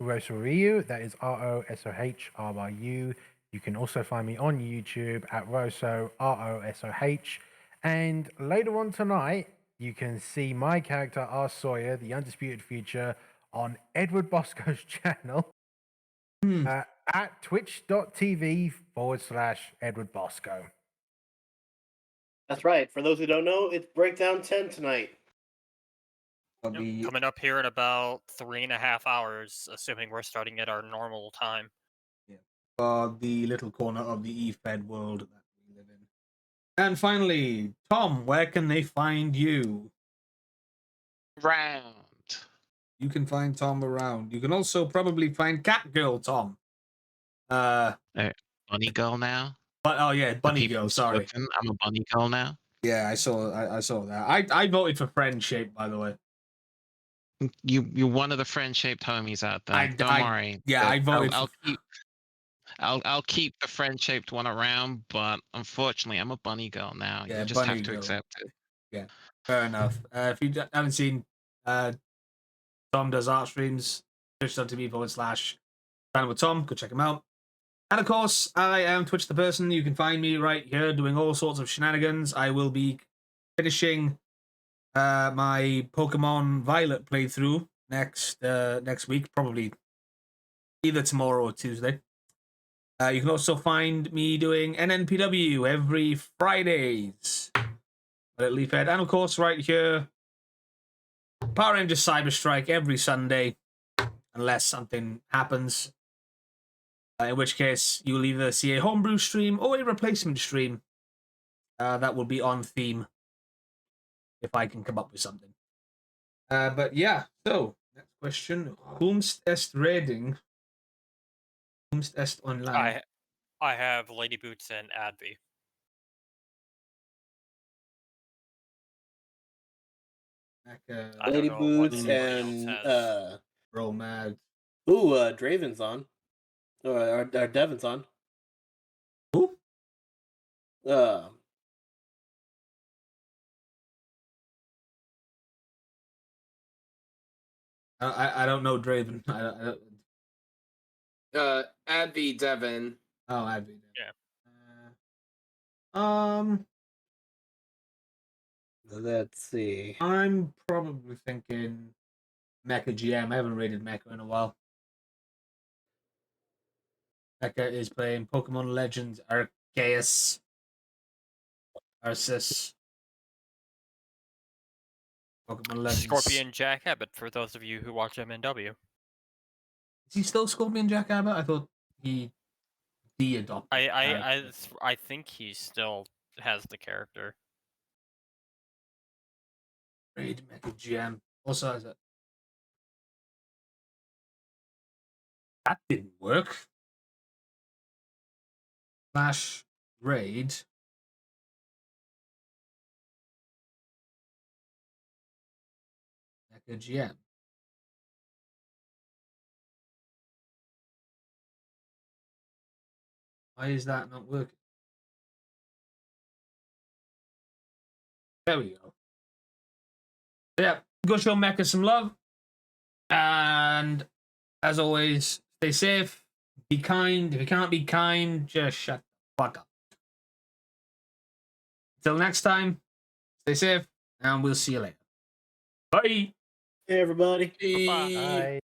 Rosoryu. That is ROSOHRYU. You can also find me on YouTube at Rosso ROSOH. And later on tonight, you can see my character R. Sawyer, the Undisputed Future, on Edward Bosco's channel at twitch.tv/Edward Bosco. That's right. For those who don't know, it's Breakdown 10 tonight. Coming up here in about 3.5 hours, assuming we're starting at our normal time. Yeah. For the little corner of the E-Fed world that we live in. And finally, Tom, where can they find you? Round. You can find Tom around. You can also probably find Catgirl Tom. Bunny girl now. But Bunny Girl. Sorry, I'm a bunny girl now. Yeah, I saw that. I voted for Friend Shape, by the way. You're one of the friend-shaped homies out there. Don't worry. Yeah, I voted. I'll keep the friend-shaped one around, but unfortunately, I'm a bunny girl now. Yeah, you just bunny have to girl. accept it. Yeah, fair enough. If you haven't seen Tom does art streams, twitch.tv/Stand with Tom, go check him out. And of course, I am Twitch the Person. You can find me right here doing all sorts of shenanigans. I will be finishing my Pokemon Violet playthrough next week, probably either tomorrow or Tuesday. You can also find me doing NNPW every Fridays at Leafhead, and of course, right here, Power Rangers Cyber Strike every Sunday, unless something happens. In which case, you'll either see a homebrew stream or a replacement stream that will be on theme if I can come up with something. But yeah, so next question: Whomst rating? Whomst online? I have Lady Boots and Advi. Lady Boots and Romad. Ooh, Draven's on. Or Devin's on. Who? I don't know Draven. I Advi Devin. Oh, Advi. Yeah. Let's see. I'm probably thinking Mecha GM. I haven't rated Mecha in a while. Mecha is playing Pokemon Legends Arceus. Pokemon Legends. Scorpion Jack Abbott, for those of you who watch MNW. Is he still Scorpion Jack Abbott? I thought he de-adopted. I think he still has the character. Raid Mecha GM. Also has it. That didn't work. Slash raid. Mecha GM. Why is that not working? There we go. Yeah, go show Mecha some love. And as always, stay safe, be kind. If you can't be kind, just shut the fuck up. Until next time, stay safe, and we'll see you later. Bye. Hey, everybody. Bye.